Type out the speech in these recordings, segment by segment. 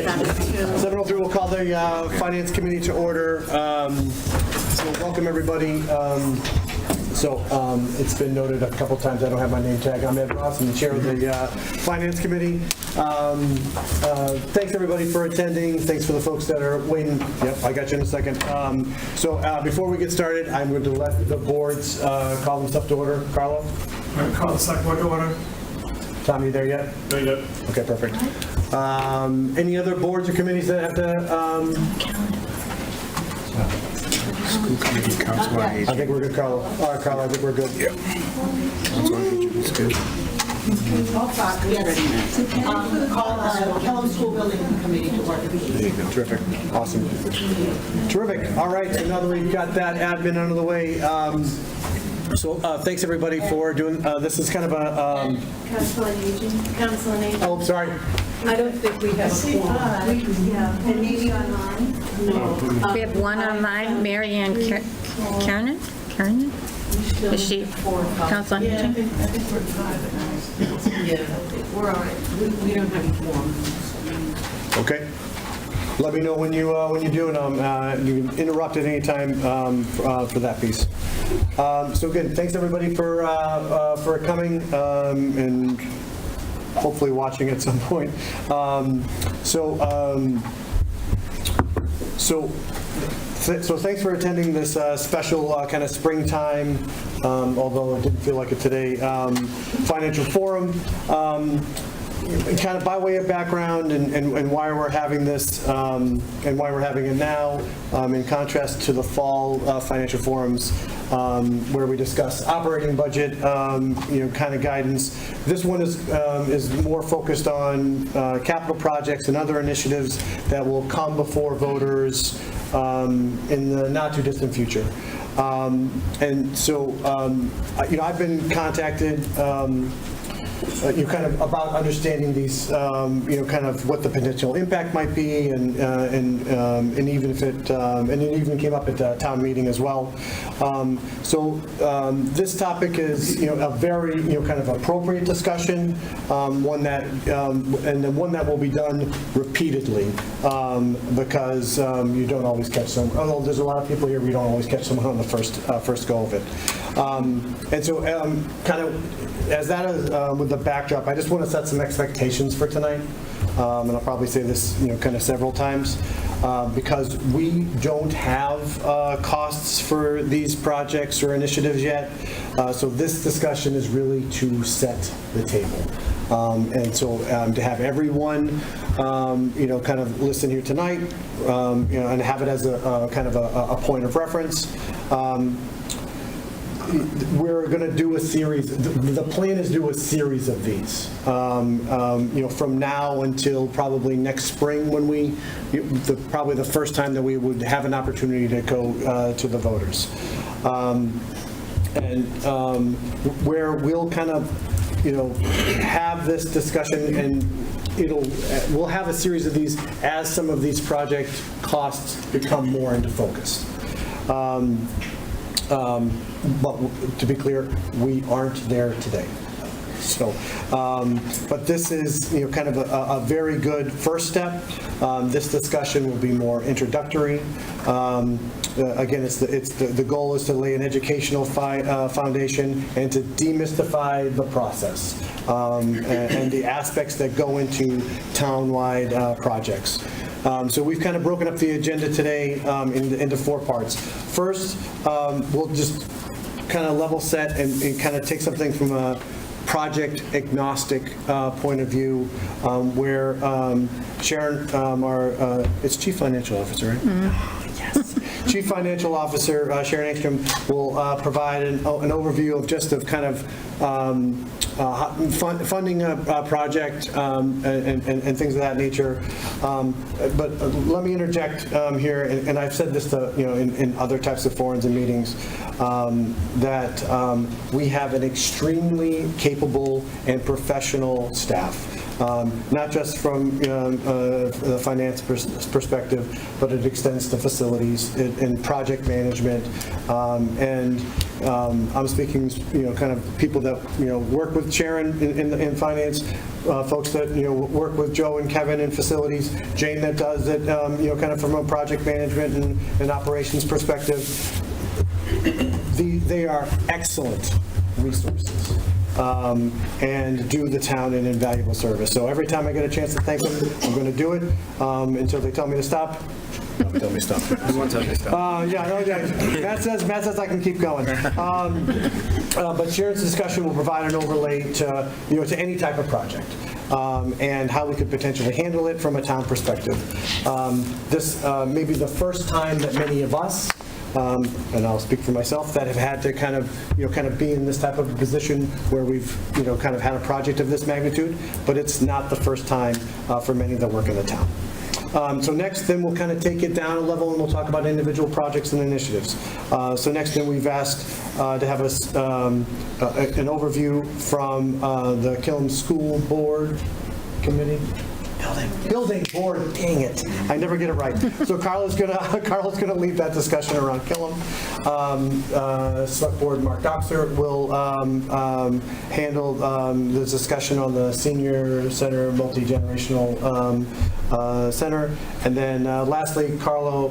7:03, we'll call the Finance Committee to order. So welcome everybody. It's been noted a couple times, I don't have my name tag. I'm Ed Ross, I'm the chair of the Finance Committee. Thanks everybody for attending. Thanks for the folks that are waiting. Yep, I got you in a second. Before we get started, I'm going to let the boards call them stuff to order. Carlo? I call the select board to order. Tom, you there yet? Very good. Okay, perfect. Any other boards or committees that have to? School committee, council on I aging. think we're good, Carlo. All right, Carlo, I think we're good. Yep. Council on aging is good. Call the Pelham School Building Committee to order. Terrific. Awesome. Terrific. All right, so now that we've got that admin out of the way, thanks everybody for doing, this is kind of a, Council on Aging. Council on Aging. oh, sorry. I don't think we have a quorum. Yeah, and maybe online? No. We have one online, Mary Ann Kernan? Is she council on Yeah, I aging? think we're five. Yeah, we're all right. We don't have a quorum. Okay. Let me know when you do, and you can interrupt at any time for that piece. So good. Thanks everybody for coming and hopefully watching at some point. So thanks for attending this special kind of springtime, although it didn't feel like it today, financial forum. Kind of by way of background and why we're having this and why we're having it now, in contrast to the fall financial forums where we discuss operating budget, kind of guidance. This one is more focused on capital projects and other initiatives that will come before voters in the not too distant future. I've been contacted kind of about understanding these, kind of what the potential impact might be, and even if it, and it even came up at the town meeting as well. This topic is, a very, kind of appropriate discussion, one that, and then one that will be done repeatedly, because you don't always catch some. Although there's a lot of people here, we don't always catch someone on the first go of it. Kind of as that is with the backdrop, I just want to set some expectations for tonight, and I'll probably say this, kind of several times, because we don't have costs for these projects or initiatives yet. So this discussion is really to set the table, to have everyone, kind of listen here tonight, and have it as a kind of a point of reference. We're going to do a series. The plan is to do a series of these, from now until probably next spring, when probably the first time that we would have an opportunity to go to the voters, where we'll kind of, have this discussion, and we'll have a series of these as some of these project costs become more into focus. But to be clear, we aren't there today. So, but this is, kind of a very good first step. This discussion will be more introductory. Again, the goal is to lay an educational foundation and to demystify the process and the aspects that go into town-wide projects. So we've kind of broken up the agenda today into 4 parts. First, we'll just kind of level set and kind of take something from a project agnostic point of view, where Sharon, it's Chief Financial Officer, right? Mm-hmm. Yes. Chief Financial Officer Sharon Engstrom will provide an overview of kind of funding a project and things of that nature. But let me interject here, and I've said this to, in other types of forums and meetings, that we have an extremely capable and professional staff. Not just from the finance perspective, but it extends to facilities, it in project management, and I'm speaking, kind of people that, work with Sharon in finance, folks that, work with Joe and Kevin in facilities, Jane that does it, kind of from a project management and operations perspective. They are excellent resources. And do the town an invaluable service. So every time I get a chance to thank them, I'm going to do it until they tell me to stop. Don't tell me to stop. You won't tell me to stop. Matt says I can keep going. But Sharon's discussion will provide an overlay to, to any type of project. And how we could potentially handle it from a town perspective. This may be the first time that many of us, and I'll speak for myself, that have had to kind of be in this type of a position where we've, kind of had a project of this magnitude, but it's not the first time for many that work in the town. So next, then we'll kind of take it down a level and we'll talk about individual projects and initiatives. So next, then we've asked to have an overview from the Killam School Board Committee. Building board, dang it. I never get it right. So Carla's gonna lead that discussion around Killam. Select Board Mark Doxer will handle the discussion on the Senior Center, multi-generational center. And then lastly, Carlo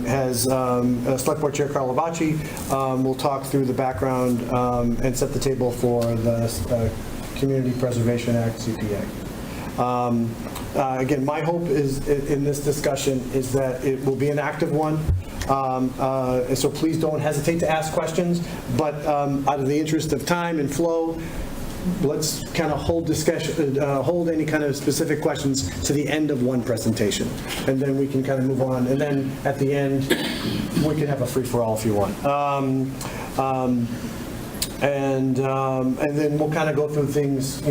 has, Select Board Chair Carlo Bacci will talk through the background and set the table for the Community Preservation Act, CPA. Again, my hope is in this discussion is that it will be an active one. So please don't hesitate to ask questions, but out of the interest of time and flow, let's kind of hold discussion, hold any kind of specific questions to the end of one presentation, and then we can kind of move on. And then at the end, we can have a free-for-all if you want. And then we'll kind of go through things,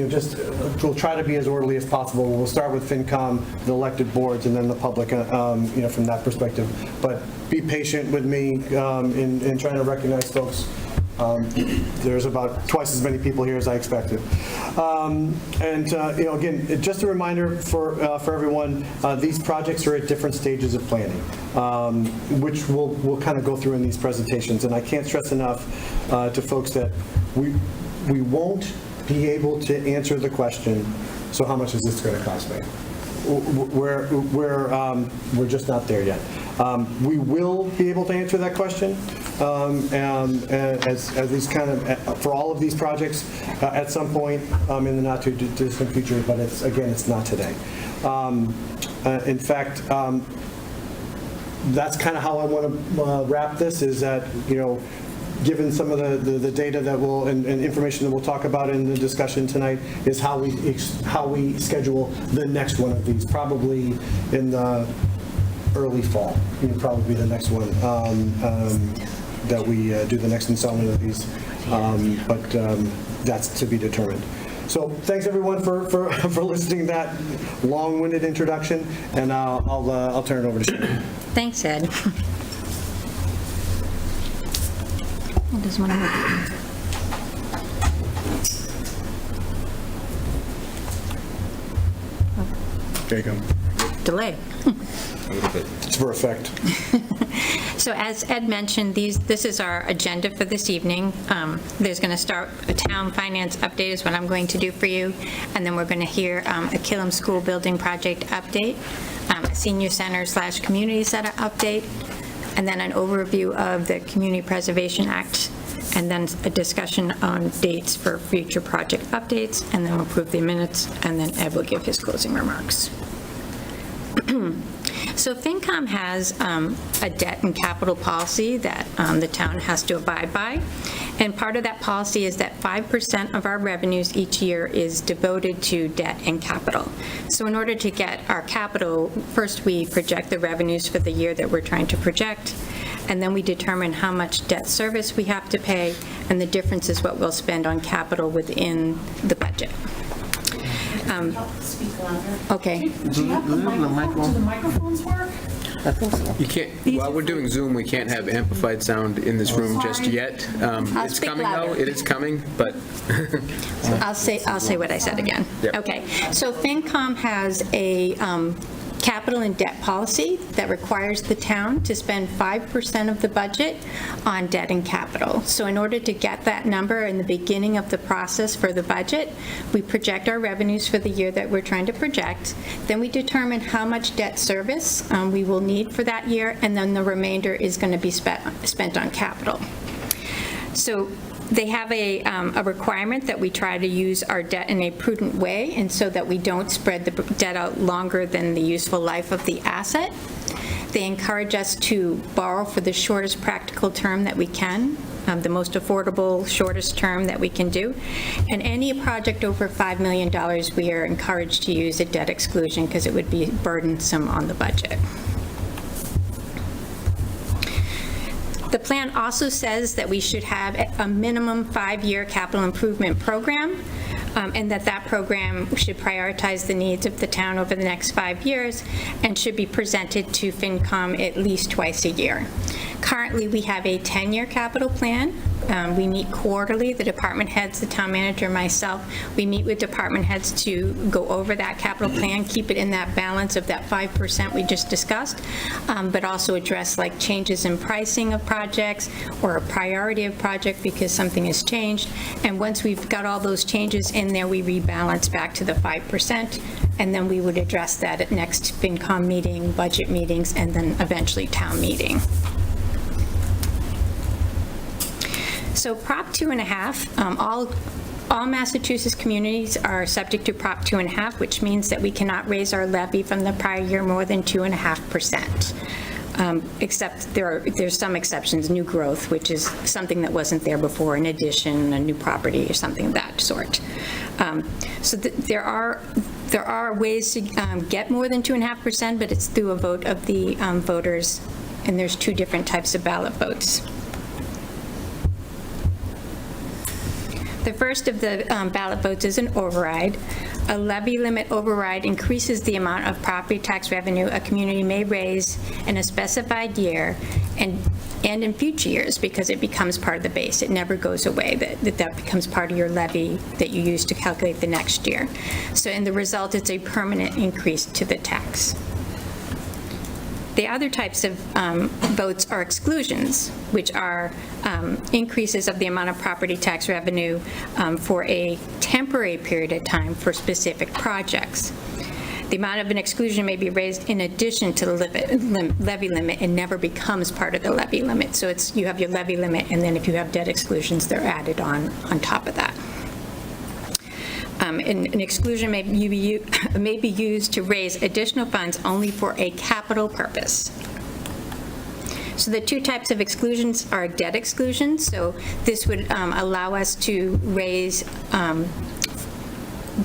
we'll try to be as orderly as possible. We'll start with FinCom, the elected boards, and then the public, from that perspective. But be patient with me in trying to recognize folks. There's about twice as many people here as I expected. Again, just a reminder for everyone, these projects are at different stages of planning, which we'll kind of go through in these presentations. And I can't stress enough to folks that we won't be able to answer the question, so how much is this going to cost me? We're just not there yet. We will be able to answer that question as these kind of, for all of these projects at some point in the not too distant future, but it's not today. In fact, that's kind of how I want to wrap this, is that, given some of the data that and information that we'll talk about in the discussion tonight, is how we schedule the next one of these, probably in the early fall. Probably the next one that we do the next installment of these, but that's to be determined. So thanks everyone for listening to that long-winded introduction, and I'll turn it over to Sharon. Thanks, Ed. Doesn't want to move. There you go. Delay. It's for effect. So as Ed mentioned, this is our agenda for this evening. There's going to start a town finance update is what I'm going to do for you, and then we're going to hear a Killam School Building Project update, a Senior Center / Community Center update, and then an overview of the Community Preservation Act, and then a discussion on dates for future project updates, and then we'll approve the minutes, and then Ed will give his closing remarks. So FinCom has a debt and capital policy that the town has to abide by, and part of that policy is that 5% of our revenues each year is devoted to debt and capital. So in order to get our capital, first we project the revenues for the year that we're trying to project, and then we determine how much debt service we have to pay, and the difference is what we'll spend on capital within the budget. Speak louder. Okay. Do you have the microphone? Do the microphones work? I think so. You can't, while we're doing Zoom, we can't have amplified sound in this room just yet. It's speak coming louder. though, it is coming, but. I'll say what I said again. Yep. Okay, so FinCom has a capital and debt policy that requires the town to spend 5% of the budget on debt and capital. So in order to get that number in the beginning of the process for the budget, we project our revenues for the year that we're trying to project. Then we determine how much debt service we will need for that year, and then the remainder is going to be spent on capital. So they have a requirement that we try to use our debt in a prudent way, and so that we don't spread the debt out longer than the useful life of the asset. They encourage us to borrow for the shortest practical term that we can, the most affordable, shortest term that we can do. And any project over $5 million, we are encouraged to use a debt exclusion because it would be burdensome on the budget. The plan also says that we should have a minimum 5-year capital improvement program, and that program should prioritize the needs of the town over the next 5 years and should be presented to FinCom at least twice a year. Currently, we have a 10-year capital plan. We meet quarterly, the department heads, the town manager, myself. We meet with department heads to go over that capital plan, keep it in that balance of that 5% we just discussed, but also address like changes in pricing of projects or a priority of project because something has changed. And once we've got all those changes in there, we rebalance back to the 5%, and then we would address that at next FinCom meeting, budget meetings, and then eventually town meeting. So Prop 2.5, all Massachusetts communities are subject to Prop 2.5, which means that we cannot raise our levy from the prior year more than 2.5%. Except there's some exceptions, new growth, which is something that wasn't there before, an addition, a new property, or something of that sort. So there are ways to get more than 2.5%, but it's through a vote of the voters, and there's 2 different types of ballot votes. The first of the ballot votes is an override. A levy limit override increases the amount of property tax revenue a community may raise in a specified year and in future years because it becomes part of the base. It never goes away. That becomes part of your levy that you use to calculate the next year. So in the result, it's a permanent increase to the tax. The other types of votes are exclusions, which are increases of the amount of property tax revenue for a temporary period of time for specific projects. The amount of an exclusion may be raised in addition to the levy limit and never becomes part of the levy limit. So you have your levy limit, and then if you have debt exclusions, they're added on top of that. An exclusion may be used to raise additional funds only for a capital purpose. So the 2 types of exclusions are debt exclusions. So this would allow us to raise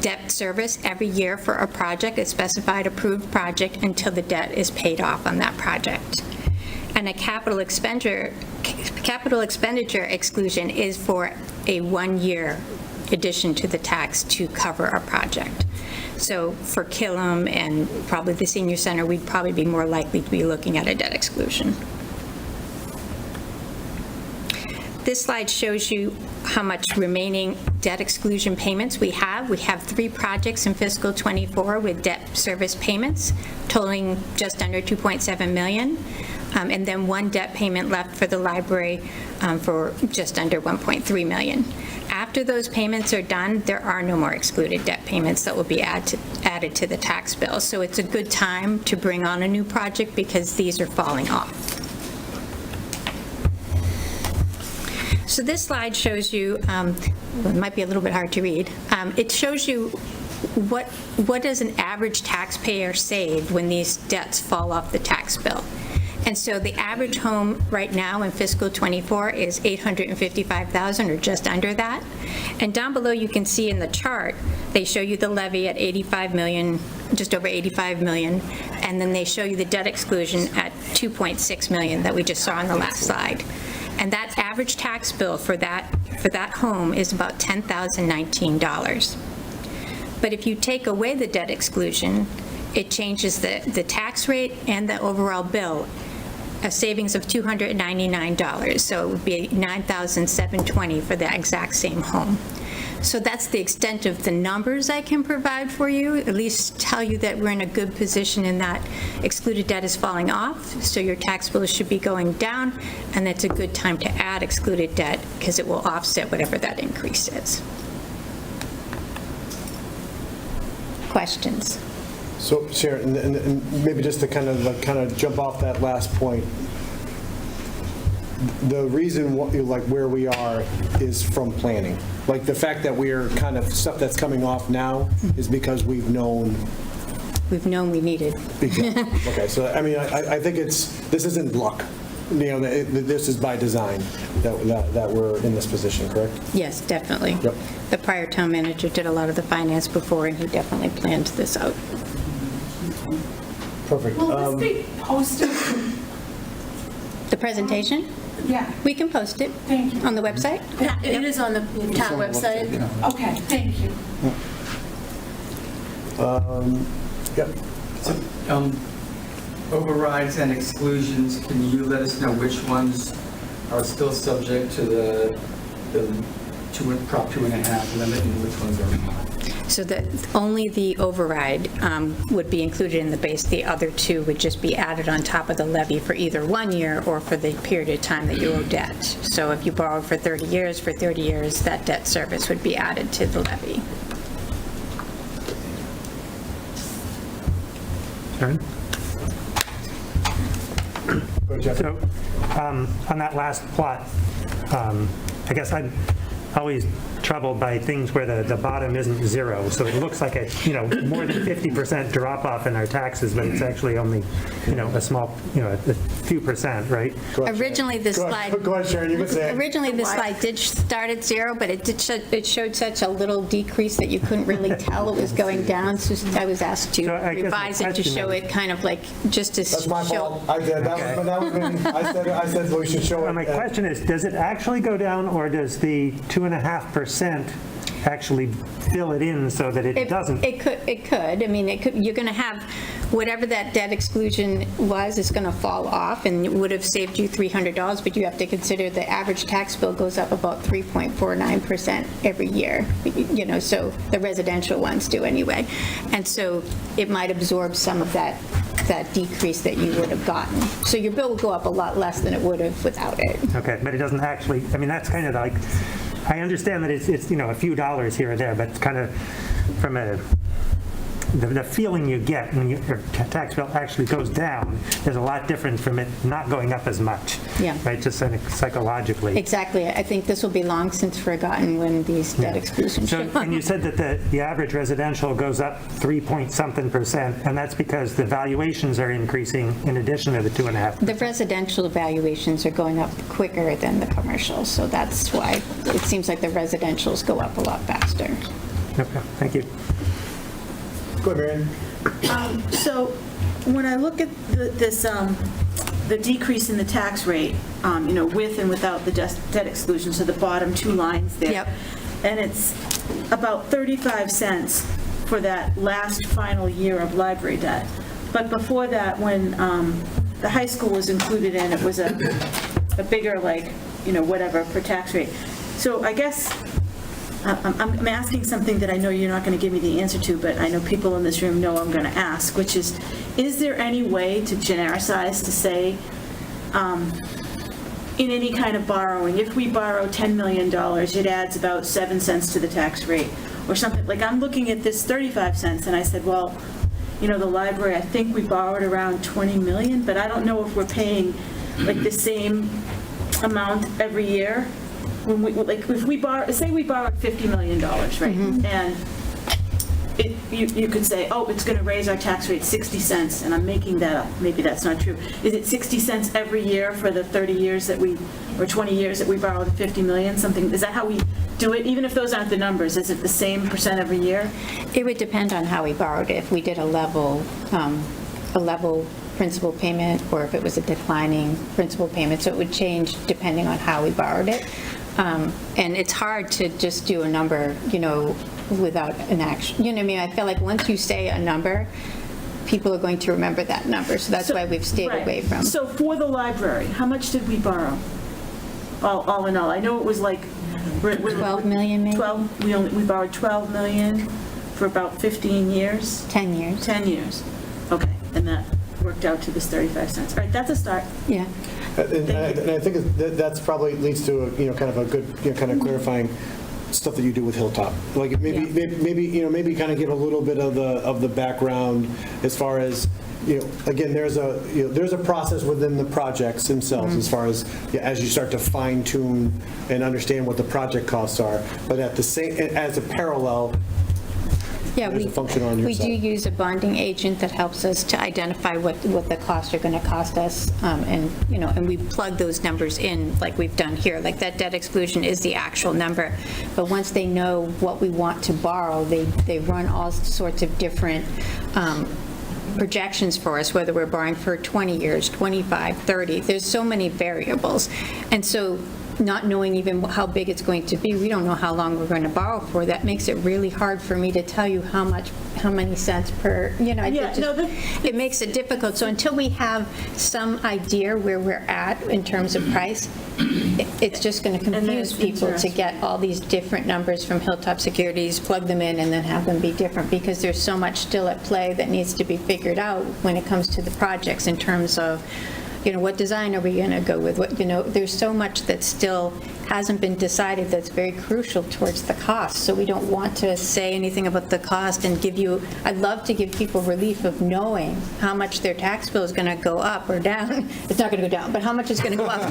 debt service every year for a project, a specified approved project, until the debt is paid off on that project. And a capital expenditure exclusion is for a 1-year addition to the tax to cover a project. So for Killam and probably the senior center, we'd probably be more likely to be looking at a debt exclusion. This slide shows you how much remaining debt exclusion payments we have. We have 3 projects in fiscal '24 with debt service payments totaling just under $2.7 million, and then 1 debt payment left for the library for just under $1.3 million. After those payments are done, there are no more excluded debt payments that will be added to the tax bill. So it's a good time to bring on a new project because these are falling off. So this slide shows you, it might be a little bit hard to read, it shows you what does an average taxpayer save when these debts fall off the tax bill. And so the average home right now in fiscal '24 is $855,000 or just under that. And down below you can see in the chart, they show you the levy at 85 million, just over 85 million, and then they show you the debt exclusion at 2.6 million that we just saw on the last slide. And that average tax bill for that home is about $10,019. But if you take away the debt exclusion, it changes the tax rate and the overall bill, a savings of $299. So it would be $9,720 for the exact same home. So that's the extent of the numbers I can provide for you, at least tell you that we're in a good position in that excluded debt is falling off, so your tax bill should be going down, and that's a good time to add excluded debt because it will offset whatever that increase is. Questions? So Sharon, and maybe just to kind of jump off that last point, the reason where we are is from planning. Like the fact that we're kind of, stuff that's coming off now is because we've known. We've known we needed. Okay, so I mean, I think this isn't luck. This is by design that we're in this position, correct? Yes, definitely. Yep. The prior town manager did a lot of the finance before, and he definitely planned this out. Perfect. Will this be posted? The presentation? Yeah, We can post it. Thank you. On the website? It is on the town website. okay, thank you. Yep. Overrides and exclusions, can you let us know which ones are still subject to the Prop 2.5 limit and which ones are not? So that only the override would be included in the base. The other two would just be added on top of the levy for either 1 year or for the period of time that you owe debt. So if you borrowed for 30 years, that debt service would be added to the levy. Sharon? Go, Jeff. So, on that last plot, I guess I'm always troubled by things where the bottom isn't zero. So it looks like a, more than 50% drop off in our taxes, but it's actually only, a small, a few percent, right? Originally, this slide. Go ahead, Sharon, you can say it. Originally, this slide did start at zero, but it showed such a little decrease that you couldn't really tell it was going down. So I was asked to So I guess my revise it to question show is- it kind of like, just to That's my show. fault. I did. That was me. I said we should show it. My question is, does it actually go down, or does the 2.5% actually fill it in so that it doesn't? It could. I mean, you're going to have, whatever that debt exclusion was, is going to fall off, and it would have saved you $300, but you have to consider the average tax bill goes up about 3.49% every year, so the residential ones do anyway. And so it might absorb some of that decrease that you would have gotten. So your bill will go up a lot less than it would have without it. Okay, but it doesn't actually, I mean, that's kind of like, I understand that it's a few dollars here or there, but it's kind of from the feeling you get when your tax bill actually goes down is a lot different from it not going up as much. Yeah. Right, just psychologically. Exactly. I think this will be long since forgotten when these debt exclusions So, show up. and you said that the average residential goes up 3-point-something%, and that's because the valuations are increasing in addition to the 2.5%. The residential valuations are going up quicker than the commercial, so that's why it seems like the residentials go up a lot faster. Okay, thank you. Go ahead, Marion. So when I look at the decrease in the tax rate, with and without the debt exclusion, so the bottom two lines there. Yep. And it's about 35 cents for that last final year of library debt. But before that, when the high school was included in, it was a bigger, whatever, per tax rate. So I guess I'm asking something that I know you're not going to give me the answer to, but I know people in this room know I'm going to ask, which is there any way to genericize to say, in any kind of borrowing, if we borrow $10 million, it adds about 7 cents to the tax rate, or something? Like, I'm looking at this 35 cents, and I said, well, the library, I think we borrowed around 20 million, but I don't know if we're paying, the same amount every year. When if we borrow, say we borrowed $50 million, right? And you could say, oh, it's going to raise our tax rate 60 cents, and I'm making that up. Maybe that's not true. Is it 60 cents every year for the 30 years or 20 years that we borrowed 50 million? Something, is that how we do it? Even if those aren't the numbers, is it the same percent every year? It would depend on how we borrowed it. If we did a level principal payment, or if it was a declining principal payment. So it would change depending on how we borrowed it. And it's hard to just do a number, without an action. You know what I mean? I feel like once you say a number, people are going to remember that number. So that's why we've stayed Right. away from. So for the library, how much did we borrow? All in all, I know it was We're- 12 million maybe? 12, we borrowed 12 million for about 15 years, 10 years. 10 years. Okay, and that worked out to this 35 cents. All right, that's a start. Yeah. And I think that's probably leads to, kind of a good, kind of clarifying stuff that you do with Hilltop. Like maybe kind of give a little bit of the background as far as, again, there's a process within the projects themselves as far as you start to fine tune and understand what the project costs are. But at the same, as a parallel, Yeah, there's a function on your we do side. use a bonding agent that helps us to identify what the costs are going to cost us, and we plug those numbers in like we've done here. Like that debt exclusion is the actual number, but once they know what we want to borrow, they run all sorts of different projections for us, whether we're borrowing for 20 years, 25, 30. There's so many variables. And so not knowing even how big it's going to be, we don't know how long we're going to borrow for. That makes it really hard for me to tell you how many cents per, it makes it difficult. So until we have some idea where we're at in terms of price, it's just going to confuse people to get all these different numbers from Hilltop Securities, plug them in, and then have them be different, because there's so much still at play that needs to be figured out when it comes to the projects in terms of, what design are we going to go with? There's so much that still hasn't been decided that's very crucial towards the cost. So we don't want to say anything about the cost and I'd love to give people relief of knowing how much their tax bill is going to go up or down. It's not going to go down, but how much it's going to go up.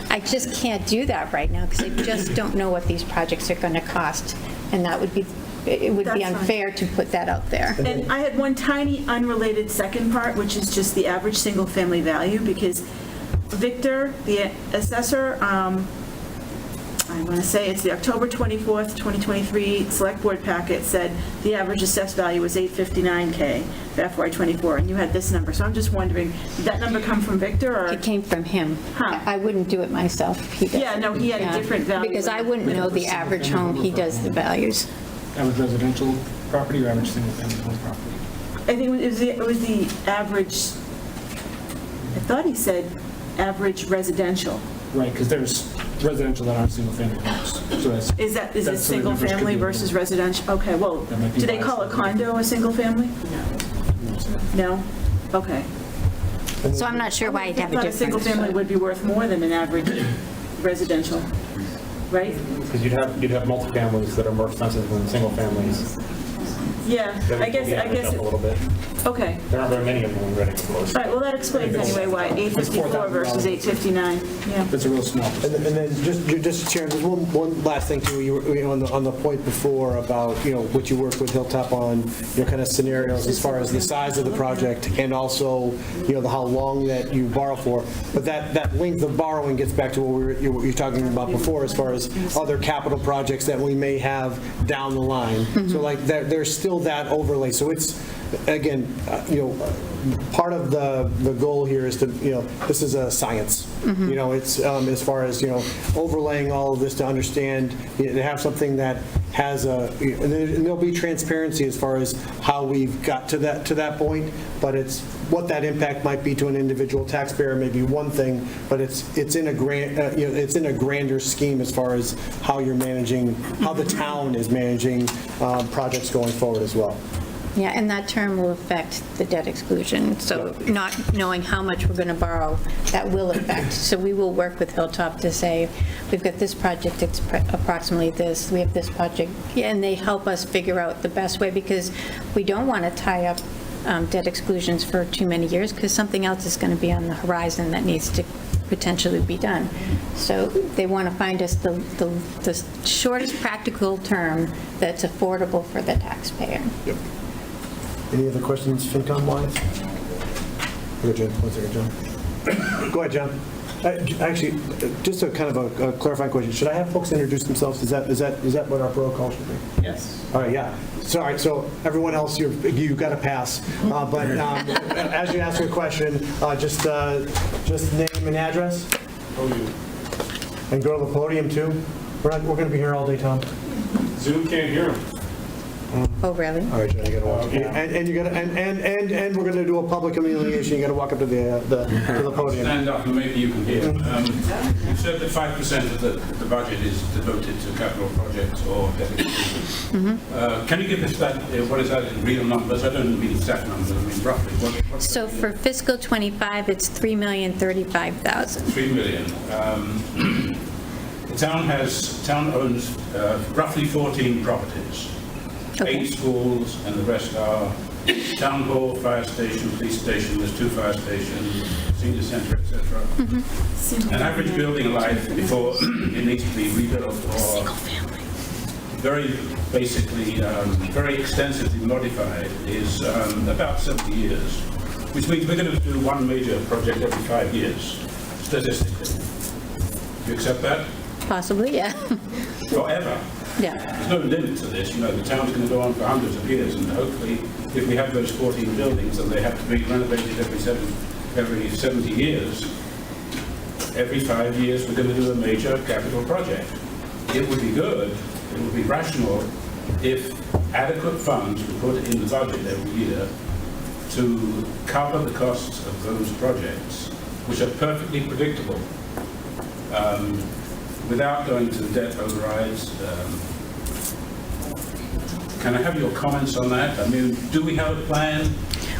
I just can't do that right now because I just don't know what these projects are going to cost. And it would be unfair to put that out there. And I had one tiny unrelated second part, which is just the average single-family value, because Victor, the assessor, I want to say it's the October 24th, 2023 Select Board packet said the average assessed value was $859K for FY24, and you had this number. So I'm just wondering, did that number come from Victor, or? It came from him. Huh. I wouldn't do it myself. He does Yeah, it. no, he had a different value. Because I wouldn't know the average home. He does the values. Average residential property or average single-family home property? I think it was the average, I thought he said average residential. Right, because there's residential that aren't single-family homes. So that's, Is it That's single sort of family could be- versus residential? Okay, well, That might be do they why call a it's- condo a single family? No? Okay. So I'm not sure why you'd have a I thought a single difference. family would be worth more than an average residential, right? because you'd have multifamilies that are more expensive than single families. Yeah, That would I guess, pull the average up a little bit. okay. There aren't very many of them in Reading, of course. All right, well, that explains anyway why 854 versus 859, yeah. It's a real small And percentage. then just Sharon, there's one last thing too. You were on the point before about what you work with Hilltop on, kind of scenarios as far as the size of the project and also how long that you borrow for. But that length of borrowing gets back to what you were talking about before as far as other capital projects that we may have down the line. So like there's still that overlay. So it's again, part of the goal here is to, this is a science. It's as far as, overlaying all of this to understand, to have something that has and there'll be transparency as far as how we've got to that point, but it's what that impact might be to an individual taxpayer may be one thing, but it's in a grander scheme as far as how you're managing, how the town is managing projects going forward as well. Yeah, and that term will affect the debt exclusion. So not knowing how much we're going to borrow, that will affect. So we will work with Hilltop to say, we've got this project, it's approximately this, we have this project, and they help us figure out the best way, because we don't want to tie up debt exclusions for too many years, because something else is going to be on the horizon that needs to potentially be done. So they want to find us the shortest practical term that's affordable for the taxpayer. Yep. Any other questions, FinCom-wise? Go ahead, John. 1 second, John. Go ahead, John. Actually, just a kind of a clarifying question. Should I have folks introduce themselves? Is that what our protocol should be? Yes. All right, yeah. Sorry, so everyone else, you've got to pass. But as you ask your question, just name and address. And go to the podium, too. We're going to be here all day, Tom. Zoom can't hear him. Oh, really? All right, John, you gotta walk. And you gotta, and we're gonna do a public humiliation, you gotta walk up to the podium. Stand up and maybe you can hear. You said that 5% of the budget is devoted to capital projects or debt exclusion. Can you give us that, what is that in real numbers? I don't mean exact numbers, I mean roughly. What's So for fiscal '25, it's $3,035,000. 3 million. The town owns roughly 14 properties. Okay. 8 schools, and the rest are town hall, fire station, police station, there's 2 fire stations, senior center, etc. An average building life before it needs to be rebuilt or very basically, very extensively modified is about 70 years, which means we're going to do one major project every 5 years, statistically. Do you accept that? Possibly, yeah. Forever. Yeah. There's no limit to this, you know, the town's going to go on for hundreds of years, and hopefully, if we have those 14 buildings and they have to be renovated every 70 years, every 5 years we're going to do a major capital project. It would be good, it would be rational if adequate funds were put in the budget every year to cover the costs of those projects, which are perfectly predictable. Without going to debt overrides, can I have your comments on that? I mean, do we have a plan?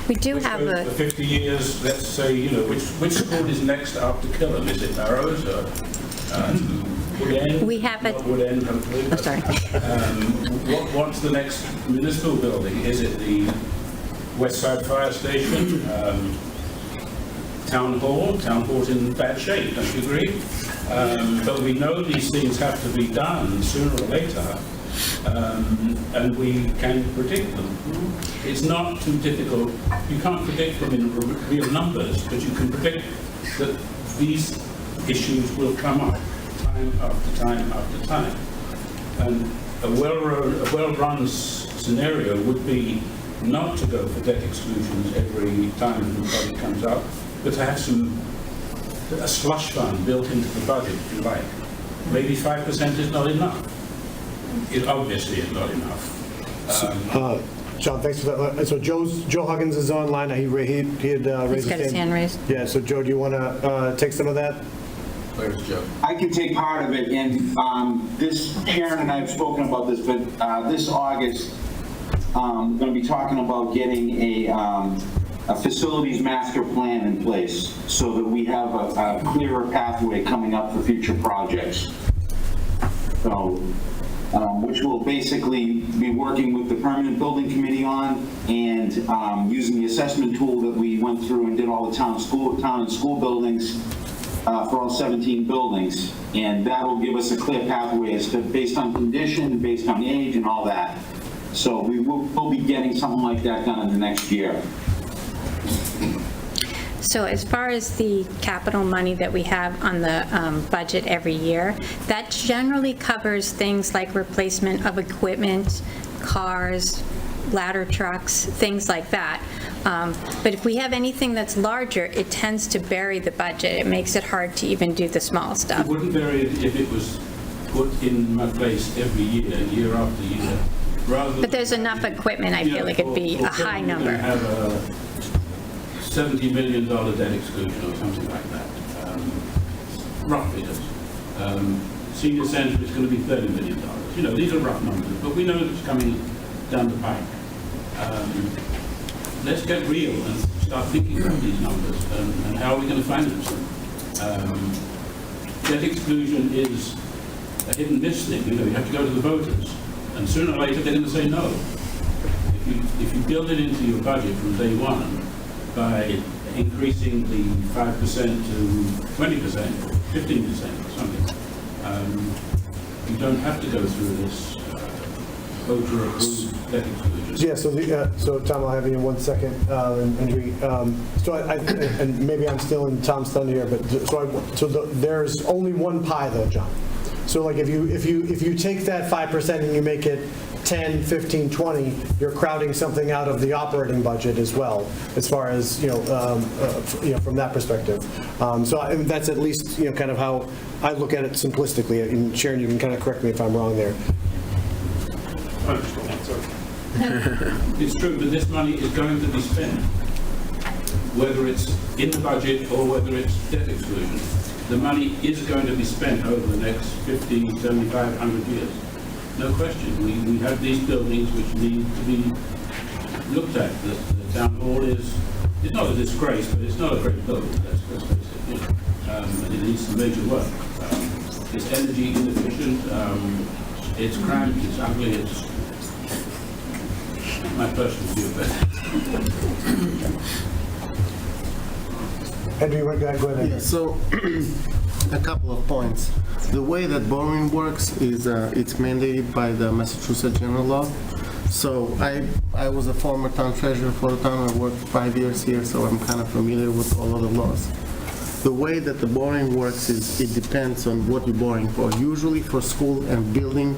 We do have For 50 years, let's say, you know, which school is next after Killam? Is it Barrows or Wood End? We have a- Not Wood End, hopefully. Oh, sorry. What's the next municipal building? Is it the West Side Fire Station? Town Hall? Town Hall's in bad shape, don't you agree? But we know these things have to be done sooner or later, and we can predict them. It's not too difficult. You can't predict them in real numbers, but you can predict that these issues will come up time after time after time. And a well-run scenario would be not to go for debt exclusions every time the project comes up, but to have a slush fund built into the budget, if you like. Maybe 5% is not enough. It obviously is not enough. John, thanks for that. So Joe Huggins is online. He had raised his hand. He's got his hand raised. Yeah, so Joe, do you want to take some of that? Where's Joe? I can take part of it, and Sharon and I have spoken about this, but this August, we're going to be talking about getting a facilities master plan in place so that we have a clearer pathway coming up for future projects. So, which we'll basically be working with the permanent building committee on, and using the assessment tool that we went through and did all the town and school buildings for all 17 buildings, and that will give us a clear pathway as to based on condition, based on age, and all that. So we'll be getting something like that done in the next year. So as far as the capital money that we have on the budget every year, that generally covers things like replacement of equipment, cars, ladder trucks, things like that. But if we have anything that's larger, it tends to bury the budget. It makes it hard to even do the small It stuff. wouldn't vary if it was put in my place every year, year after year, rather than... But there's enough equipment, I feel like it'd be a high number. We're going to have a $70 million debt exclusion or something like that, rough figures. Senior Centre is going to be $30 million. You know, these are rough numbers, but we know it's coming down the pike. Let's get real and start thinking about these numbers and how are we going to finance them. Debt exclusion is a hit and miss thing. You know, you have to go to the voters, and sooner or later they're going to say no. If you build it into your budget from day one by increasing the 5% to 20%, 15% or something, you don't have to go through this voter-approved debt exclusion. Yeah, so Tom, I'll have you in 1 second, Andrew. So and maybe I'm still in Tom's thunder here, but there's only one pie though, John. So like if you take that 5% and you make it 10, 15, 20, you're crowding something out of the operating budget as well, as far as, from that perspective. So that's at least, kind of how I look at it simplistically. And Sharon, you can kind of correct me if I'm wrong there. It's true, but this money is going to be spent, whether it's in the budget or whether it's debt exclusion. The money is going to be spent over the next 50, 75, 100 years. No question. We have these buildings which need to be looked at. The town hall is, it's not a disgrace, but it's not a great building, let's face it. You know. And it needs some major work. It's energy inefficient, it's cramped, it's ugly, it's my personal view of it. Andrew, go ahead. Yeah, so a couple of points. The way that borrowing works is it's mandated by the Massachusetts general law. So I was a former town treasurer for the town. I worked 5 years here, so I'm kind of familiar with all of the laws. The way that the borrowing works is it depends on what you're borrowing for. Usually for school and building,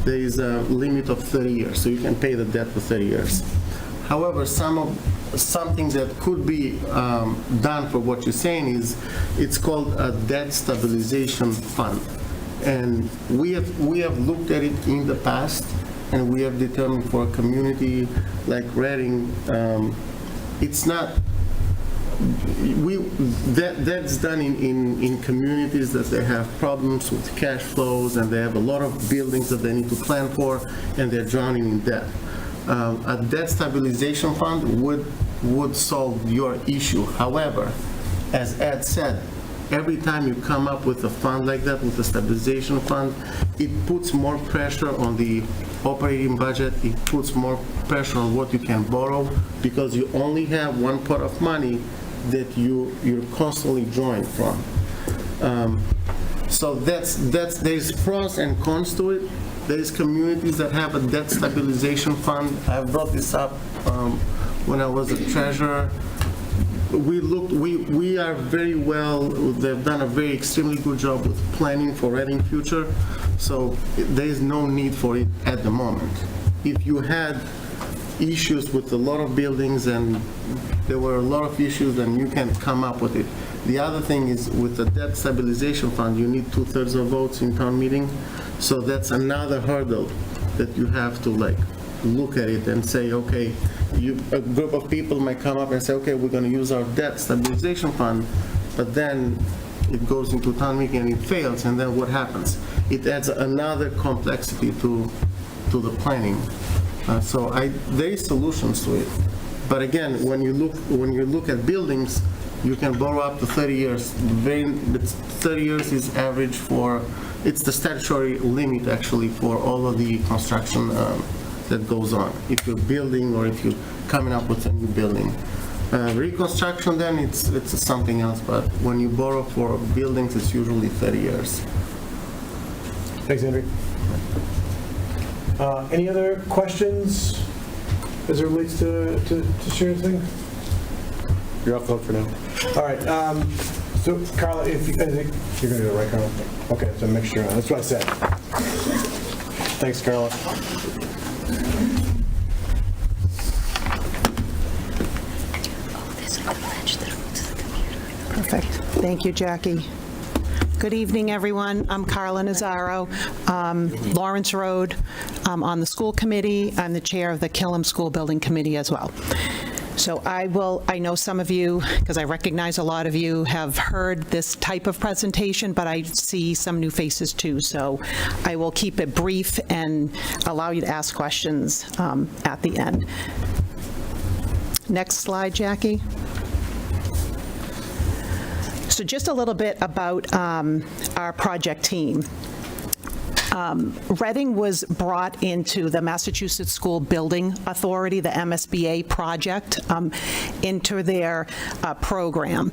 there is a limit of 30 years, so you can pay the debt for 30 years. However, something that could be done for what you're saying is, it's called a debt stabilization fund. And we have looked at it in the past, and we have determined for a community like Reading, it's not, that's done in communities that they have problems with cash flows, and they have a lot of buildings that they need to plan for, and they're drowning in debt. A debt stabilization fund would solve your issue. However, as Ed said, every time you come up with a fund like that, with a stabilization fund, it puts more pressure on the operating budget, it puts more pressure on what you can borrow, because you only have one pot of money that you're constantly drawing from. So there's pros and cons to it. There's communities that have a debt stabilization fund. I brought this up when I was a treasurer. We are very well, they've done a very extremely good job with planning for Reading future, so there is no need for it at the moment. If you had issues with a lot of buildings, and there were a lot of issues, then you can come up with it. The other thing is, with the debt stabilization fund, you need 2/3 of votes in town meeting, so that's another hurdle that you have to look at it and say, okay, a group of people might come up and say, okay, we're going to use our debt stabilization fund, but then it goes into town meeting and it fails, and then what happens? It adds another complexity to the planning. So there is solutions to it. But again, when you look at buildings, you can borrow up to 30 years. 30 years is average for, it's the statutory limit actually for all of the construction that goes on. If you're building or if you're coming up with a new building. Reconstruction, then it's something else, but when you borrow for buildings, it's usually 30 years. Thanks, Andrew. Any other questions as it relates to Sharon's thing? You're off the hook for now. All right. So, Carla, I think you're going to do it, right, Carla? Okay, so make sure. That's what I said. Thanks, Carla. Perfect. Thank you, Jackie. Good evening, everyone. I'm Carla Nazzaro, Lawrence Road. I'm on the school committee. I'm the chair of the Killam School Building Committee as well. So I know some of you, because I recognize a lot of you, have heard this type of presentation, but I see some new faces too. So I will keep it brief and allow you to ask questions at the end. Next slide, Jackie. So just a little bit about our project team. Reading was brought into the Massachusetts School Building Authority, the MSBA project, into their program.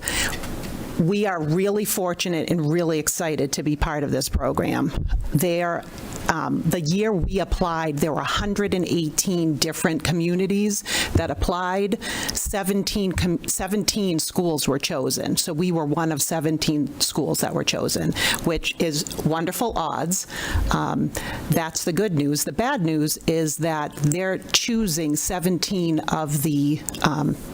We are really fortunate and really excited to be part of this program. The year we applied, there were 118 different communities that applied. 17 schools were chosen. So we were one of 17 schools that were chosen, which is wonderful odds. That's the good news. The bad news is that they're choosing 17 of the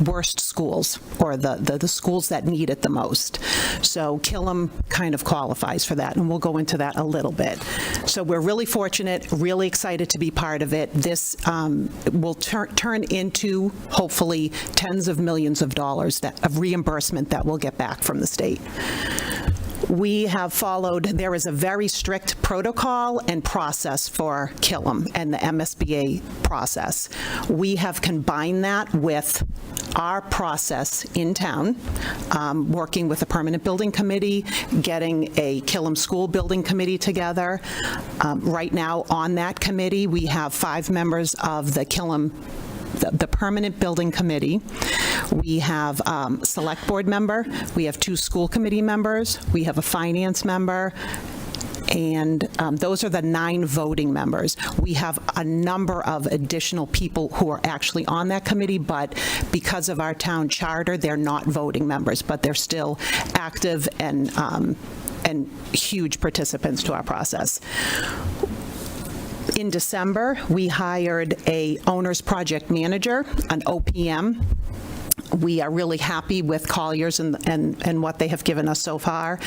worst schools, or the schools that need it the most. So Killam kind of qualifies for that, and we'll go into that a little bit. So we're really fortunate, really excited to be part of it. This will turn into, hopefully, tens of millions of dollars of reimbursement that we'll get back from the state. We have followed, there is a very strict protocol and process for Killam and the MSBA process. We have combined that with our process in town, working with the Permanent Building Committee, getting a Killam School Building Committee together. Right now, on that committee, we have 5 members of the Killam the Permanent Building Committee. We have Select Board member, we have 2 school committee members, we have a finance member, and those are the 9 voting members. We have a number of additional people who are actually on that committee, but because of our town charter, they're not voting members, but they're still active and huge participants to our process. In December, we hired a owner's project manager, an OPM. We are really happy with Colliers and what they have given us so far.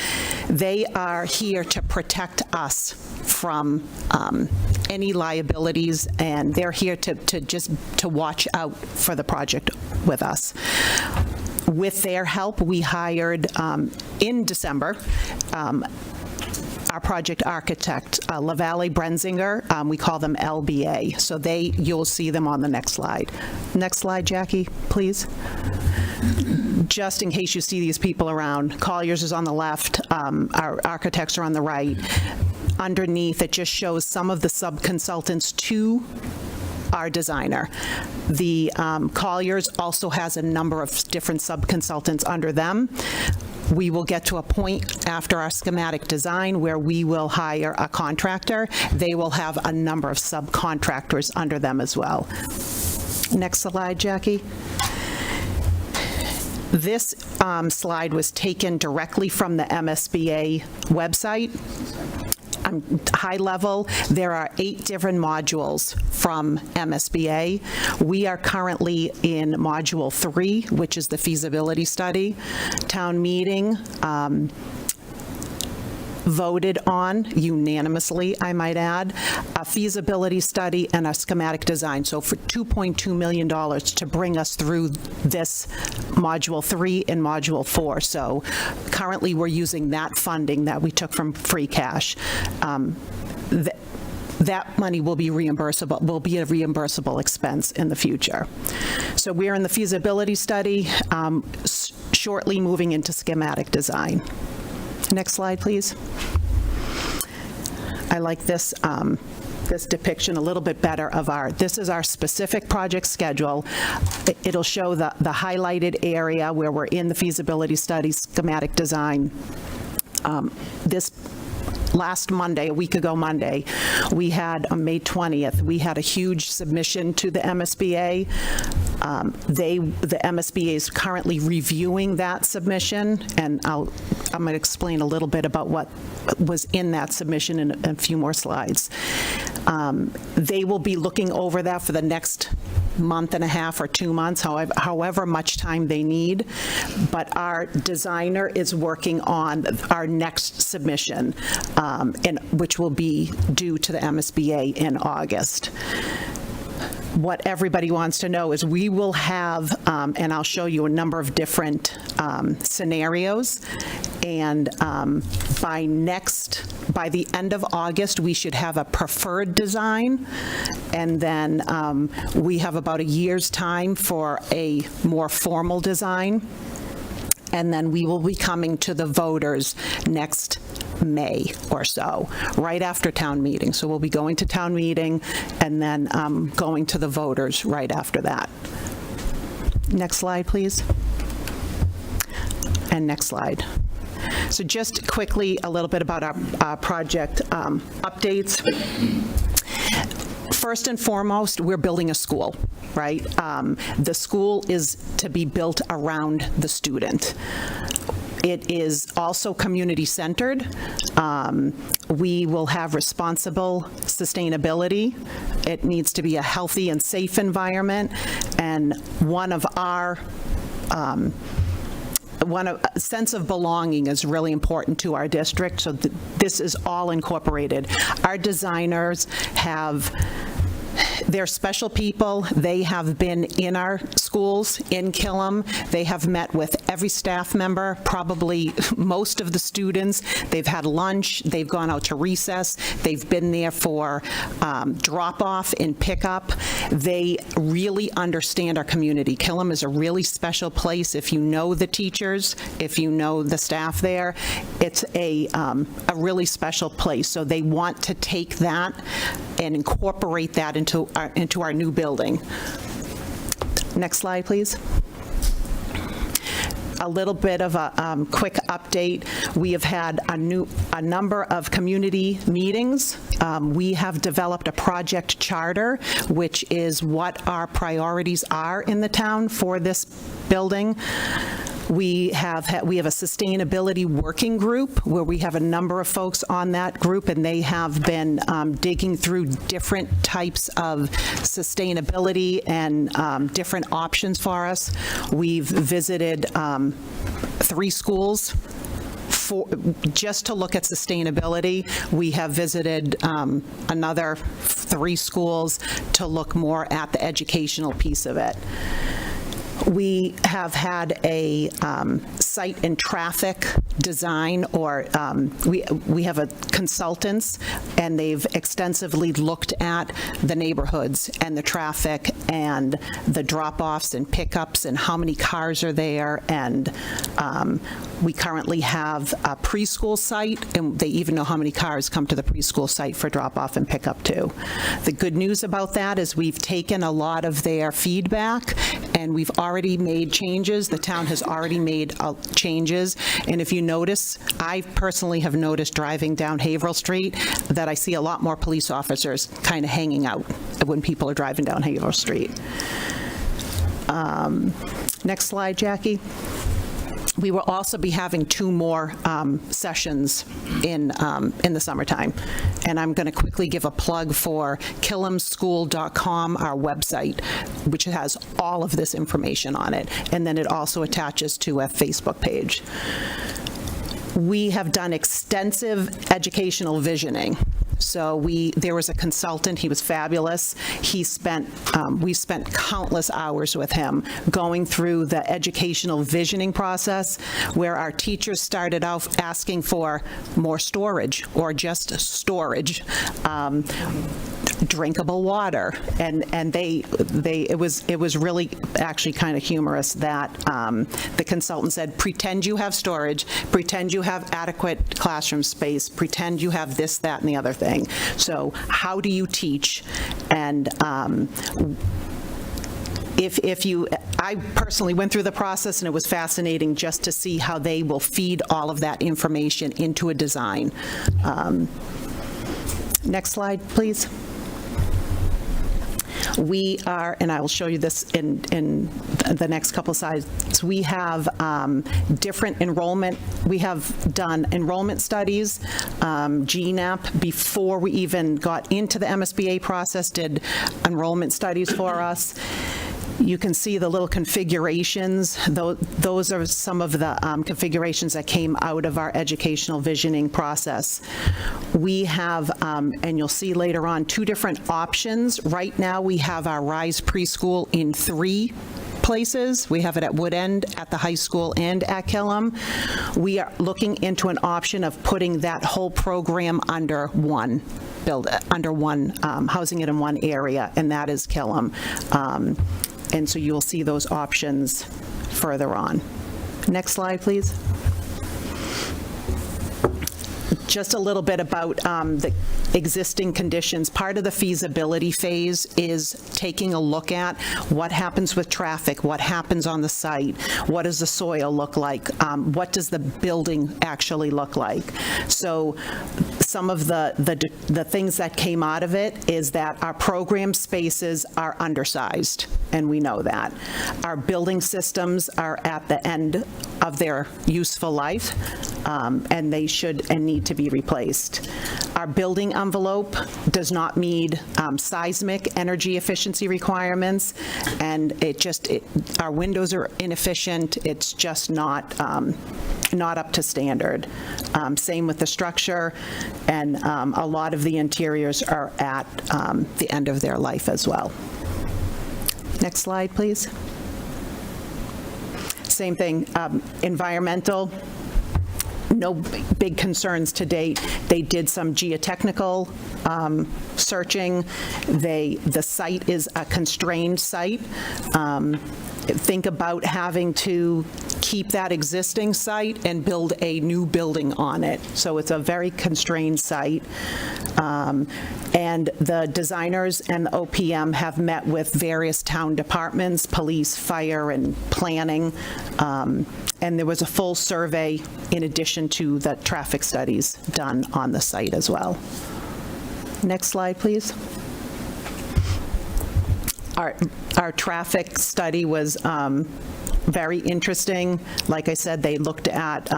They are here to protect us from any liabilities, and they're here to watch out for the project with us. With their help, we hired in December our project architect, LaValle Brenzinger. We call them LBA. So you'll see them on the next slide. Next slide, Jackie, please. Just in case you see these people around, Colliers is on the left, our architects are on the right. Underneath, it just shows some of the sub-consultants to our designer. The Colliers also has a number of different sub-consultants under them. We will get to a point after our schematic design where we will hire a contractor. They will have a number of subcontractors under them as well. Next slide, Jackie. This slide was taken directly from the MSBA website. High level, there are 8 different modules from MSBA. We are currently in module 3, which is the feasibility study. Town meeting voted on unanimously, I might add, a feasibility study and a schematic design. So for $2.2 million to bring us through this module 3 and module 4. So currently we're using that funding that we took from free cash. That money will be reimbursable, will be a reimbursable expense in the future. So we're in the feasibility study, shortly moving into schematic design. Next slide, please. I like this this depiction a little bit better of this is our specific project schedule. It'll show the highlighted area where we're in the feasibility study, schematic design. This last Monday, a week ago Monday, we had, on May 20th, we had a huge submission to the MSBA. The MSBA is currently reviewing that submission, and I'm going to explain a little bit about what was in that submission in a few more slides. They will be looking over that for the next month and a half or 2 months, however much time they need. But our designer is working on our next submission, which will be due to the MSBA in August. What everybody wants to know is we will have, and I'll show you a number of different scenarios, and by the end of August, we should have a preferred design, and then we have about a year's time for a more formal design, and then we will be coming to the voters next May or so, right after town meeting. So we'll be going to town meeting and then going to the voters right after that. Next slide, please. And next slide. So just quickly, a little bit about our project updates. First and foremost, we're building a school, right? The school is to be built around the student. It is also community-centered. We will have responsible sustainability. It needs to be a healthy and safe environment. And one of our a sense of belonging is really important to our district, so this is all incorporated. Our designers they're special people. They have been in our schools in Killam. They have met with every staff member, probably most of the students. They've had lunch. They've gone out to recess. They've been there for drop-off and pickup. They really understand our community. Killam is a really special place. If you know the teachers, if you know the staff there, it's a really special place. So they want to take that and incorporate that into our new building. Next slide, please. A little bit of a quick update. We have had a number of community meetings. We have developed a project charter, which is what our priorities are in the town for this building. We have a sustainability working group where we have a number of folks on that group, and they have been digging through different types of sustainability and different options for us. We've visited 3 schools just to look at sustainability. We have visited another 3 schools to look more at the educational piece of it. We have had a site and traffic design, or we have a consultants, and they've extensively looked at the neighborhoods and the traffic and the drop-offs and pickups and how many cars are there. And we currently have a preschool site, and they even know how many cars come to the preschool site for drop-off and pickup too. The good news about that is we've taken a lot of their feedback, and we've already made changes. The town has already made changes. And if you notice, I personally have noticed driving down Haverhill Street that I see a lot more police officers kind of hanging out when people are driving down Haverhill Street. Next slide, Jackie. We will also be having 2 more sessions in the summertime. And I'm going to quickly give a plug for killamschool.com, our website, which has all of this information on it. And then it also attaches to a Facebook page. We have done extensive educational visioning. So there was a consultant, he was fabulous. We spent countless hours with him going through the educational visioning process, where our teachers started out asking for more storage or just storage, drinkable water, and it was really actually kind of humorous that the consultant said, pretend you have storage, pretend you have adequate classroom space, pretend you have this, that, and the other thing. So how do you teach? And I personally went through the process, and it was fascinating just to see how they will feed all of that information into a design. Next slide, please. We are, and I will show you this in the next couple slides, we have different enrollment. We have done enrollment studies. GNAP, before we even got into the MSBA process, did enrollment studies for us. You can see the little configurations. Those are some of the configurations that came out of our educational visioning process. We have, and you'll see later on, 2 different options. Right now, we have our Rise Preschool in 3 places. We have it at Wood End, at the high school, and at Killam. We are looking into an option of putting that whole program under one housing it in one area, and that is Killam. And so you'll see those options further on. Next slide, please. Just a little bit about the existing conditions. Part of the feasibility phase is taking a look at what happens with traffic, what happens on the site, what does the soil look like, what does the building actually look like. So some of the things that came out of it is that our program spaces are undersized, and we know that. Our building systems are at the end of their useful life, and they should and need to be replaced. Our building envelope does not meet seismic energy efficiency requirements, and our windows are inefficient. It's just not up to standard. Same with the structure, and a lot of the interiors are at the end of their life as well. Next slide, please. Same thing, environmental, no big concerns to date. They did some geotechnical searching. The site is a constrained site. Think about having to keep that existing site and build a new building on it. So it's a very constrained site. And the designers and the OPM have met with various town departments, police, fire, and planning. And there was a full survey in addition to the traffic studies done on the site as well. Next slide, please. Our traffic study was very interesting. Like I said, they looked at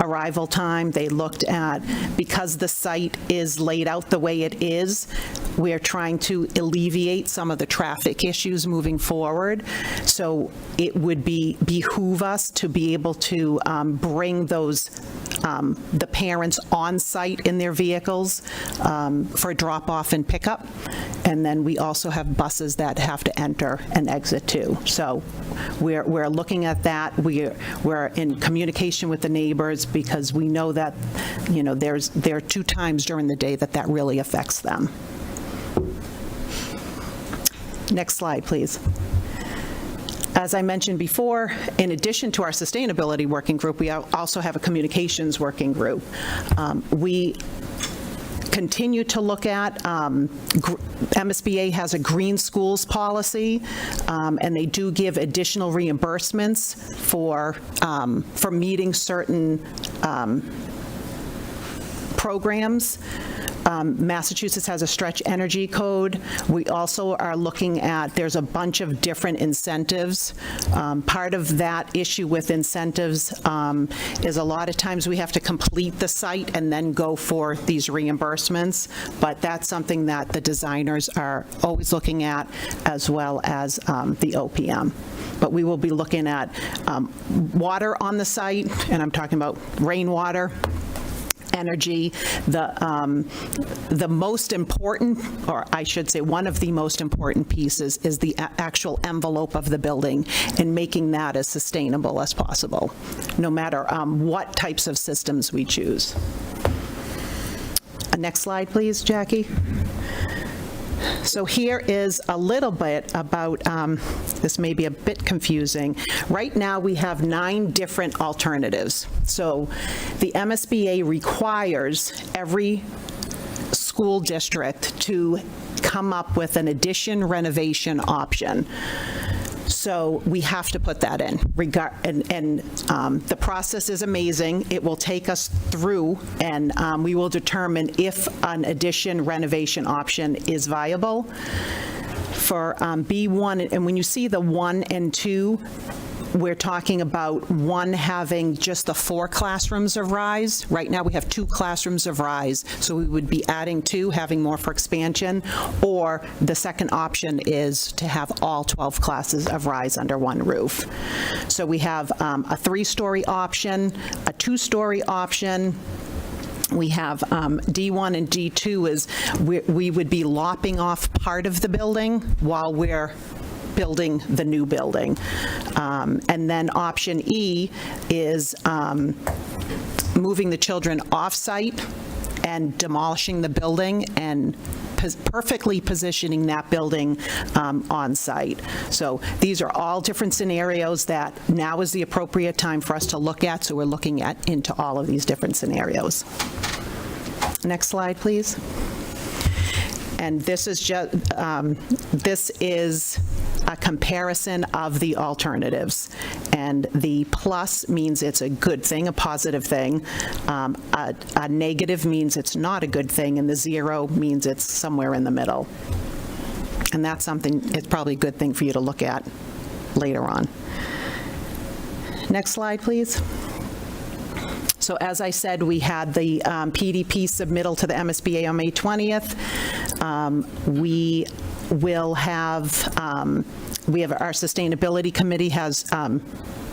arrival time. They looked at, because the site is laid out the way it is, we're trying to alleviate some of the traffic issues moving forward. So it would behoove us to be able to bring the parents on site in their vehicles for drop-off and pickup. And then we also have buses that have to enter and exit too. So we're looking at that. We're in communication with the neighbors because we know that, there are 2 times during the day that really affects them. Next slide, please. As I mentioned before, in addition to our sustainability working group, we also have a communications working group. We continue to look at, MSBA has a green schools policy, and they do give additional reimbursements for meeting certain programs. Massachusetts has a stretch energy code. We also are looking at, there's a bunch of different incentives. Part of that issue with incentives is a lot of times we have to complete the site and then go for these reimbursements, but that's something that the designers are always looking at, as well as the OPM. But we will be looking at water on the site, and I'm talking about rainwater, energy. The most important, or I should say one of the most important pieces, is the actual envelope of the building and making that as sustainable as possible, no matter what types of systems we choose. Next slide, please, Jackie. So here is a little bit about, this may be a bit confusing. Right now, we have 9 different alternatives. So the MSBA requires every school district to come up with an addition renovation option. So we have to put that in. The process is amazing. It will take us through, and we will determine if an addition renovation option is viable. For B1, and when you see the 1 and 2, we're talking about 1 having just the 4 classrooms of RISE. Right now, we have 2 classrooms of RISE, so we would be adding 2, having more for expansion, or the second option is to have all 12 classes of RISE under 1 roof. So we have a 3-story option, a 2-story option. We have D1 and D2 is we would be lopping off part of the building while we're building the new building. And then option E is moving the children off-site and demolishing the building and perfectly positioning that building on-site. So these are all different scenarios that now is the appropriate time for us to look at, so we're looking into all of these different scenarios. Next slide, please. And this is just, this is a comparison of the alternatives. And And the plus means it's a good thing, a positive thing. A negative means it's not a good thing, and the zero means it's somewhere in the middle. And that's something, it's probably a good thing for you to look at later on. Next slide, please. So as I said, we had the PDP submittal to the MSBA on May 20th. We will have, our Sustainability Committee has,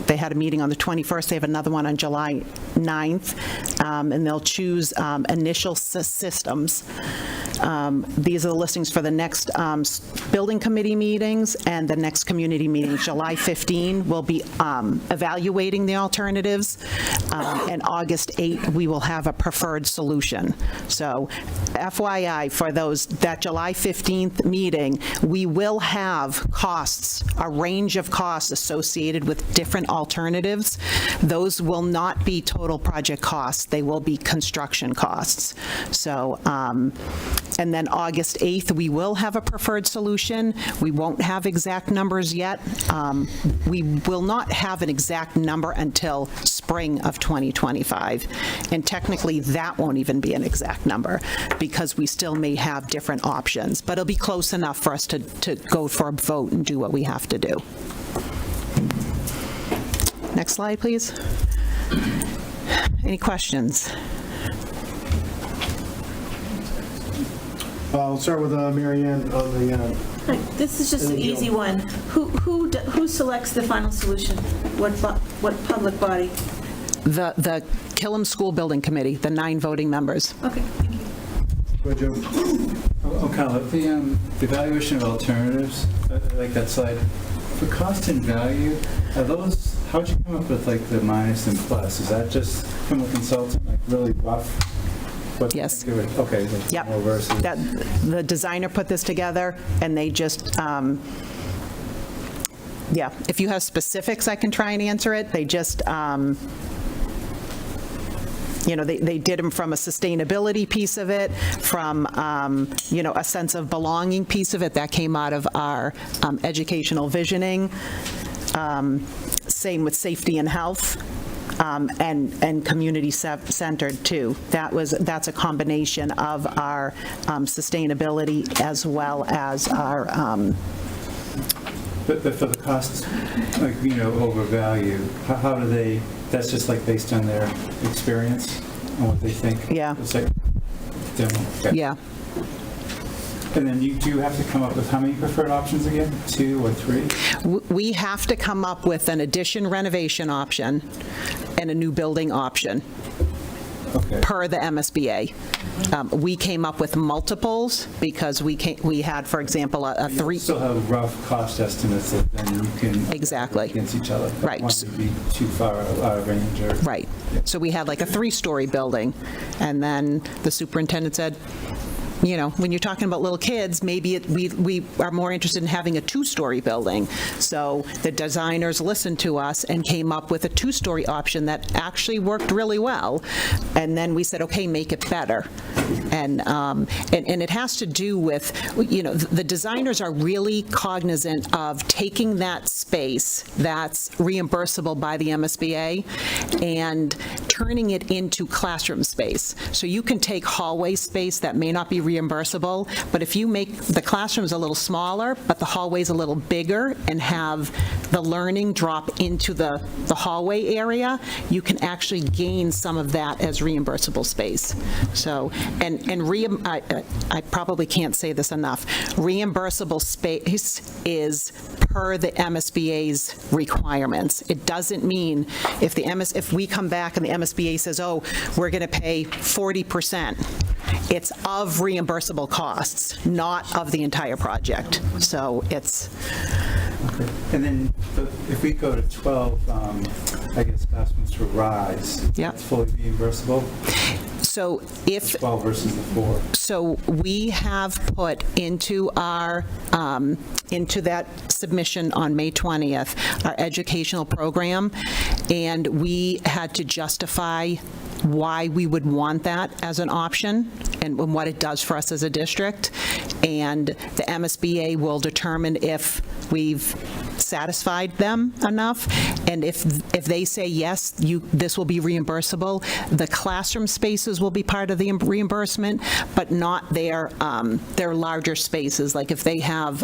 they had a meeting on the 21st. They have another one on July 9th, and they'll choose initial systems. These are the listings for the next building committee meetings and the next community meeting. July 15, we'll be evaluating the alternatives, and August 8, we will have a preferred solution. So FYI, for that July 15th meeting, we will have costs, a range of costs associated with different alternatives. Those will not be total project costs. They will be construction costs. So, and then August 8th, we will have a preferred solution. We won't have exact numbers yet. We will not have an exact number until spring of 2025. And technically, that won't even be an exact number because we still may have different options. But it'll be close enough for us to go for a vote and do what we have to do. Next slide, please. Any questions? I'll start with Mary Ann on the... This is just an easy one. Who selects the final solution? What public body? The Killam School Building Committee, the 9 voting members. Okay, thank you. Go ahead, Joe. O'Connell, the evaluation of alternatives, like that slide, for cost and value, are those, how'd you come up with like the minus and plus? Is that just from a consultant, like really rough? Yes. Okay. Like Yep. more versus. The designer put this together, and they just, yeah, if you have specifics, I can try and answer it. They just, they did them from a sustainability piece of it, from, a sense of belonging piece of it that came out of our educational visioning. Same with safety and health. And community-centered, too. That's a combination of our sustainability as well as our... But for the costs, like, over value, how do they, that's just like based on their experience and what they think? Yeah. It's like demo. Okay. Yeah. And then do you have to come up with how many preferred options again? 2 or 3? We have to come up with an addition renovation option and a new building option. Okay. Per the MSBA. We came up with multiples because we had, for example, a 3... You still have rough cost estimates that then you can... Exactly. ...against each other. Right. One would be too far out of range or... Right. So we had like a 3-story building, and then the superintendent said, when you're talking about little kids, maybe we are more interested in having a 2-story building. So the designers listened to us and came up with a 2-story option that actually worked really well. And then we said, okay, make it better. And it has to do with, the designers are really cognizant of taking that space that's reimbursable by the MSBA and turning it into classroom space. So you can take hallway space that may not be reimbursable, but if you make the classrooms a little smaller, but the hallways a little bigger and have the learning drop into the hallway area, you can actually gain some of that as reimbursable space. So, I probably can't say this enough, reimbursable space is per the MSBA's requirements. It doesn't mean if we come back and the MSBA says, oh, we're going to pay 40%, it's of reimbursable costs, not of the entire project. So it's... Okay. And then if we go to 12, classrooms for RISE, it's fully reimbursable? So if... The 12 versus the 4. So we have put into our, into that submission on May 20th, our educational program, and we had to justify why we would want that as an option and what it does for us as a district. And the MSBA will determine if we've satisfied them enough, and if they say yes, this will be reimbursable, the classroom spaces will be part of the reimbursement, but not their larger spaces, like if they have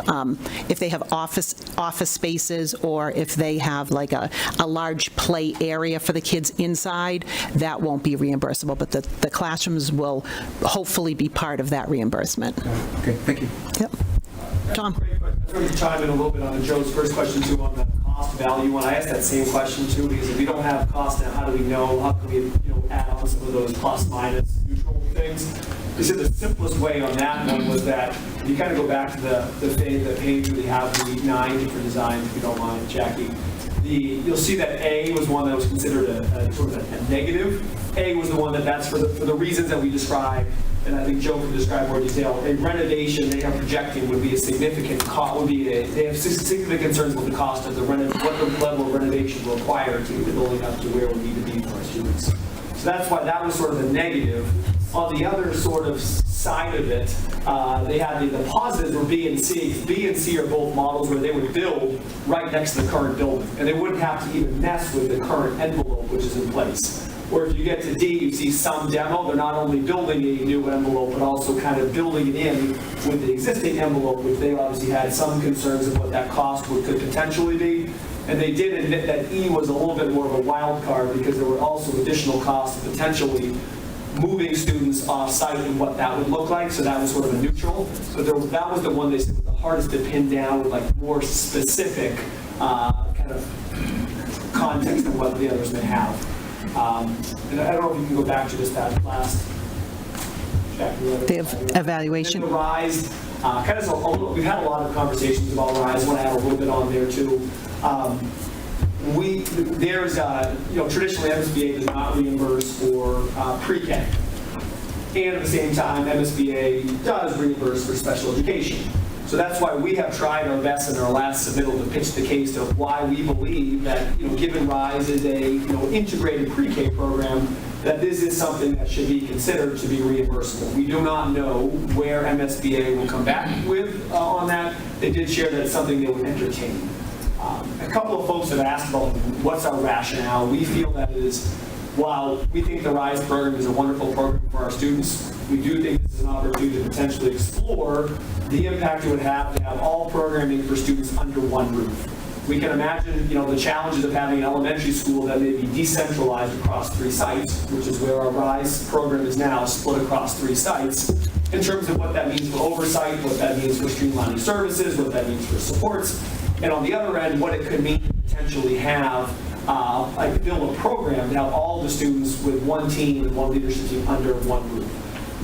office spaces, or if they have like a large play area for the kids inside, that won't be reimbursable, but the classrooms will hopefully be part of that reimbursement. Okay, thank you. Yep. John? I'm going to chime in a little bit on Joe's first question too, on the cost value, and I asked that same question too, because if we don't have cost, now how do we know, how can we add on some of those plus minus neutral things? You said the simplest way on that one was that you kind of go back to the page where they have the 9 different designs, if you don't mind, Jackie. You'll see that A was one that was considered a sort of a negative. A was the one that's for the reasons that we described, and I think Joe can describe more detail. A renovation they are projecting would be a significant cost. They have significant concerns with the cost of what the level of renovation will require to get the building up to where it would need to be for our students. So that's why that was sort of the negative. On the other sort of side of it, they had the positives were B and C. B and C are both models where they would build right next to the current building, and they wouldn't have to even mess with the current envelope which is in place. Where if you get to D, you see some demo. They're not only building a new envelope, but also kind of building it in with the existing envelope, which they obviously had some concerns of what that cost could potentially be. And they did admit that E was a little bit more of a wild card because there were also additional costs potentially moving students off-site and what that would look like, so that was sort of a neutral. So that was the one they said was the hardest to pin down with like more specific kind of context of what the others may have. And I don't know if you can go back to just that last chapter. The evaluation. And the RISE, we've had a lot of conversations about RISE. I want to add a little bit on there too. Traditionally MSBA does not reimburse for pre-K. And at the same time, MSBA does reimburse for special education. So that's why we have tried our best in our last submittal to pitch the case of why we believe that, given RISE is a, integrated pre-K program, that this is something that should be considered to be reimbursable. We do not know where MSBA will come back with on that. They did share that it's something they would entertain. A couple of folks have asked about what's our rationale. We feel that it is, while we think the RISE program is a wonderful program for our students, we do think this is an opportunity to potentially explore the impact it would have to have all programming for students under one roof. We can imagine, the challenges of having an elementary school that may be decentralized across 3 sites, which is where our RISE program is now split across 3 sites, in terms of what that means for oversight, what that means for streamlining services, what that means for supports, and on the other end, what it could mean to potentially have build a program to have all the students with one team and one leadership team under one roof.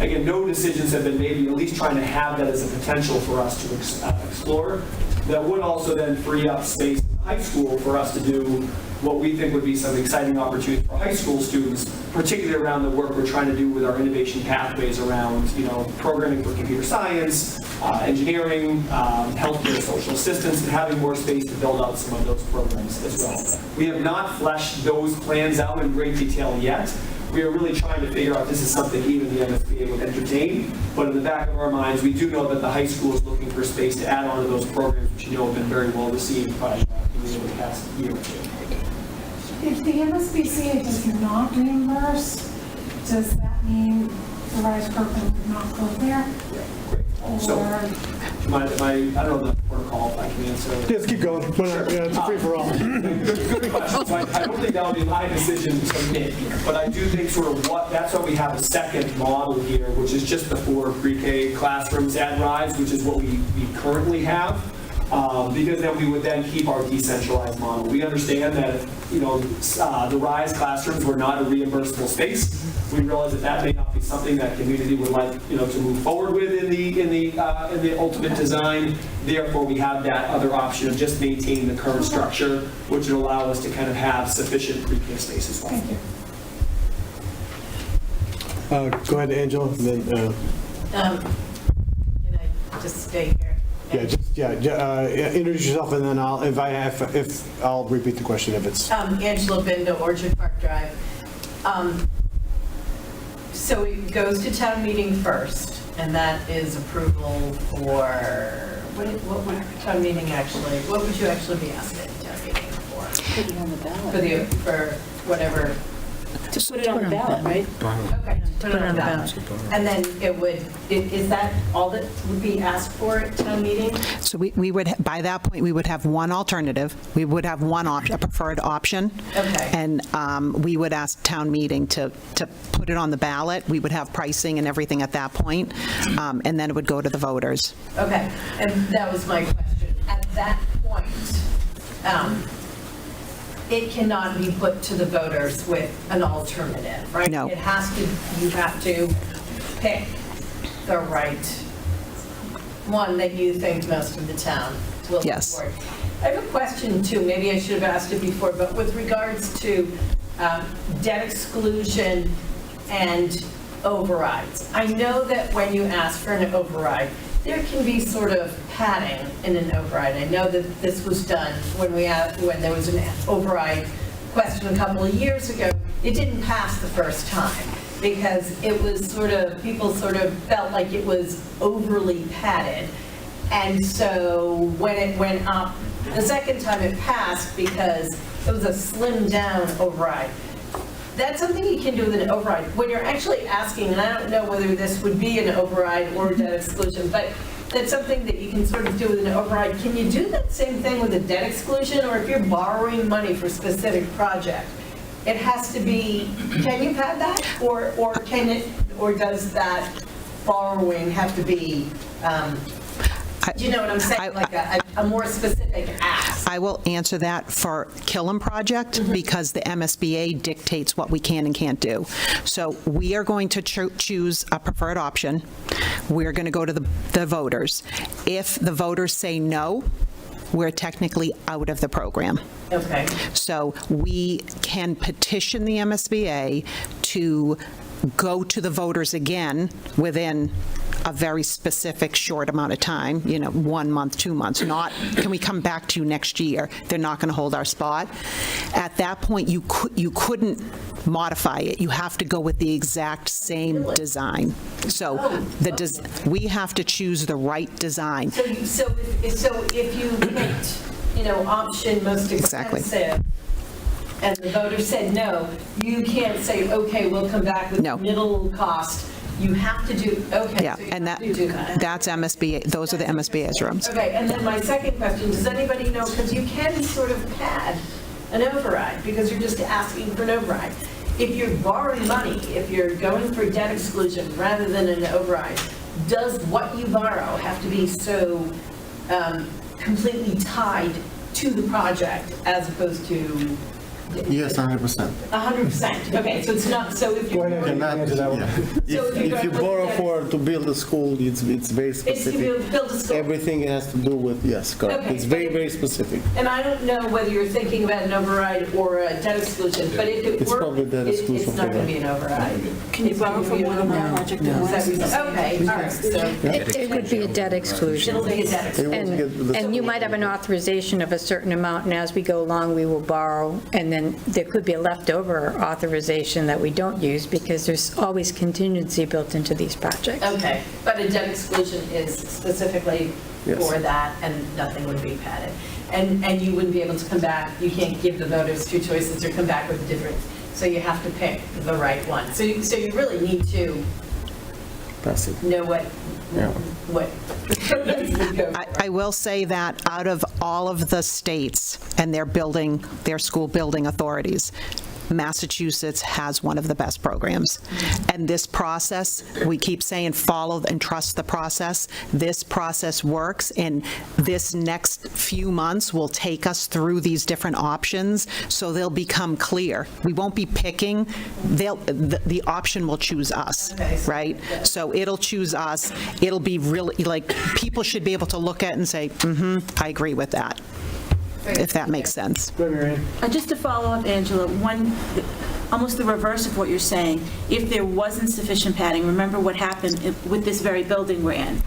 Again, no decisions have been made. We're at least trying to have that as a potential for us to explore. That would also then free up space in high school for us to do what we think would be some exciting opportunities for high school students, particularly around the work we're trying to do with our innovation pathways around, programming for computer science, engineering, healthcare, social assistance, and having more space to build out some of those programs as well. We have not fleshed those plans out in great detail yet. We are really trying to figure out if this is something even the MSBA would entertain, but in the back of our minds, we do know that the high school is looking for space to add on to those programs, which have been very well received by the past year or two. If the MSBCA does not reimburse, does that mean the RISE program would not go there? So, I don't know the protocol, if I can answer. Yes, keep going. It's a free-for-all. Good question. So I don't think that would be my decision to make, but I do think that's why we have a second model here, which is just the 4 pre-K classrooms at RISE, which is what we currently have. Because then we would then keep our decentralized model. We understand that the RISE classrooms were not a reimbursable space. We realize that may not be something that community would like to move forward with in the ultimate design. Therefore, we have that other option of just maintaining the current structure, which would allow us to kind of have sufficient pre-K space as well. Thank you. Go ahead, Angela. And then, Can I just stay here? introduce yourself, and then I'll repeat the question if it's. Angela Binda, Orchard Park Drive. So it goes to town meeting first, and that is approval for What would town meeting actually, what would you actually be asking town meeting for? Put it on the ballot. For whatever, To put it on the ballot, right? okay, put it on the ballot. And then it would, is that all that would be asked for at town meeting? So we would, by that point, we would have one alternative. We would have one option, a preferred option. Okay. And we would ask town meeting to put it on the ballot. We would have pricing and everything at that point, and then it would go to the voters. Okay, and that was my question. At that point, it cannot be put to the voters with an alternative, right? No. It has to, you have to pick the right one that you think most of the town will Yes. support. I have a question too, maybe I should have asked it before, but with regards to debt exclusion and overrides. I know that when you ask for an override, there can be sort of padding in an override. I know that this was done when there was an override question a couple of years ago. It didn't pass the first time because it was people sort of felt like it was overly padded. And so when it went up, the second time it passed because it was a slimmed down override. That's something you can do with an override. When you're actually asking, and I don't know whether this would be an override or debt exclusion, but that's something that you can sort of do with an override. Can you do that same thing with a debt exclusion? Or if you're borrowing money for a specific project, it has to be, can you pad that? Or can it, or does that borrowing have to be, do you know what I'm saying? Like a more specific ask. I will answer that for Killam project because the MSBA dictates what we can and can't do. So we are going to choose a preferred option. We're going to go to the voters. If the voters say no, we're technically out of the program. Okay. So we can petition the MSBA to go to the voters again within a very specific short amount of time, 1 month, 2 months, not, can we come back to you next year? They're not going to hold our spot. At that point, you couldn't modify it. You have to go with the exact same design. So we have to choose the right design. So if you picked, option most expensive, and the voters said no, you can't say, okay, we'll come back with middle cost. You have to do, okay. Yeah, so you and have to do that. that's MSBA, those are the MSBA's rooms. Okay, and then my second question, does anybody know, because you can sort of pad an override, because you're just asking for an override. If you're borrowing money, if you're going for debt exclusion rather than an override, does what you borrow have to be so completely tied to the project as opposed to? Yes, 100%. 100%, okay, so it's not, so if you're. If you borrow to build a school, it's very It's to specific. build a school. Everything has to do with, yes, correct. Okay. It's very, very specific. And I don't know whether you're thinking about an override or a debt exclusion, but if it It's were, probably debt exclusion it's not going to be an override. Can you borrow from one of my project? Okay, all right, so It would be a debt exclusion. it'll be a debt exclusion. And you might have an authorization of a certain amount, and as we go along, we will borrow, and then there could be a leftover authorization that we don't use, because there's always contingency built into these projects. Okay, but a debt exclusion is specifically Yes. for that, and nothing would be padded. And you wouldn't be able to come back, you can't give the voters two choices or come back with different, so you have to pick the right one. So you really need to Pass it. know what programs would go for. I will say that out of all of the states and their school building authorities, Massachusetts has one of the best programs. And this process, we keep saying follow and trust the process. This process works, and this next few months will take us through these different options, so they'll become clear. We won't be picking, the option will choose us, right? So it'll choose us. It'll be really, like, people should be able to look at it and say, I agree with that, if that makes sense. Just to follow up, Angela, almost the reverse of what you're saying. If there wasn't sufficient padding, remember what happened with this very building we're in.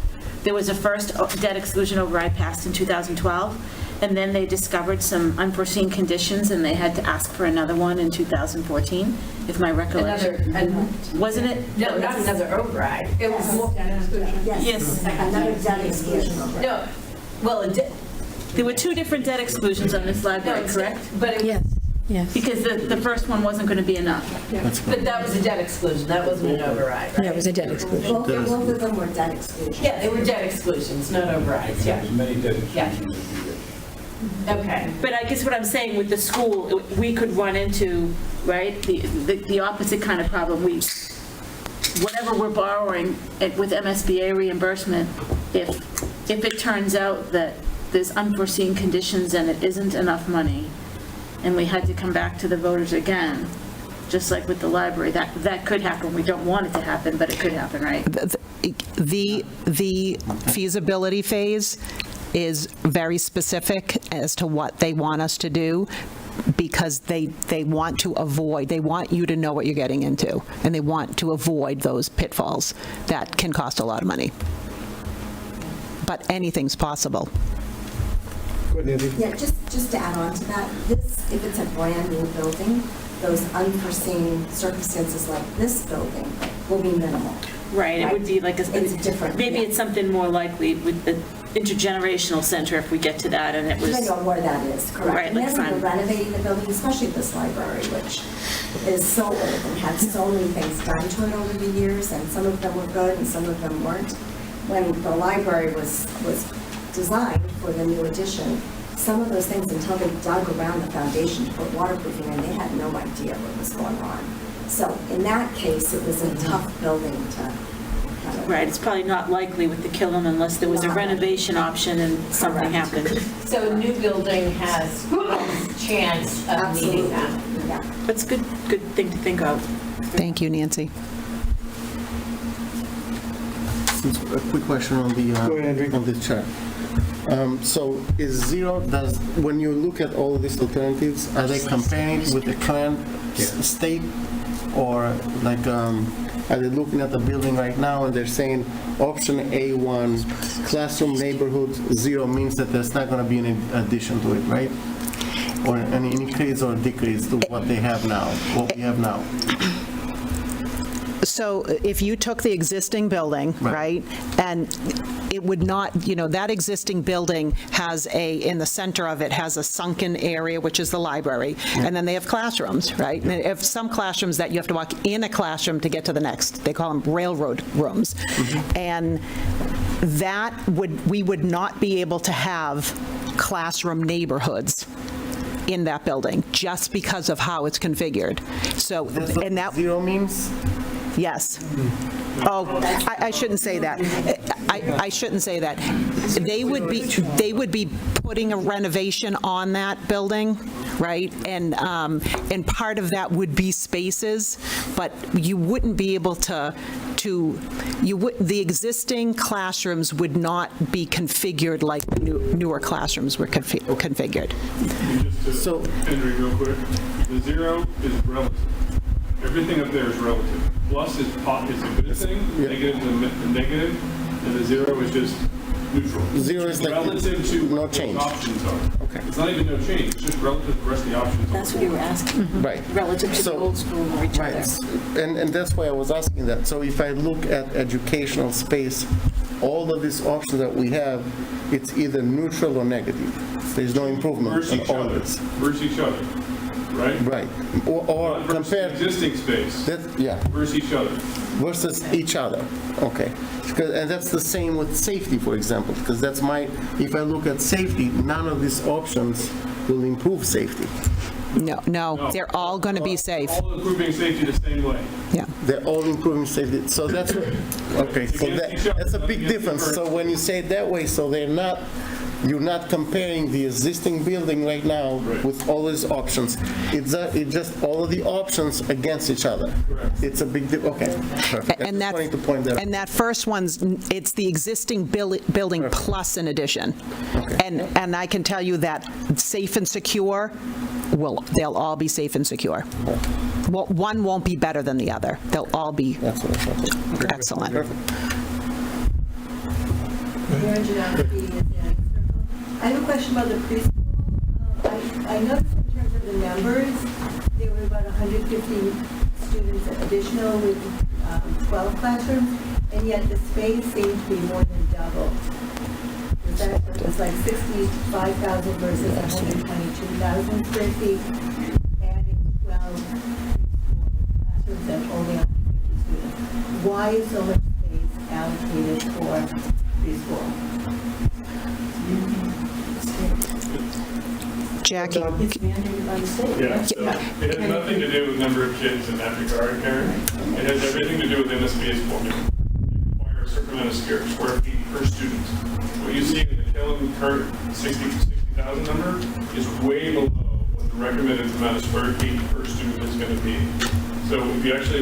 There was a first debt exclusion override passed in 2012, and then they discovered some unforeseen conditions, and they had to ask for another one in 2014, if my recollection. Wasn't it? No, not another override. It was more. Yes. No, Well, There were two different debt exclusions on this library, correct? But it was, Yes. Because the first one wasn't going to be enough. but that was a debt exclusion, that wasn't an override, right? That was a debt exclusion. Both of them were debt exclusions. Yeah, they were debt exclusions, not overrides, yeah. There's many different. Yeah. Okay. But I guess what I'm saying with the school, we could run into, right, the opposite kind of problem. Whatever we're borrowing with MSBA reimbursement, if it turns out that there's unforeseen conditions and it isn't enough money, and we had to come back to the voters again, just like with the library, that could happen. We don't want it to happen, but it could happen, right? The feasibility phase is very specific as to what they want us to do, because they want to avoid, they want you to know what you're getting into, and they want to avoid those pitfalls that can cost a lot of money. But anything's possible. Go ahead, Nancy. Yeah, just to add on to that, this, if it's a brand-new building, those unforeseen circumstances like this building will be minimal. Right, it would be like It's different. maybe it's something more likely with the intergenerational center if we get to that, and it was. Depending on where that is, correct. Right, And like then we're fine. renovating the building, especially this library, which is so old and had so many things done to it over the years, and some of them were good and some of them weren't. When the library was designed for the new addition, some of those things, until they dug around the foundation to put waterproofing in, they had no idea what was going on. So in that case, it was a tough building to kind of. Right, it's probably not likely with the Killam unless there was a renovation option and something happened. So a new building has a chance of meeting that. Yeah. That's a good thing to think of. Thank you, Nancy. A quick question on the Go ahead, Andrew. on the chart. So is zero, when you look at all these alternatives, are they comparing with the current state? Or like, are they looking at the building right now and they're saying option A1, classroom neighborhood, zero means that there's not going to be any addition to it, right? Or any increase or decrease to what they have now, what we have now? So if you took the existing building, right, and it would not, that existing building has in the center of it has a sunken area, which is the library, and then they have classrooms, right? And they have some classrooms that you have to walk in a classroom to get to the next. They call them railroad rooms. And we would not be able to have classroom neighborhoods in that building, just because of how it's configured. So, and that zero means? Yes. Oh, I shouldn't say that. I shouldn't say that. They would be putting a renovation on that building, right? And part of that would be spaces, but you wouldn't be able the existing classrooms would not be configured like newer classrooms were configured. So, Henry, real quick, the zero is relative. Everything up there is relative. Plus is a good thing, negative is a negative, and the zero is just neutral. Zero is like relative to no what change. those options are. Okay. It's not even no change, it's just relative to the rest of the options. That's what you were asking. Right. Relative to the old school or each other. Right, and that's why I was asking that. So if I look at educational space, all of these options that we have, it's either neutral or negative. There's no improvement Versus in each all other. this. Versus each other, right? Right. Or Not versus compared, existing space. yeah, Versus each other. versus each other. Okay. And that's the same with safety, for example, because that's if I look at safety, none of these options will improve safety. No, they're all going to be safe. All improving safety the same way. Yeah. They're all improving safety. So that's okay. So that's a big difference. So when you say it that way, so you're not comparing the existing building right now with all these options. It's just all of the options against each other. It's a big difference. Okay, perfect. I just wanted to point that out. And that first it's the existing building plus an addition. Okay. And I can tell you that safe and secure, they'll all be safe and secure. Well, one won't be better than the other. They'll all be excellent. I have a question about the preschool. I noticed in terms of the numbers, there were about 150 students additional with 12 classrooms, and yet the space seemed to be more than double. Is that sounds like 65,000 versus 122,000 square feet, adding 12 classrooms and only 150 students. Why is so much space allocated for preschool? Jackie? It's mandated by the state. Yeah, so it has nothing to do with number of kids in that regard, Karen. It has everything to do with MSBA's formula. You require a certain amount of square feet per student. What you see in the Killam current 60,000 number is way below what the recommended amount of square feet per student is going to be. So Jackie,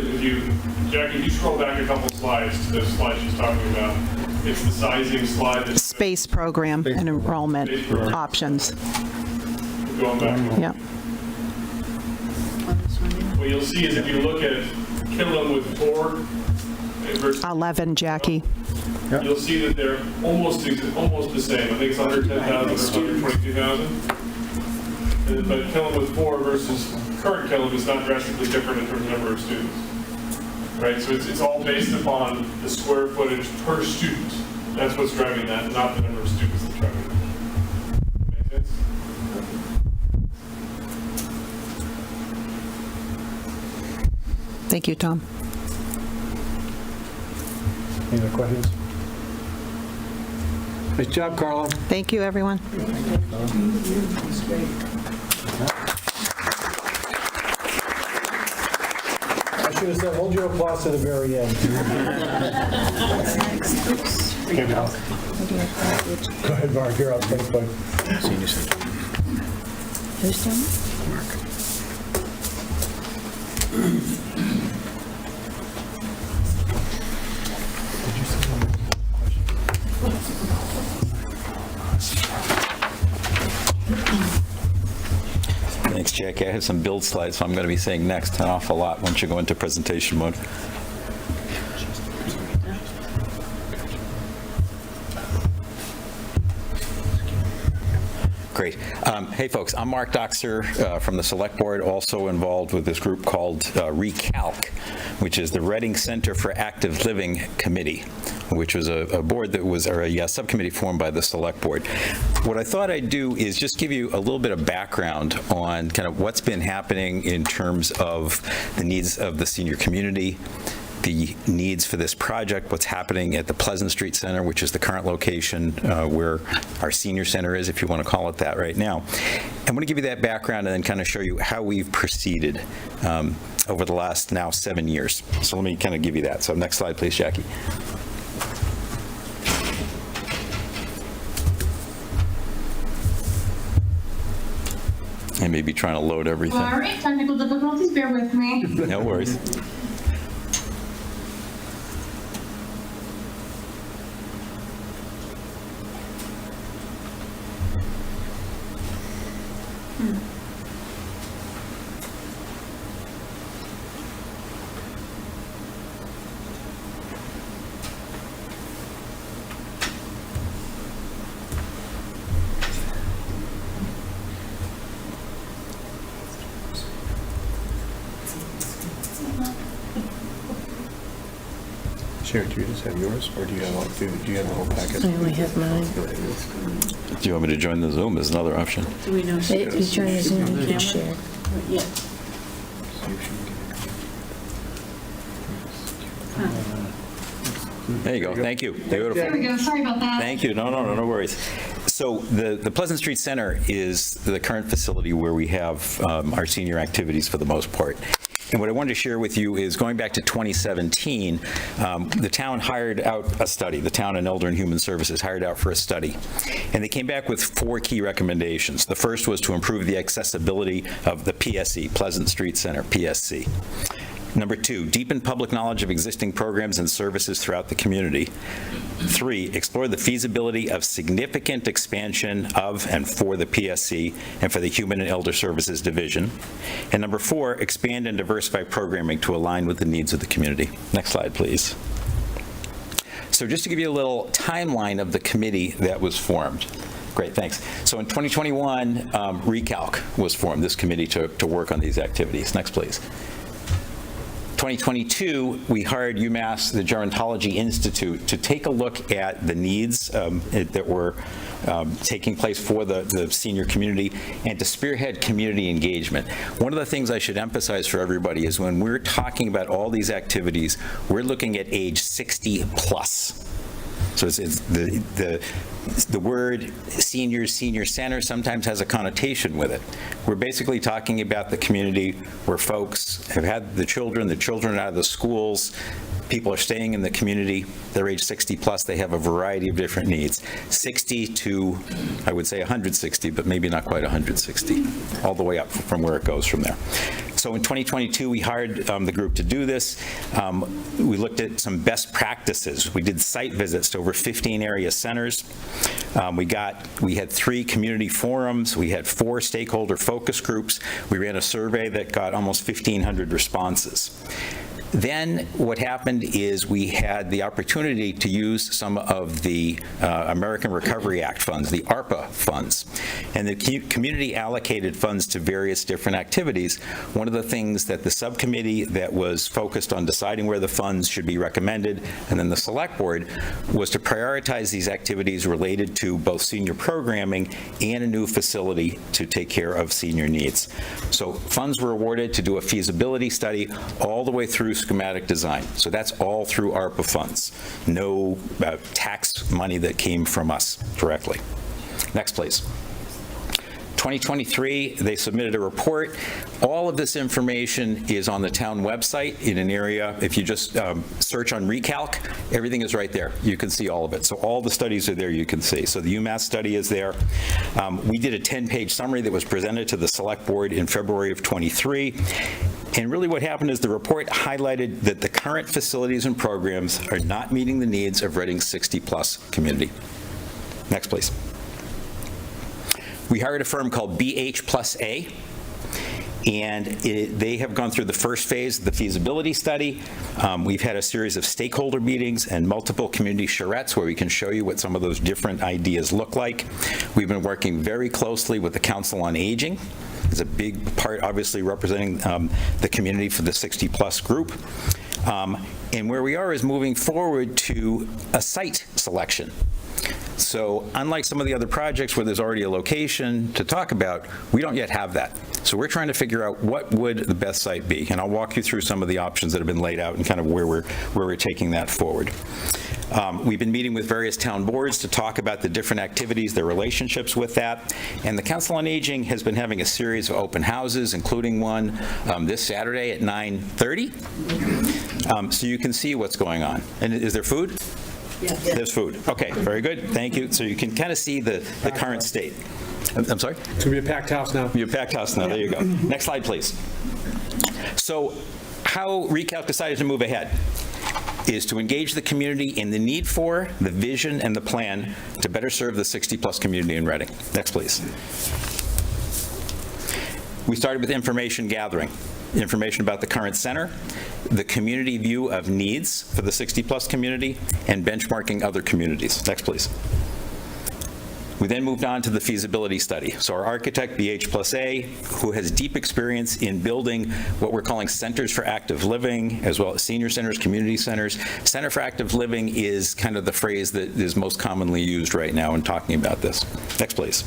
if you scroll back a couple slides to the slide she's talking about, it's the sizing slide. Space program and enrollment options. Going back. Yeah. What you'll see is if you look at Killam with 4 versus 11, Jackie. you'll see that they're almost the same. I think it's 110,000 or 122,000. But Killam with 4 versus current Killam is not drastically different in terms of number of students. Right, so it's all based upon the square footage per student. That's what's driving that, not the number of students that's driving that. Make sense? Thank you, Tom. Any other questions? Nice job, Carla. Thank you, everyone. I should have said, hold your applause to the very end. Go ahead, Mark, you're up. Thanks, bud. Senior Center. Who's doing Thanks, Jackie. I have some build slides, so I'm going to be saying next an awful lot once you go into presentation mode. Great. Hey, folks, I'm Mark Doxer from the Select Board, also involved with this group called RECALC, which is the Reading Center for Active Living Committee, which was a board that was, or a subcommittee formed by the Select Board. What I thought I'd do is just give you a little bit of background on kind of what's been happening in terms of the needs of the senior community, the needs for this project, what's happening at the Pleasant Street Center, which is the current location where our senior center is, if you want to call it that right now. I'm going to give you that background and then kind of show you how we've proceeded over the last now 7 years. So let me kind of give you that. So next slide, please, Jackie. I may be trying to load everything. All right, technical difficulties, bear with me. No worries. Sharon, do you just have yours, or do you have the whole packet? I only have mine. Do you want me to join the Zoom as another option? Do we know? You join the Zoom, you can share. Yeah. There you go. Thank you. Beautiful. There we go, sorry about that. Thank you. No worries. So the Pleasant Street Center is the current facility where we have our senior activities for the most part. And what I wanted to share with you is going back to 2017, the town hired out a study. The town and Elder and Human Services hired out for a study. And they came back with 4 key recommendations. The first was to improve the accessibility of the PSC, Pleasant Street Center, PSC. Number 2, deepen public knowledge of existing programs and services throughout the community. 3, explore the feasibility of significant expansion of and for the PSC and for the Human and Elder Services Division. And number 4, expand and diversify programming to align with the needs of the community. Next slide, please. So just to give you a little timeline of the committee that was formed. Great, thanks. So in 2021, RECALC was formed, this committee to work on these activities. Next, please. 2022, we hired UMass, the Gerontology Institute, to take a look at the needs that were taking place for the senior community and to spearhead community engagement. One of the things I should emphasize for everybody is when we're talking about all these activities, we're looking at age 60 plus. So it's the word seniors, senior center sometimes has a connotation with it. We're basically talking about the community where folks have had the children out of the schools, people are staying in the community, they're age 60 plus, they have a variety of different needs. 60 to, I would say 160, but maybe not quite 160, all the way up from where it goes from there. So in 2022, we hired the group to do this. We looked at some best practices. We did site visits to over 15 area centers. We had 3 community forums. We had 4 stakeholder focus groups. We ran a survey that got almost 1,500 responses. Then what happened is we had the opportunity to use some of the American Recovery Act funds, the ARPA funds, and the community allocated funds to various different activities. One of the things that the subcommittee that was focused on deciding where the funds should be recommended, and then the select board, was to prioritize these activities related to both senior programming and a new facility to take care of senior needs. So funds were awarded to do a feasibility study all the way through schematic design. So that's all through ARPA funds. No tax money that came from us directly. Next, please. 2023, they submitted a report. All of this information is on the town website in an area. If you just search on Recalc, everything is right there. You can see all of it. So all the studies are there, you can see. So the UMass study is there. We did a 10-page summary that was presented to the select board in February of 23. And really what happened is the report highlighted that the current facilities and programs are not meeting the needs of Reading's 60-plus community. Next, please. We hired a firm called BH+A, and they have gone through the first phase of the feasibility study. We've had a series of stakeholder meetings and multiple community charrettes where we can show you what some of those different ideas look like. We've been working very closely with the Council on Aging. It's a big part, obviously, representing the community for the 60-plus group. And where we are is moving forward to a site selection. So unlike some of the other projects where there's already a location to talk about, we don't yet have that. So we're trying to figure out what would the best site be. And I'll walk you through some of the options that have been laid out and kind of where we're taking that forward. We've been meeting with various town boards to talk about the different activities, their relationships with that. And the Council on Aging has been having a series of open houses, including one this Saturday at 9:30. So you can see what's going on. And is there food? Yes. There's food. Okay, very good. Thank you. So you can kind of see the current state. I'm sorry? It's going to be a packed house now. Be a packed house now. There you go. Next slide, please. So how Recalc decided to move ahead is to engage the community in the need for, the vision, and the plan to better serve the 60-plus community in Reading. Next, please. We started with information gathering, information about the current center, the community view of needs for the 60-plus community, and benchmarking other communities. Next, please. We then moved on to the feasibility study. So our architect, BH+A, who has deep experience in building what we're calling centers for active living, as well as senior centers, community centers. Center for active living is kind of the phrase that is most commonly used right now in talking about this. Next, please.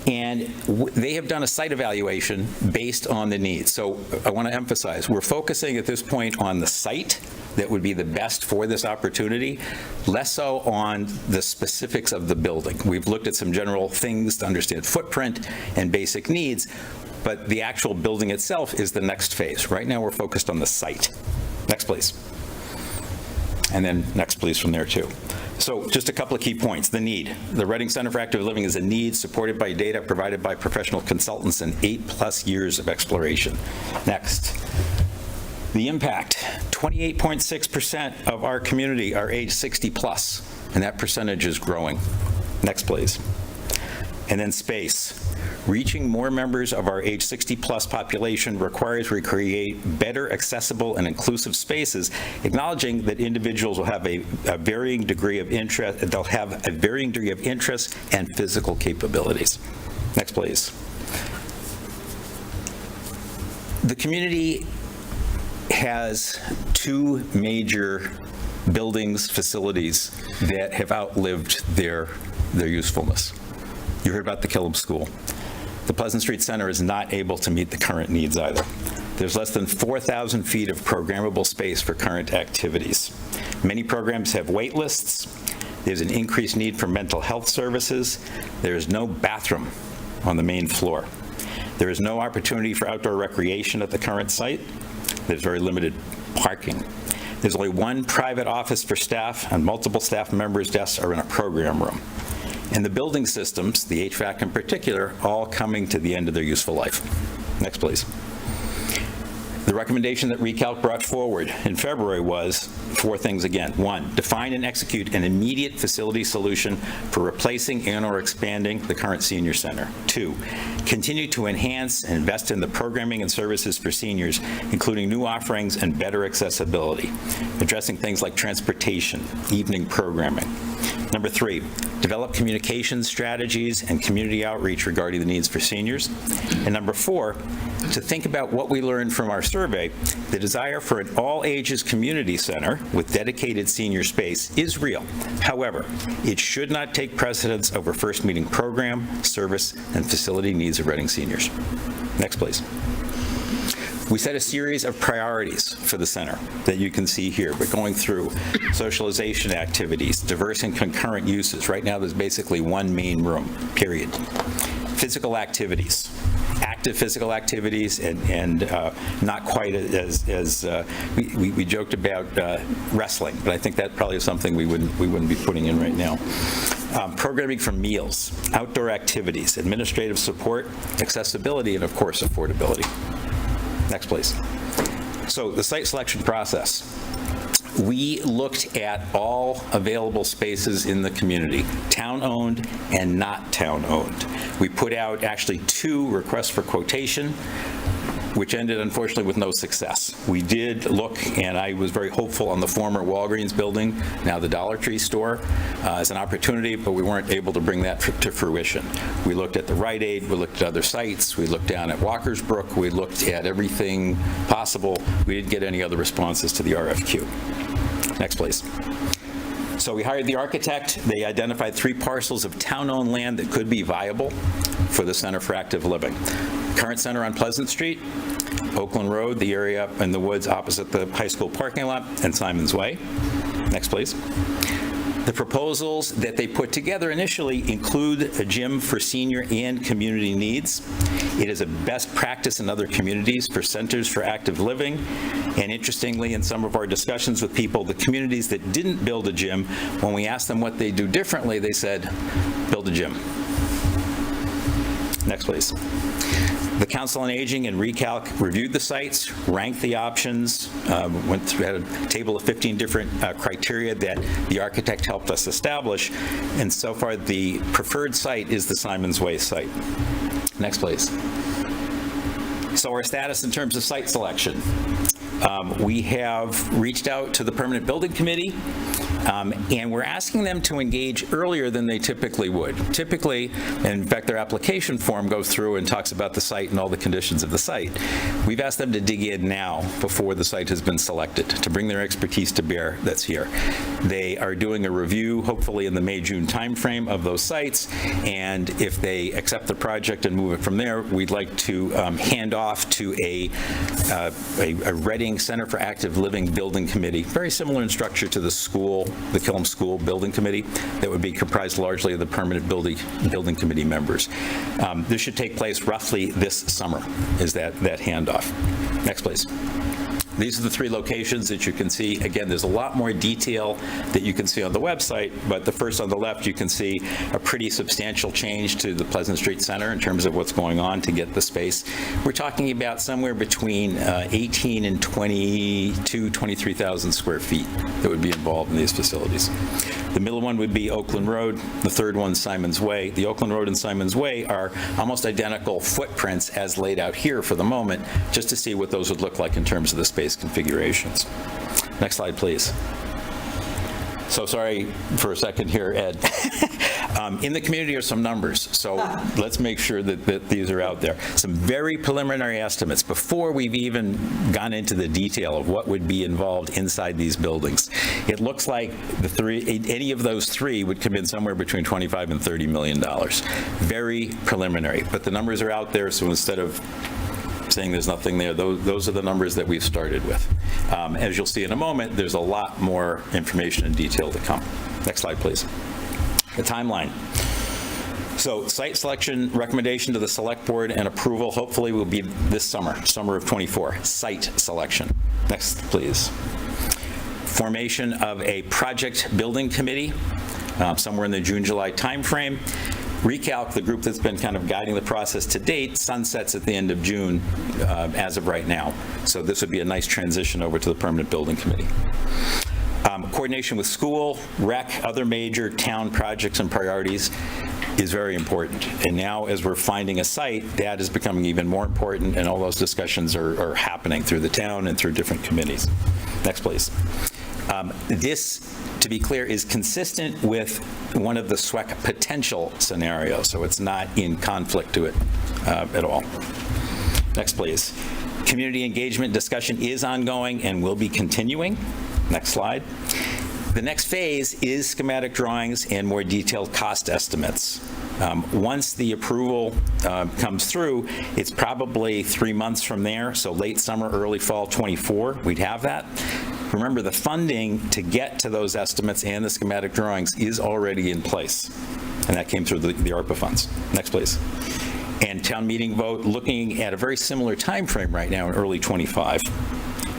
And they have done a site evaluation based on the needs. So I want to emphasize, we're focusing at this point on the site that would be the best for this opportunity, less so on the specifics of the building. We've looked at some general things to understand footprint and basic needs, but the actual building itself is the next phase. Right now we're focused on the site. Next, please. And then next, please, from there too. So just a couple of key points. The need. The Reading Center for Active Living is a need supported by data provided by professional consultants and 8+ years of exploration. Next. The impact. 28.6% of our community are age 60+, and that percentage is growing. Next, please. And then space. Reaching more members of our age 60+ population requires we create better accessible and inclusive spaces, acknowledging that individuals will have a varying degree of interest, they'll have a varying degree of interest and physical capabilities. Next, please. The community has two major buildings, facilities that have outlived their usefulness. You heard about the Killam School. The Pleasant Street Center is not able to meet the current needs either. There's less than 4,000 feet of programmable space for current activities. Many programs have wait lists. There's an increased need for mental health services. There is no bathroom on the main floor. There is no opportunity for outdoor recreation at the current site. There's very limited parking. There's only one private office for staff, and multiple staff members' desks are in a program room. And the building systems, the HVAC in particular, all coming to the end of their useful life. Next, please. The recommendation that Recalc brought forward in February was four things again. One, define and execute an immediate facility solution for replacing and/or expanding the current senior center. Two, continue to enhance and invest in the programming and services for seniors, including new offerings and better accessibility, addressing things like transportation, evening programming. Number three, develop communication strategies and community outreach regarding the needs for seniors. And number four, to think about what we learned from our survey, the desire for an all-ages community center with dedicated senior space is real. However, it should not take precedence over first meeting program, service, and facility needs of Reading seniors. Next, please. We set a series of priorities for the center that you can see here. We're going through socialization activities, diverse and concurrent uses. Right now, there's basically one main room, period. Physical activities, active physical activities, and not quite as we joked about wrestling, but I think that probably is something we wouldn't be putting in right now. Programming for meals, outdoor activities, administrative support, accessibility, and of course, affordability. Next, please. So the site selection process. We looked at all available spaces in the community, town-owned and not town-owned. We put out actually 2 requests for quotation, which ended unfortunately with no success. We did look, and I was very hopeful on the former Walgreens building, now the Dollar Tree store, as an opportunity, but we weren't able to bring that to fruition. We looked at the Rite Aid, we looked at other sites, we looked down at Walkersbrook, we looked at everything possible. We didn't get any other responses to the RFQ. Next, please. So we hired the architect. They identified 3 parcels of town-owned land that could be viable for the Center for Active Living. Current center on Pleasant Street, Oakland Road, the area in the woods opposite the high school parking lot, and Simon's Way. Next, please. The proposals that they put together initially include a gym for senior and community needs. It is a best practice in other communities for centers for active living. And interestingly, in some of our discussions with people, the communities that didn't build a gym, when we asked them what they do differently, they said, build a gym. Next, please. The Council on Aging and Recalc reviewed the sites, ranked the options, went through, had a table of 15 different criteria that the architect helped us establish, and so far the preferred site is the Simon's Way site. Next, please. So our status in terms of site selection. We have reached out to the Permanent Building Committee, and we're asking them to engage earlier than they typically would. Typically, and in fact, their application form goes through and talks about the site and all the conditions of the site. We've asked them to dig in now before the site has been selected, to bring their expertise to bear that's here. They are doing a review, hopefully in the May-June timeframe, of those sites, and if they accept the project and move it from there, we'd like to hand off to a Reading Center for Active Living Building Committee, very similar in structure to the school, the Killam School Building Committee, that would be comprised largely of the Permanent Building Committee members. This should take place roughly this summer, is that handoff. Next, please. These are the 3 locations that you can see. Again, there's a lot more detail that you can see on the website, but the first on the left, you can see a pretty substantial change to the Pleasant Street Center in terms of what's going on to get the space. We're talking about somewhere between 18 and 23,000 square feet that would be involved in these facilities. The middle one would be Oakland Road. The third one, Simon's Way. The Oakland Road and Simon's Way are almost identical footprints as laid out here for the moment, just to see what those would look like in terms of the space configurations. Next slide, please. So sorry for a second here, Ed. In the community are some numbers, so let's make sure that these are out there. Some very preliminary estimates before we've even gone into the detail of what would be involved inside these buildings. It looks like any of those three would come in somewhere between $25 and $30 million. Very preliminary, but the numbers are out there, so instead of saying there's nothing there, those are the numbers that we've started with. As you'll see in a moment, there's a lot more information and detail to come. Next slide, please. The timeline. So site selection recommendation to the select board and approval hopefully will be this summer of ’24, site selection. Next, please. Formation of a project building committee somewhere in the June-July timeframe. Recalc, the group that's been kind of guiding the process to date, sunsets at the end of June as of right now. So this would be a nice transition over to the permanent building committee. Coordination with school, rec, other major town projects and priorities is very important. And now as we're finding a site, that is becoming even more important, and all those discussions are happening through the town and through different committees. Next, please. This, to be clear, is consistent with one of the SWEC potential scenarios, so it's not in conflict to it at all. Next, please. Community engagement discussion is ongoing and will be continuing. Next slide. The next phase is schematic drawings and more detailed cost estimates. Once the approval comes through, it's probably 3 months from there, so late summer, early fall '24, we'd have that. Remember, the funding to get to those estimates and the schematic drawings is already in place, and that came through the ARPA funds. Next, please. And town meeting vote, looking at a very similar time frame right now in early '25,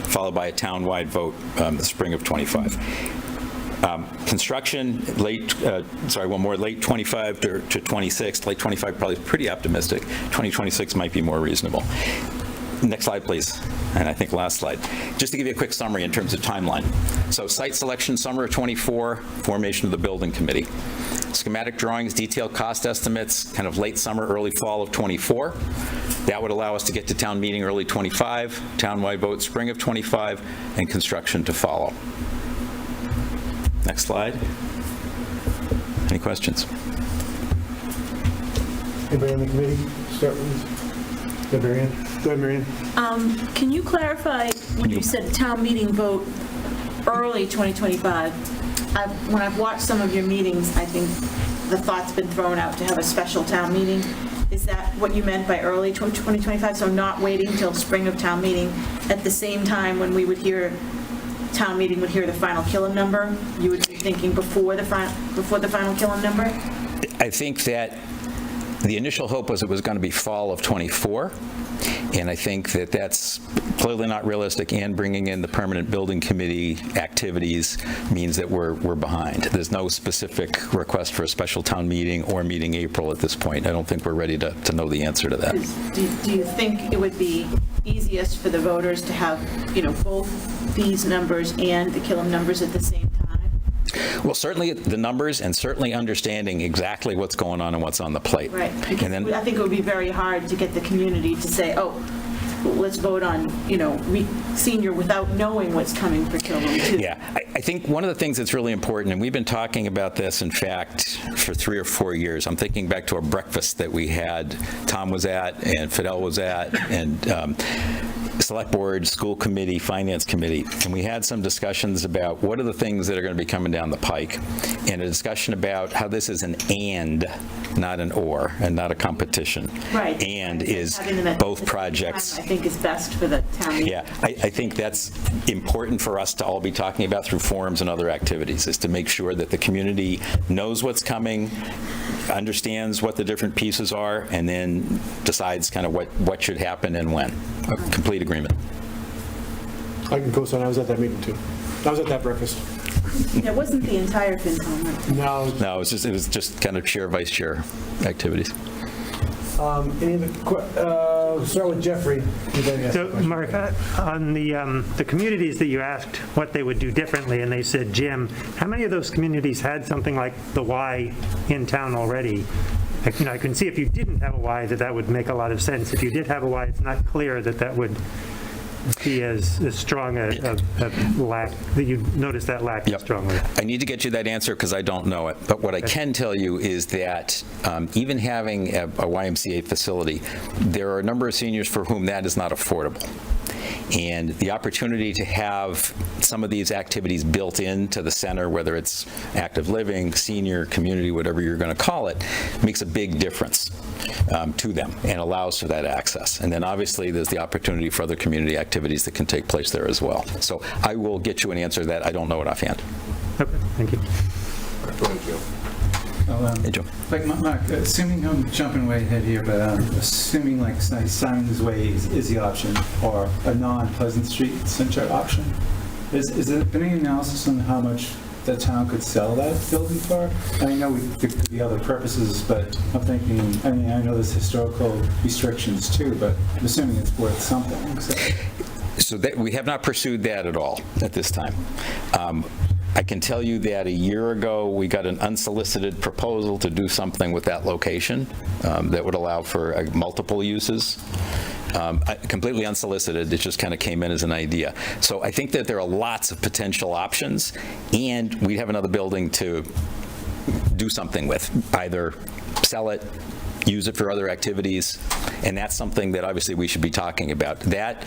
followed by a town-wide vote the spring of '25. Construction, late 25 to 26, late 25 probably pretty optimistic, 2026 might be more reasonable. Next slide, please, and I think last slide. Just to give you a quick summary in terms of timeline. So site selection, summer of '24, formation of the building committee. Schematic drawings, detailed cost estimates, kind of late summer, early fall of '24. That would allow us to get to town meeting early '25, townwide vote spring of '25, and construction to follow. Next slide. Any questions? Anybody on the committee? Start with Marianne. Go ahead, Marianne. Can you clarify when you said town meeting vote early 2025? When I've watched some of your meetings, I think the thought's been thrown out to have a special town meeting. Is that what you meant by early 2025? So not waiting until spring of town meeting at the same time when we would hear town meeting would hear the final Killam number? You would be thinking before the final Killam number? I think that the initial hope was it was going to be fall of '24, and I think that that's clearly not realistic, and bringing in the permanent building committee activities means that we're behind. There's no specific request for a special town meeting or meeting April at this point. I don't think we're ready to know the answer to that. Do you think it would be easiest for the voters to have, both these numbers and the Killam numbers at the same time? Well, certainly the numbers, and certainly understanding exactly what's going on and what's on the plate. Right, because I think it would be very hard to get the community to say, oh, let's vote on, senior without knowing what's coming for Killam too. Yeah, I think one of the things that's really important, and we've been talking about this, in fact, for 3 or 4 years. I'm thinking back to a breakfast that we had, Tom was at, and Fidel was at, and Select Board, School Committee, Finance Committee, and we had some discussions about what are the things that are going to be coming down the pike, and a discussion about how this is an and, not an or, and not a competition. Right. And is both projects. I think is best for the town meeting. Yeah, I think that's important for us to all be talking about through forums and other activities, is to make sure that the community knows what's coming, understands what the different pieces are, and then decides kind of what should happen and when. A complete agreement. I can co-sign. I was at that meeting too. I was at that breakfast. It wasn't the entire FinCom, right? No. No, it was just kind of chair, vice chair activities. Any other start with Jeffrey. So, Mark, on the communities that you asked what they would do differently, and they said, Jim, how many of those communities had something like the Y in town already? I can see if you didn't have a Y that would make a lot of sense. If you did have a Y, it's not clear that would be as strong a lack, that you notice that lack strongly? I need to get you that answer because I don't know it. But what I can tell you is that even having a YMCA facility, there are a number of seniors for whom that is not affordable. And the opportunity to have some of these activities built into the center, whether it's active living, senior, community, whatever you're going to call it, makes a big difference to them and allows for that access. And then obviously there's the opportunity for other community activities that can take place there as well. So I will get you an answer to that. I don't know it offhand. Okay, thank you. Hey, Joe. Like, Mark, assuming I'm jumping way ahead here, but assuming like Simon's Way is the option, or a non-Pleasant Street Center option, is there been any analysis on how much the town could sell that building for? I know there could be other purposes, but I'm thinking, I mean, I know there's historical restrictions too, but I'm assuming it's worth something. So that, we have not pursued that at all at this time. I can tell you that a year ago, we got an unsolicited proposal to do something with that location that would allow for multiple uses. Completely unsolicited, it just kind of came in as an idea. So I think that there are lots of potential options, and we have another building to do something with, either sell it, use it for other activities, and that's something that obviously we should be talking about. That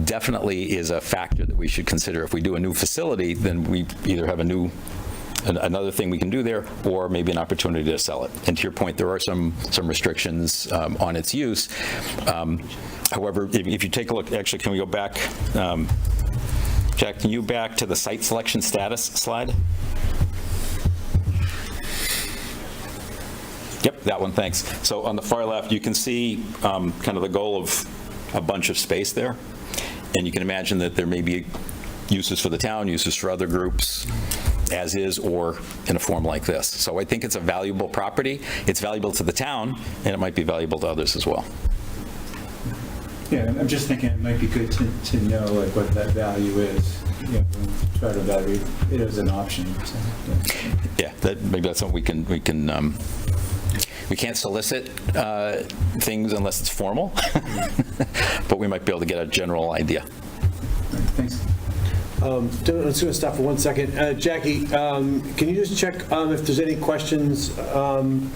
definitely is a factor that we should consider. If we do a new facility, then we either have another thing we can do there, or maybe an opportunity to sell it. And to your point, there are some restrictions on its use. However, if you take a look, actually, can we go back, Jack, can you back to the site selection status slide? Yep, that one, thanks. So on the far left, you can see kind of the goal of a bunch of space there. And you can imagine that there may be uses for the town, uses for other groups, as is, or in a form like this. So I think it's a valuable property. It's valuable to the town, and it might be valuable to others as well. Yeah, I'm just thinking it might be good to know like what that value is, you know, and try to evaluate it as an option. So, yeah, maybe that's something we can't solicit things unless it's formal, but we might be able to get a general idea. Thanks. I'm just going to stop for 1 second. Jackie, can you just check if there's any questions from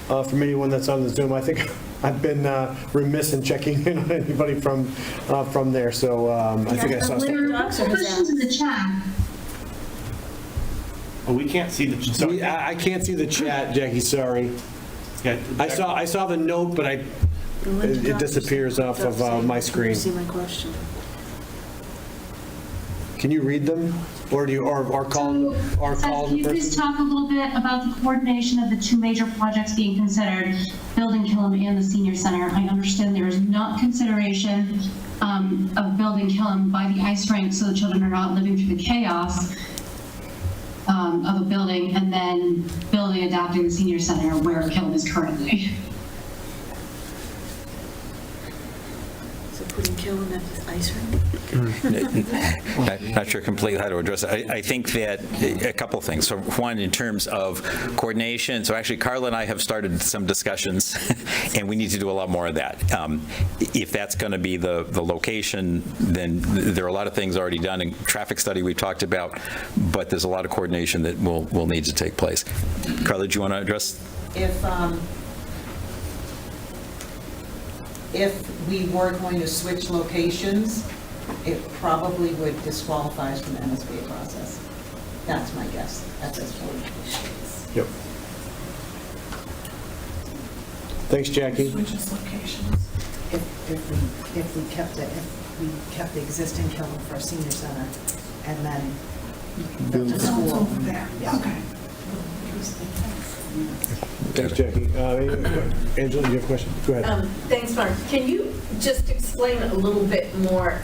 anyone that's on the Zoom? I think I've been remiss in checking in on anybody from there, so I think I saw some. There are questions in the chat. Oh, we can't see the chat. I can't see the chat, Jackie, sorry. Yeah, I saw the note, but it disappears off of my screen. See my question. Can you read them, or do you, or call Can you the please person? talk a little bit about the coordination of the two major projects being considered, building Killam and the senior center? I understand there is not consideration of building Killam by the ice rink, so the children are not living through the chaos of a building, and then building, adapting the senior center where Killam is currently. So putting Killam at the ice rink? Not sure completely how to address it. I think that a couple things. So one, in terms of coordination, so actually Carla and I have started some discussions, and we need to do a lot more of that. If that's going to be the location, then there are a lot of things already done. In traffic study we talked about, but there's a lot of coordination that will need to take place. Carla, do you want to address? If we were going to switch locations, it probably would disqualify us from the MSBA process. That's my guess at this point. Yep. Thanks, Jackie. Switches locations. If we kept the existing Killam for a senior center, and then built a school over there. Yeah. Okay. Thanks, Jackie. Angela, do you have a question? Go ahead. Thanks, Mark. Can you just explain a little bit more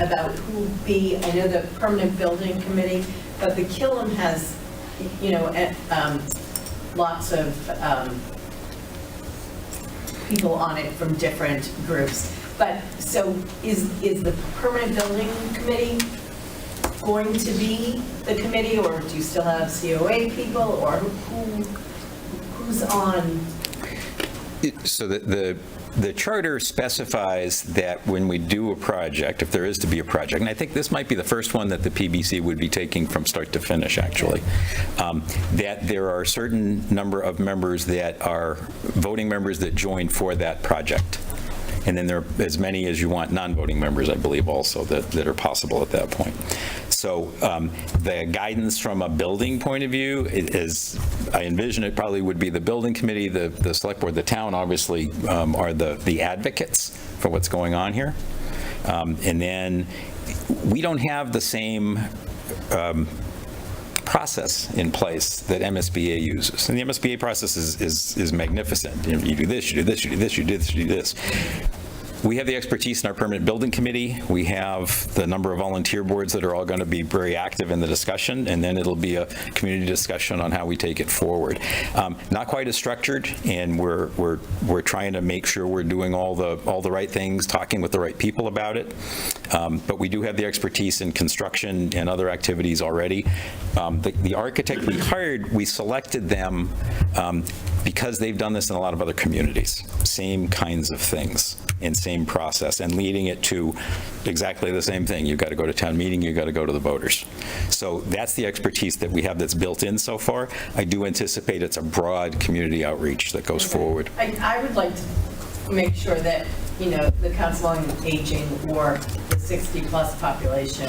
about who will be, I know the permanent building committee, but the Killam has, you know, lots of people on it from different groups. But so is the permanent building committee going to be the committee, or do you still have COA people, or who's on So the charter specifies that when we do a project, if there is to be a project, and I think this might be the first one that the PBC would be taking from start to finish, actually, that there are a certain number of members that are voting members that join for that project. And then there are as many as you want non-voting members, I believe, also that are possible at that point. So the guidance from a building point of view is, I envision it probably would be the building committee, the select board, the town obviously are the advocates for what's going on here. And then we don't have the same process in place that MSBA uses. And the MSBA process is magnificent. You do this, you do this, you do this, you do this, you do this. We have the expertise in our permanent building committee. We have the number of volunteer boards that are all going to be very active in the discussion, and then it'll be a community discussion on how we take it forward. Not quite as structured, and we're trying to make sure we're doing all the right things, talking with the right people about it. But we do have the expertise in construction and other activities already. The architect we hired, we selected them because they've done this in a lot of other communities. Same kinds of things and same process, and leading it to exactly the same thing. You've got to go to town meeting, you've got to go to the voters. So that's the expertise that we have that's built in so far. I do anticipate it's a broad community outreach that goes forward. I would like to make sure that, the Council on Aging or the 60-plus population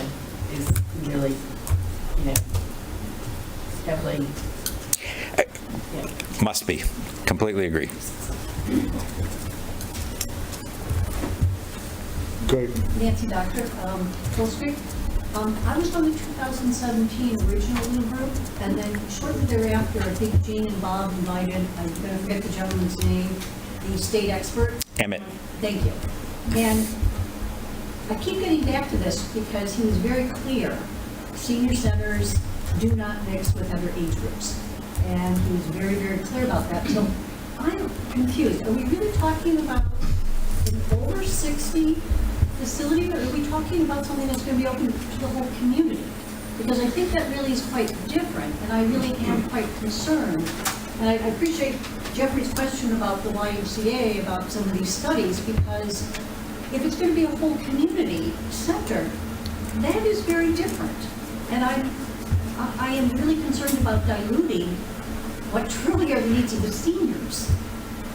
is really, heavily. Must be. Completely agree. Great. Nancy Doctor, Full Street. I was on the 2017 original Blue Group, and then shortly thereafter, I think Jane and Bob invited, I'm going to forget the gentleman's name, the state expert. Emmett. Thank you. And I keep getting back to this because he was very clear. Senior centers do not mix with other age groups. And he was very, very clear about that. So I'm confused. Are we really talking about an over 60 facility, or are we talking about something that's going to be open to the whole community? Because I think that really is quite different, and I really am quite concerned. And I appreciate Jeffrey's question about the YMCA, about some of these studies, because if it's going to be a whole community center, that is very different. And I am really concerned about diluting what truly are the needs of the seniors.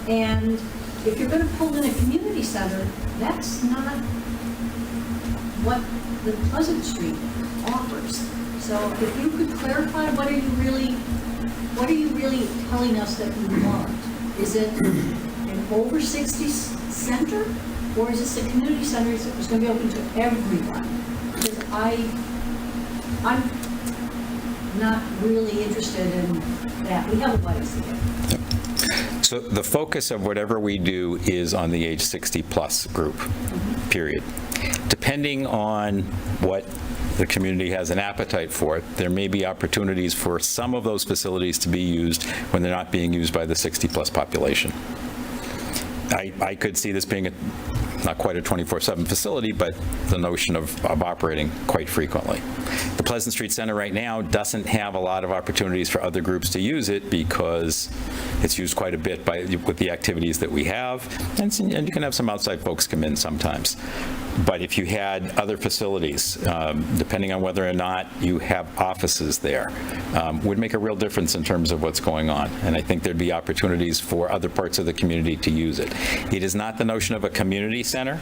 And if you're going to pull in a community center, that's not what the Pleasant Street offers. So if you could clarify, what are you really telling us that you want? Is it an over 60 center, or is this a community center that's going to be open to everyone? Because I'm not really interested in that. We have a YMCA. So the focus of whatever we do is on the age 60-plus group, period. Depending on what the community has an appetite for, there may be opportunities for some of those facilities to be used when they're not being used by the 60-plus population. I could see this being not quite a 24/7 facility, but the notion of operating quite frequently. The Pleasant Street Center right now doesn't have a lot of opportunities for other groups to use it because it's used quite a bit with the activities that we have, and you can have some outside folks come in sometimes. But if you had other facilities, depending on whether or not you have offices there, would make a real difference in terms of what's going on. And I think there'd be opportunities for other parts of the community to use it. It is not the notion of a community center.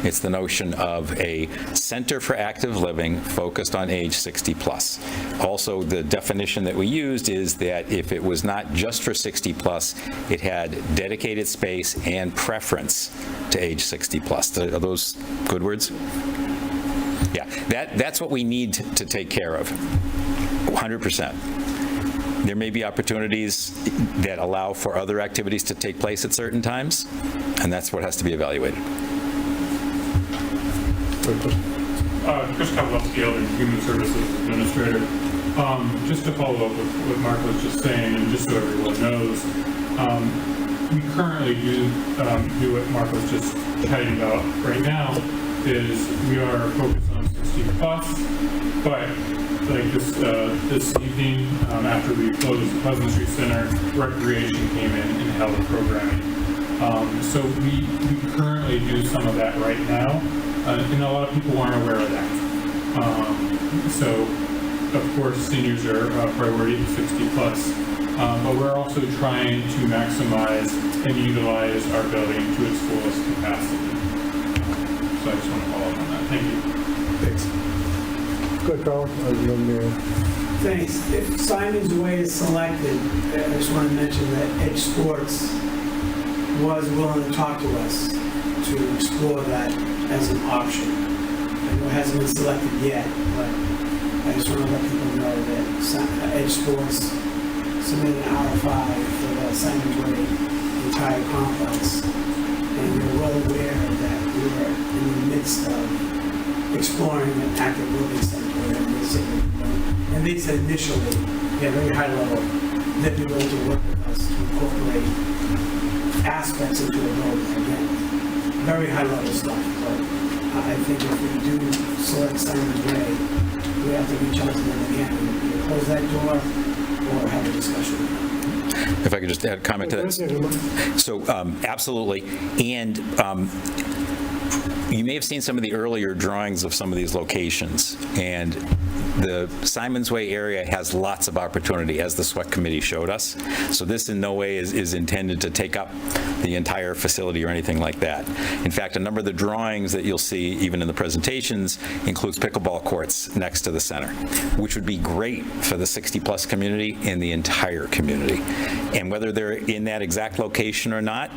It's the notion of a center for active living focused on age 60-plus. Also, the definition that we used is that if it was not just for 60-plus, it had dedicated space and preference to age 60-plus. Are those good words? Yeah, that's what we need to take care of, 100%. There may be opportunities that allow for other activities to take place at certain times, and that's what has to be evaluated. Chris Kowalski, Elder Human Services Administrator. Just to follow up with what Mark was just saying, and just so everyone knows, we currently do what Mark was just chatting about right now, is we are focused on 60 plus, but like this evening, after we closed the Pleasant Street Center, Recreation came in and held a programming So we currently do some of that right now, and a lot of people aren't aware of that. So, of course, seniors are a priority, 60 plus, but we're also trying to maximize and utilize our building to its fullest capacity. So I just want to follow up on that. Thank you. Thanks. Good, Carl. Thanks. If Simon's Way is selected, I just want to mention that Edge Sports was willing to talk to us to explore that as an option. I know it hasn't been selected yet, but I just want to let people know that Edge Sports submitted an RFI for the Simon's Way entire complex. And we're well aware that we were in the midst of exploring an active building center. And they said initially, yeah, very high level, they'd be willing to work with us to incorporate aspects into the building again. Very high level stuff, but I think if we do select Simon's Way, we have to reach out to them again and either close that door or have a discussion. If I could just add a comment to that. So, absolutely. And you may have seen some of the earlier drawings of some of these locations, and the Simon's Way area has lots of opportunity, as the SWEC committee showed us. So this in no way is intended to take up the entire facility or anything like that. In fact, a number of the drawings that you'll see, even in the presentations, includes pickleball courts next to the center, which would be great for the 60-plus community and the entire community. And whether they're in that exact location or not,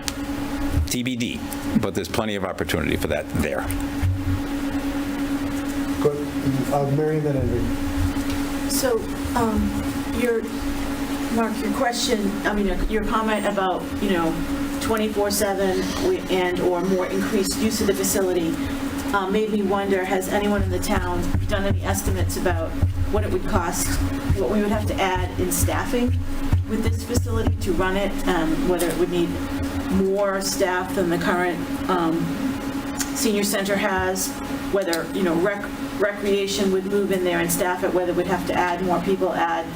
TBD, but there's plenty of opportunity for that there. Good. Mary, then Andrew. So, Mark, your question, your comment about, 24/7 and/or more increased use of the facility made me wonder, has anyone in the town done any estimates about what it would cost, what we would have to add in staffing with this facility to run it, whether it would need more staff than the current senior center has, whether, recreation would move in there and staff it, whether we'd have to add more people, add,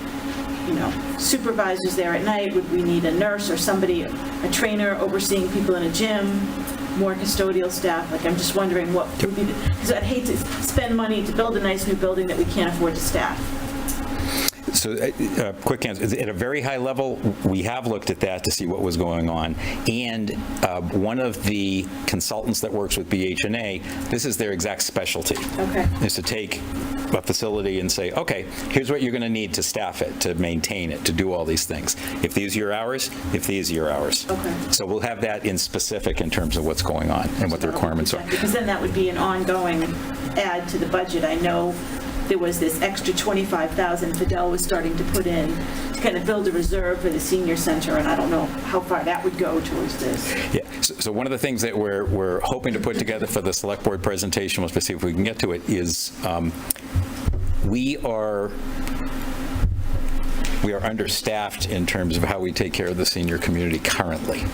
supervisors there at night, would we need a nurse or somebody, a trainer overseeing people in a gym, more custodial staff? Like, I'm just wondering what would be, because I'd hate to spend money to build a nice new building that we can't afford to staff. So, quick answer. At a very high level, we have looked at that to see what was going on. And one of the consultants that works with BHNA, this is their exact specialty. Okay. Is to take a facility and say, okay, here's what you're going to need to staff it, to maintain it, to do all these things. If these are your hours, if these are your hours. Okay. So we'll have that in specific in terms of what's going on and what the requirements are. Because then that would be an ongoing add to the budget. I know there was this extra $25,000 Fidel was starting to put in to kind of build a reserve for the senior center, and I don't know how far that would go towards this. Yeah, so one of the things that we're hoping to put together for the select board presentation, let's see if we can get to it, is we are understaffed in terms of how we take care of the senior community currently.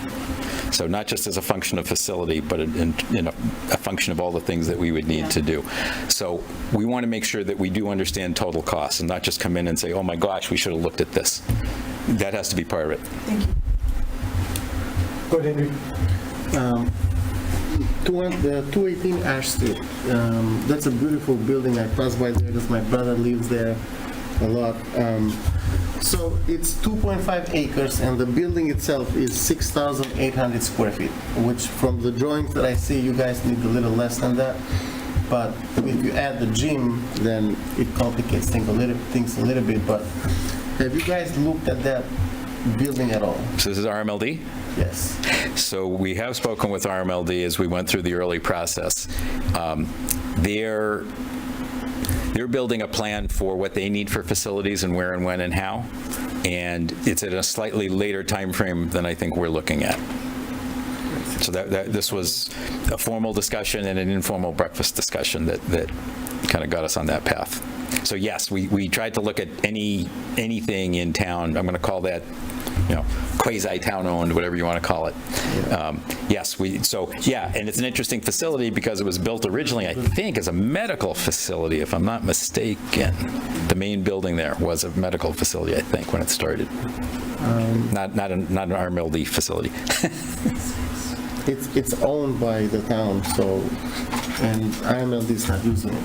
So not just as a function of facility, but in a function of all the things that we would need to do. So we want to make sure that we do understand total costs and not just come in and say, oh my gosh, we should have looked at this. That has to be part of it. Thank you. Go ahead, Henry. 218 Ash Street. That's a beautiful building. I pass by there because my brother lives there a lot. So it's 2.5 acres, and the building itself is 6,800 square feet, which from the drawings that I see, you guys need a little less than that. But if you add the gym, then it complicates things a little bit. But have you guys looked at that building at all? So this is RMLD? Yes. So we have spoken with RMLD as we went through the early process. They're building a plan for what they need for facilities and where and when and how, and it's at a slightly later time frame than I think we're looking at. So this was a formal discussion and an informal breakfast discussion that kind of got us on that path. So yes, we tried to look at anything in town. I'm going to call that, quasi-town owned, whatever you want to call it. Yes, and it's an interesting facility because it was built originally, I think, as a medical facility, if I'm not mistaken. The main building there was a medical facility, I think, when it started. Not an RMLD facility. it's owned by the town, so, and IMLD is not using it.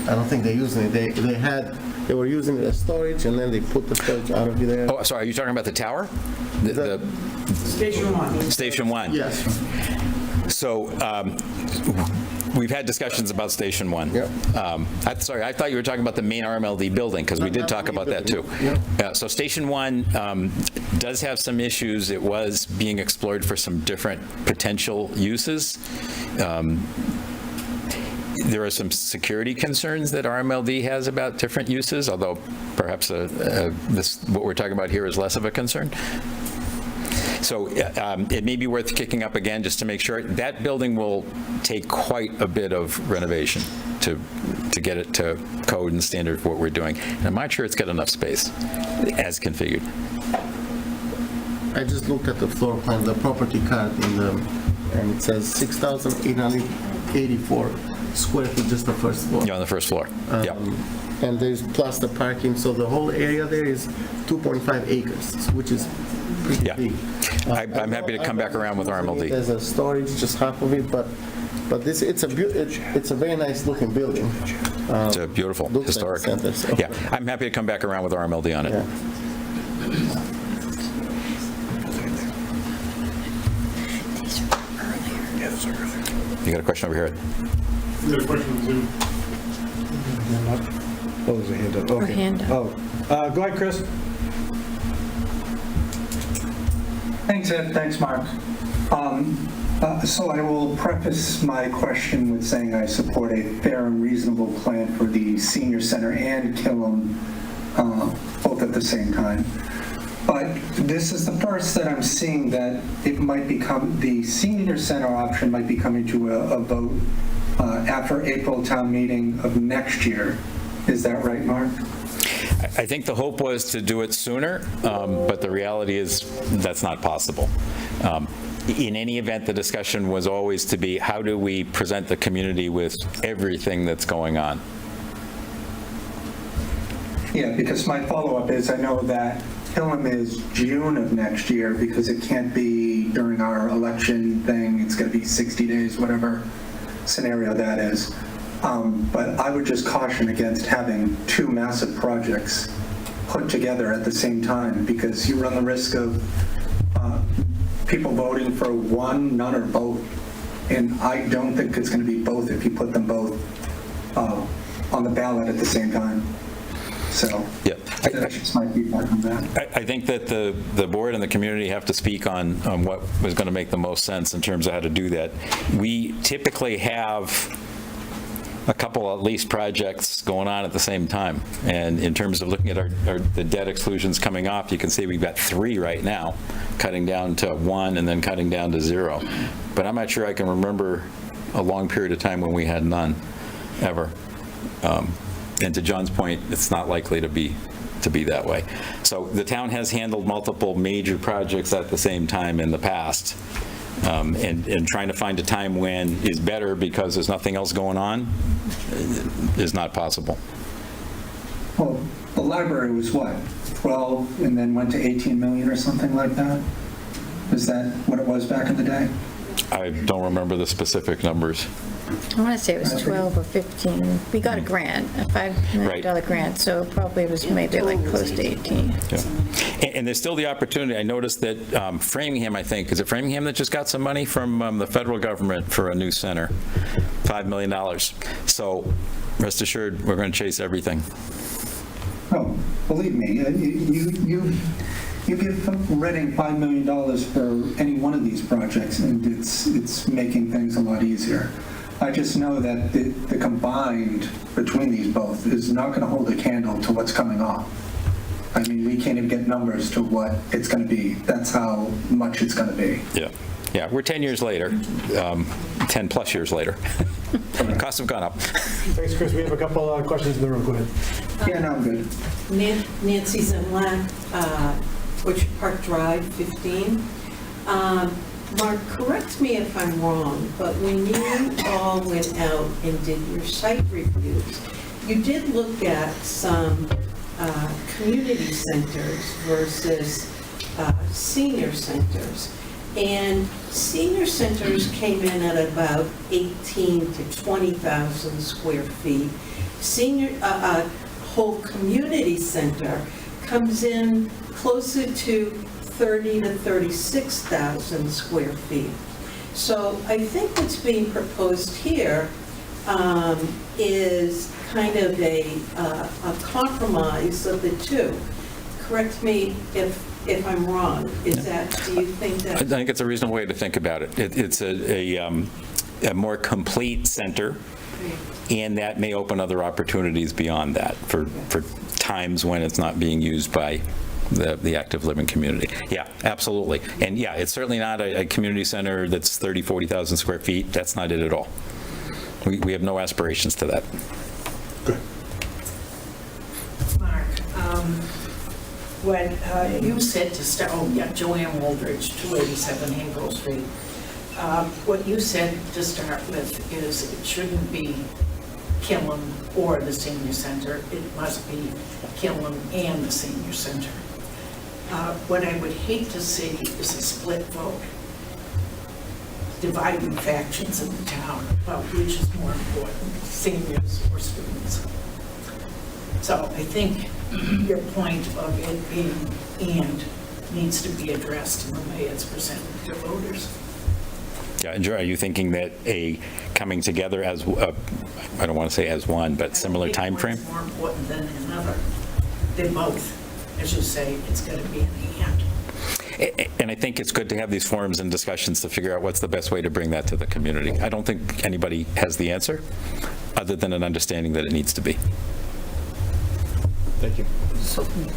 I don't think they're using it. They were using it as storage, and then they put the storage out of there. Oh, sorry, are you talking about the tower? Station 1. Station 1? Yes. So we've had discussions about Station 1. Yep. Sorry, I thought you were talking about the main RMLD building, because we did talk about that too. So Station 1 does have some issues. It was being explored for some different potential uses. There are some security concerns that RMLD has about different uses, although perhaps what we're talking about here is less of a concern. So it may be worth kicking up again just to make sure. That building will take quite a bit of renovation to get it to code and standard for what we're doing. And I'm not sure it's got enough space as configured. I just looked at the floor plan, the property card, and it says 6,884 square feet, just the first floor. Yeah, on the first floor. Yeah. And there's plus the parking, so the whole area there is 2.5 acres, which is pretty big. I'm happy to come back around with RMLD. There's a storage, just half of it, but this it's a very nice looking building. It's a beautiful, historic. Center, so. Yeah, I'm happy to come back around with RMLD on it. Yeah. You got a question over here? There's a question on Zoom. Oh, there's a hand up. Okay. Oh, go ahead, Chris. Thanks, Ed. Thanks, Mark. So I will preface my question with saying I support a fair and reasonable plan for the senior center and Killam both at the same time. But this is the first that I'm seeing that it might become, the senior center option might be coming to a vote after April town meeting of next year. Is that right, Mark? I think the hope was to do it sooner, but the reality is that's not possible. In any event, the discussion was always to be, how do we present the community with everything that's going on? Yeah, because my follow-up is, I know that Killam is June of next year because it can't be during our election thing. It's going to be 60 days, whatever scenario that is. But I would just caution against having two massive projects put together at the same time, because you run the risk of people voting for one, none, or both. And I don't think it's going to be both if you put them both on the ballot at the same time. So yeah, that's just my feedback on that. I think that the board and the community have to speak on what was going to make the most sense in terms of how to do that. We typically have a couple at least projects going on at the same time. And in terms of looking at the debt exclusions coming off, you can see we've got 3 right now, cutting down to 1 and then cutting down to 0. But I'm not sure I can remember a long period of time when we had none, ever. And to John's point, it's not likely to be that way. So the town has handled multiple major projects at the same time in the past. And trying to find a time when is better because there's nothing else going on is not possible. Well, the library was what, 12 and then went to 18 million or something like that? Is that what it was back in the day? I don't remember the specific numbers. I want to say it was 12 or 15. We got a grant, a $5 million grant, so probably it was maybe like close to 18. Yeah. And there's still the opportunity. I noticed that Framingham, I think, is it Framingham that just got some money from the federal government for a new center? $5 million. So rest assured, we're going to chase everything. Oh, believe me, you give Reading $5 million for any one of these projects, and it's making things a lot easier. I just know that the combined between these both is not going to hold a candle to what's coming off. I mean, we can't even get numbers to what it's going to be. That's how much it's going to be. Yeah. Yeah, we're 10 years later, 10 plus years later. Costs have gone up. Thanks, Chris. We have a couple of questions in the room. Go ahead. Yeah, no, I'm good. Nancy Zemlak, Butcher Park Drive, 15. Mark, correct me if I'm wrong, but when you all went out and did your site reviews, you did look at some community centers versus senior centers. And senior centers came in at about 18 to 20,000 square feet. Whole community center comes in closer to 30 to 36,000 square feet. So I think what's being proposed here is kind of a compromise of the two. Correct me if I'm wrong. Is that, do you think that? I think it's a reasonable way to think about it. It's a more complete center, and that may open other opportunities beyond that for times when it's not being used by the active living community. Yeah, absolutely. And yeah, it's certainly not a community center that's 30, 40,000 square feet. That's not it at all. We have no aspirations to that. Mark, when you said to start, Joanne Woldridge, 287 Hinkle Street. What you said to start with is it shouldn't be Killam or the senior center. It must be Killam and the senior center. What I would hate to see is a split vote, dividing factions in the town about which is more important, seniors or students. So I think your point of it being and needs to be addressed in the way it's presented to voters. Yeah, and Joe, are you thinking that a coming together as, I don't want to say as one, but similar time frame? More important than another. They both, as you say, it's got to be an and. And I think it's good to have these forums and discussions to figure out what's the best way to bring that to the community. I don't think anybody has the answer, other than an understanding that it needs to be. Thank you.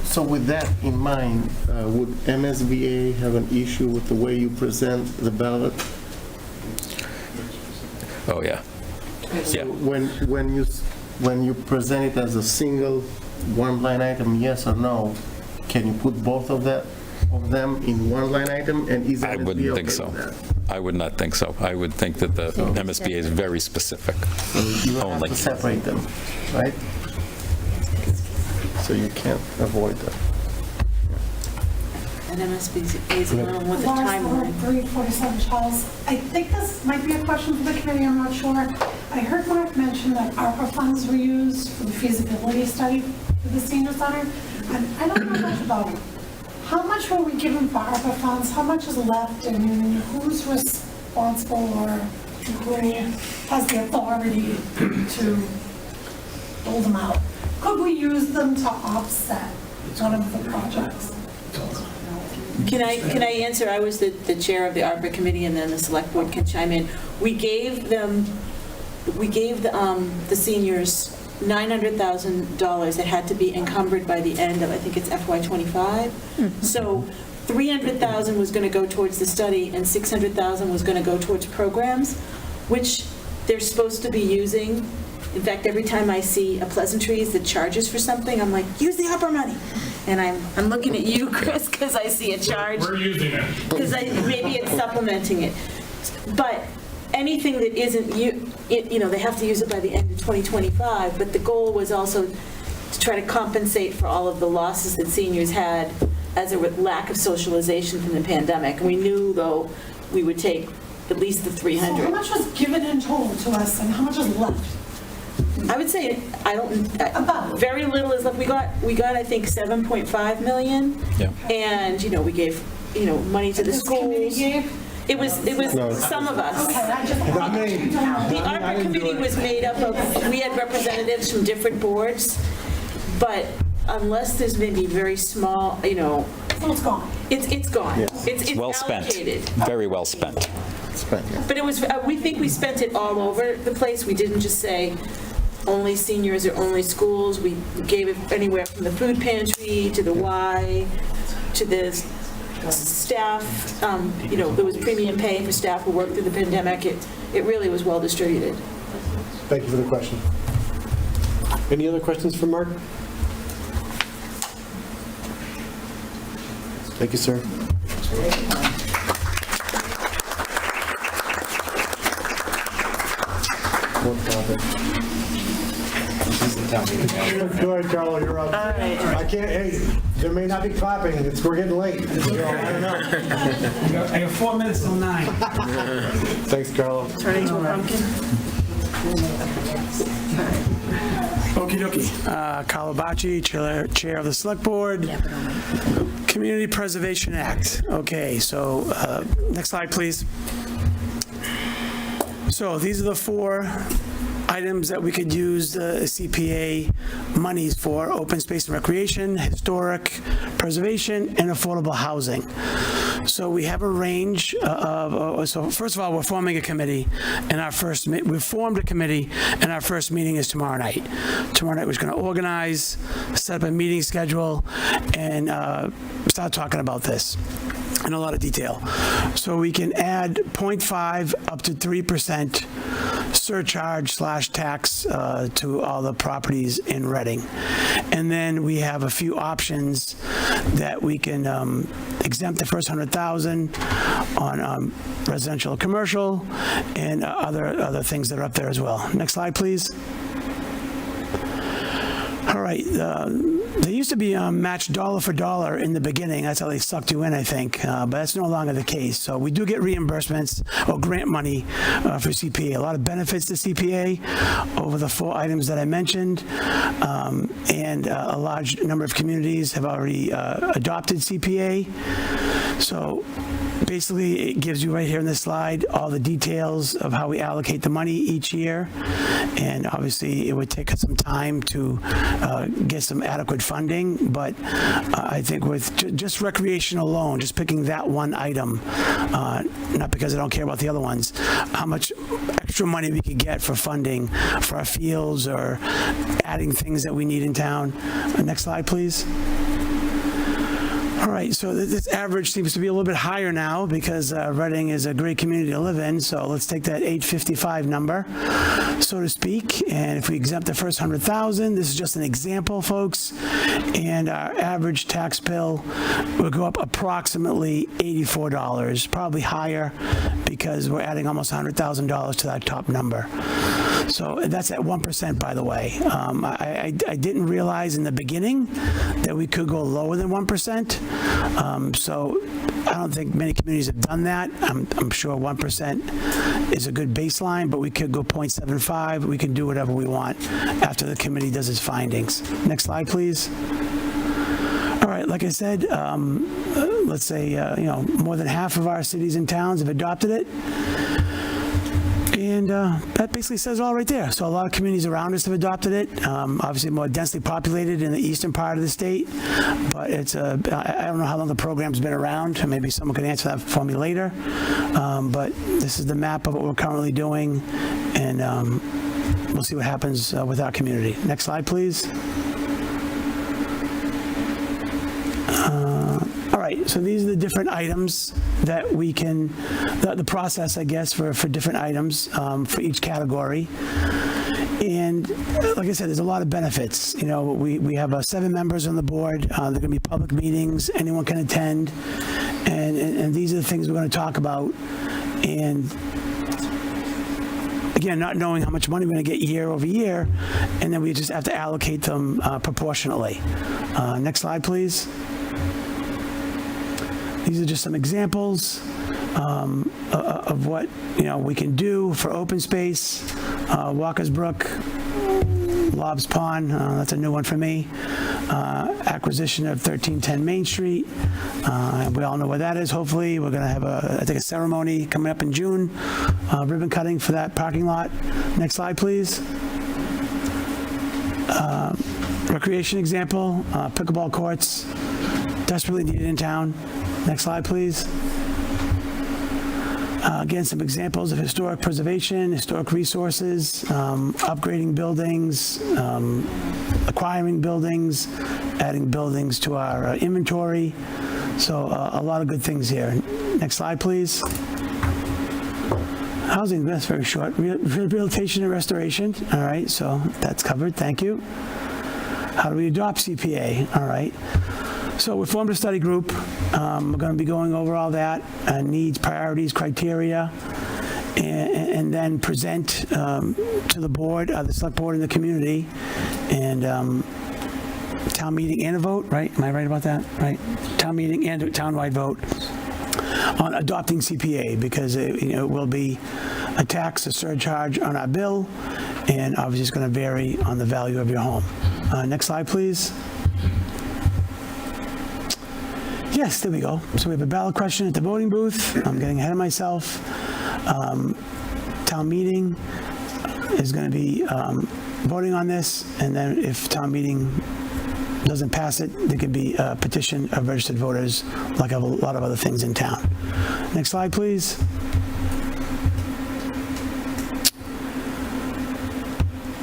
So with that in mind, would MSBA have an issue with the way you present the ballot? Oh, yeah. So when you present it as a single one line item, yes or no, can you put both of them in one line item? And is I wouldn't think so. I would not think so. I would think that the MSBA is very specific. You would have to separate them, right? So you can't avoid that. And MSBA is along with the timeline. 347 Charles. I think this might be a question for the committee, I'm not sure. I heard Mark mention that ARPA funds were used for the feasibility study for the senior center, and I don't know much about it. How much were we given for ARPA funds? How much is left, and who's responsible or who has the authority to dole them out? Could we use them to offset one of the projects? Can I answer? I was the chair of the ARPA committee, and then the select board can chime in. We gave the seniors $900,000 that had to be encumbered by the end of, I think it's FY25. So $300,000 was going to go towards the study, and $600,000 was going to go towards programs, which they're supposed to be using. In fact, every time I see a Pleasantries that charges for something, I'm like, use the ARPA money. And I'm looking at you, Chris, because I see a charge. We're using it. Because maybe it's supplementing it. But anything that isn't, they have to use it by the end of 2025, but the goal was also to try to compensate for all of the losses that seniors had as a lack of socialization from the pandemic. And we knew, though, we would take at least the 300. So how much was given in total to us, and how much is left? I would say, very little is left. We got I think, 7.5 million. Yeah. And, we gave, money to the schools. It was some of us. The ARPA committee was made up of, we had representatives from different boards, but unless there's maybe very small, So it's gone. It's gone. Yeah. It's well spent. allocated. Very well spent. But it was, we think we spent it all over the place. We didn't just say only seniors or only schools. We gave it anywhere from the food pantry to the Y to the staff. There was premium pay for staff who worked through the pandemic. It really was well distributed. Thank you for the question. Any other questions for Mark? Thank you, sir. What topic? Go ahead, Carlo, you're up. I can't, hey, there may not be clapping, we're getting late. I don't know. I got 4 minutes till 9. Thanks, Carlo. Turn into a pumpkin. Okey dokey. Carlo Bacci, Chair of the Select Board. Community Preservation Act. Okay, so next slide, please. So these are the 4 items that we could use the CPA monies for: open space and recreation, historic preservation, and affordable housing. So we have a range of, so first of all, we're forming a committee, and we formed a committee, and our first meeting is tomorrow night. Tomorrow night, we're going to organize, set up a meeting schedule, and start talking about this in a lot of detail. So we can add 0.5 up to 3% surcharge/tax to all the properties in Reading. And then we have a few options that we can exempt the first 100,000 on residential or commercial, and other things that are up there as well. Next slide, please. All right, there used to be matched dollar for dollar in the beginning. That's how they sucked you in, I think, but that's no longer the case. So we do get reimbursements or grant money for CPA. A lot of benefits to CPA over the 4 items that I mentioned, and a large number of communities have already adopted CPA. So basically, it gives you right here in this slide all the details of how we allocate the money each year, and obviously it would take us some time to get some adequate funding, but I think with just recreation alone, just picking that one item, not because I don't care about the other ones, how much extra money we could get for funding for our fields or adding things that we need in town. Next slide, please. All right, so this average seems to be a little bit higher now because Reading is a great community to live in. So let's take that 855 number, so to speak. And if we exempt the first 100,000, this is just an example, folks. And our average tax bill will go up approximately $84, probably higher because we're adding almost $100,000 to that top number. So that's at 1%, by the way. I didn't realize in the beginning that we could go lower than 1%. So I don't think many communities have done that. I'm sure 1% is a good baseline, but we could go 0.75. We can do whatever we want after the committee does its findings. Next slide, please. All right, like I said, let's say, more than half of our cities and towns have adopted it. And that basically says it all right there. So a lot of communities around us have adopted it. Obviously more densely populated in the eastern part of the state. But it's I don't know how long the program's been around. Maybe someone could answer that for me later. But this is the map of what we're currently doing. And we'll see what happens with our community. Next slide, please. All right, so these are the different items that we can, the process, I guess, for different items for each category. And like I said, there's a lot of benefits. You know, we have 7 members on the board. They're going to be public meetings. Anyone can attend. And these are the things we're going to talk about. And again, not knowing how much money we're going to get year over year, and then we just have to allocate them proportionately. Next slide, please. These are just some examples of what we can do for open space. Walker's Brook, Lobbs Pond, that's a new one for me. Acquisition of 1310 Main Street. We all know where that is, hopefully. We're going to have a ceremony coming up in June, ribbon cutting for that parking lot. Next slide, please. Recreation example, pickleball courts, desperately needed in town. Next slide, please. Again, some examples of historic preservation, historic resources, upgrading buildings, acquiring buildings, adding buildings to our inventory. So a lot of good things here. Next slide, please. Housing, that's very short. Rehabilitation and restoration. All right, so that's covered. Thank you. How do we adopt CPA? All right. So we formed a study group. We're going to be going over all that, needs, priorities, criteria. and then present to the board, the select board and the community, and town meeting and a vote, right? Am I right about that? Right? Town meeting and a townwide vote on adopting CPA, because it will be a tax, a surcharge on our bill, and obviously it's going to vary on the value of your home. Next slide, please. Yes, there we go. So we have a ballot question at the voting booth. I'm getting ahead of myself. Town meeting is going to be voting on this, and then if town meeting doesn't pass it, there could be a petition of registered voters, like a lot of other things in town. Next slide, please.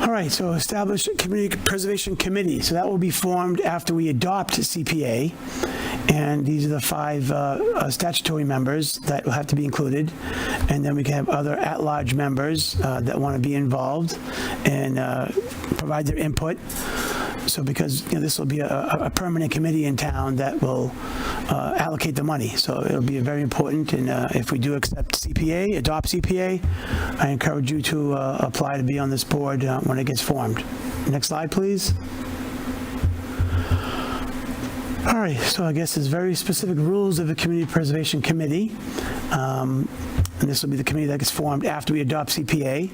All right, so establish a community preservation committee. So that will be formed after we adopt CPA. And these are the 5 statutory members that will have to be included. And then we can have other at-large members that want to be involved and provide their input. So because this will be a permanent committee in town that will allocate the money. So it'll be very important. And if we do accept CPA, adopt CPA, I encourage you to apply to be on this board when it gets formed. Next slide, please. All right, so I guess there's very specific rules of the Community Preservation Committee. And this will be the committee that gets formed after we adopt CPA.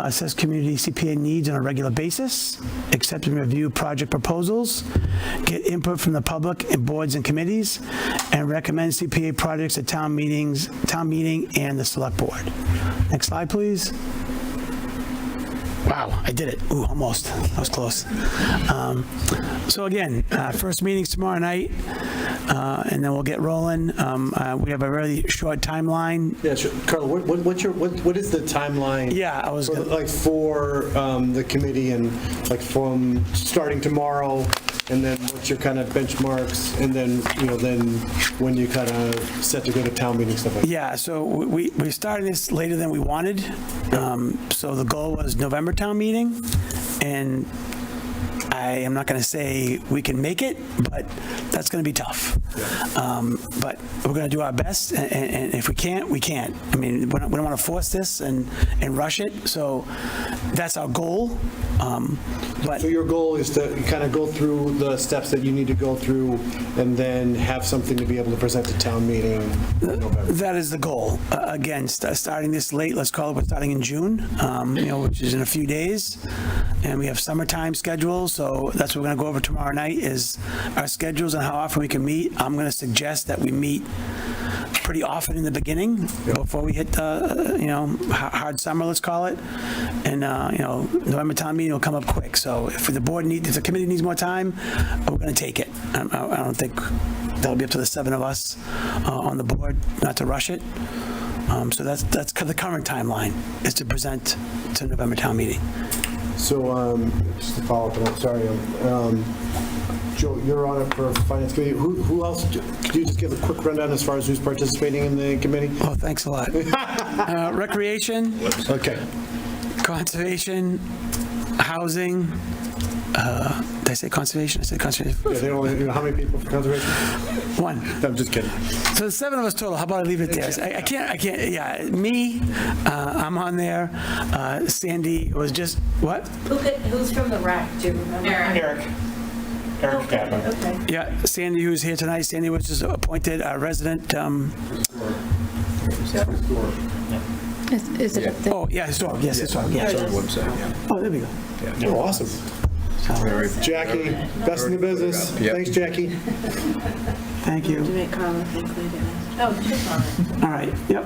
Assess community CPA needs on a regular basis, accept and review project proposals, get input from the public and boards and committees, and recommend CPA projects at town meeting and the select board. Next slide, please. Wow, I did it. Ooh, almost. That was close. So again, first meeting's tomorrow night, and then we'll get rolling. We have a really short timeline. Yeah, sure. Carl, what is the timeline? Yeah, I was for the committee, and like from starting tomorrow, and then what's your kind of benchmarks, and then then when you kind of set to go to town meeting, stuff like that. Yeah, so we started this later than we wanted. So the goal was November town meeting, and I am not going to say we can make it, but that's going to be tough. But we're going to do our best, and if we can't, we can't. I mean, we don't want to force this and rush it, so that's our goal. So your goal is to kind of go through the steps that you need to go through, and then have something to be able to present to town meeting in November. That is the goal. Again, starting this late, let's call it, we're starting in June, which is in a few days, and we have summertime schedules, so that's what we're going to go over tomorrow night is our schedules and how often we can meet. I'm going to suggest that we meet pretty often in the beginning before we hit the, hard summer, let's call it. And, November town meeting will come up quick. So if the committee needs more time, we're going to take it. I don't think that'll be up to the 7 of us on the board, not to rush it. So that's the current timeline, is to present to November town meeting. So just to follow up, I'm sorry, Joe, you're on it for Finance Committee. Who else? Could you just give a quick rundown as far as who's participating in the committee? Oh, thanks a lot. Recreation. Okay. Conservation, housing. Did I say conservation? I said conservation. Yeah, they only, how many people for conservation? 1. I'm just kidding. So there's 7 of us total. How about I leave it there? I can't, yeah, me, I'm on there. Sandy was just, what? Who's from the RAC, do you remember? Eric Kaplan. Okay. Yeah, Sandy, who's here tonight. Sandy was just appointed a resident. Is it up there? Oh, yeah, historic. Yes, historic. Yeah. Oh, there we go. Yeah. Oh, awesome. Jackie, best in the business. Yep. Thanks, Jackie. Thank you. To make Carla think later. Oh, good one. All right, yep.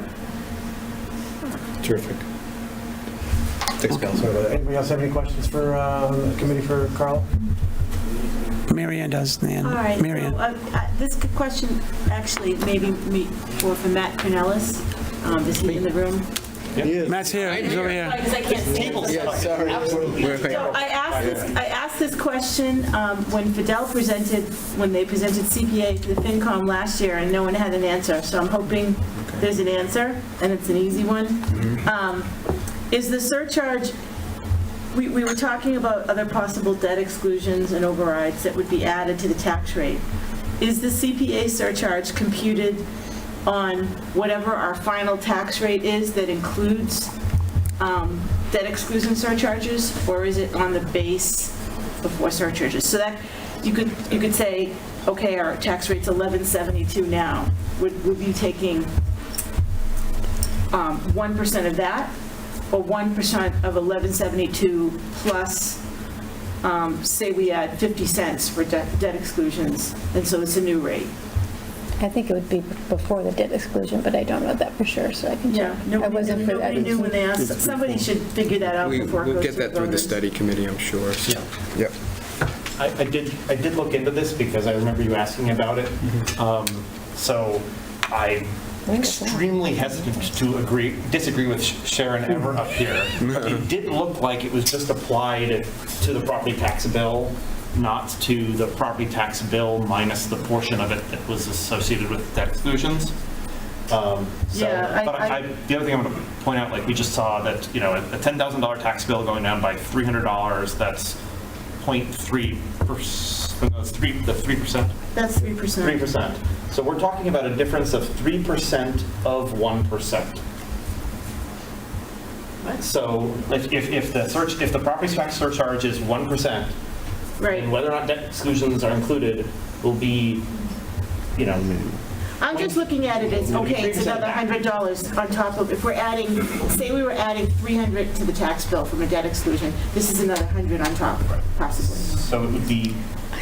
Terrific. Thanks, Carl. Sorry about that. Anybody else have any questions for the committee for Carl? Mary Ann does, Nan. All right, Mary Ann. so, this question actually maybe for Matt Cornelis. Is he in the room? Matt's here. He's over here. Because I can't see him. Yeah, sorry. So I asked this question when when they presented CPA to the FinCom last year, and no one had an answer. So I'm hoping there's an answer, and it's an easy one. Is the surcharge, we were talking about other possible debt exclusions and overrides that would be added to the tax rate. Is the CPA surcharge computed on whatever our final tax rate is that includes debt exclusion surcharges, or is it on the base before surcharges? So that, you could say, okay, our tax rate's 1172 now. Would be taking 1% of that, or 1% of 1172 plus, say we add 50 cents for debt exclusions, and so it's a new rate. I think it would be before the debt exclusion, but I don't know that for sure, so I can check. I wasn't for that. Nobody knew when they asked. Somebody should figure that out before it goes to We'll get that through the voters. study committee, I'm sure. So, yep. I did look into this because I remember you asking about it. So I'm extremely hesitant to disagree with Sharon Ever up here. It did look like it was just applied to the property tax bill, not to the property tax bill minus the portion of it that was associated with debt exclusions. The other thing I'm going to point out, like we just saw that, you know, a $10,000 tax bill going down by $300, that's 0.3%, that's 3%. That's 3%. 3%. So we're talking about a difference of 3% of 1%. So if the property tax surcharge is 1%, right, and whether or not debt exclusions are included will be, you know. I'm just looking at it as, okay, it's another $100 on top of, if we're adding, say we were adding 300 to the tax bill from a debt exclusion, this is another 100 on top, possibly. So it would be,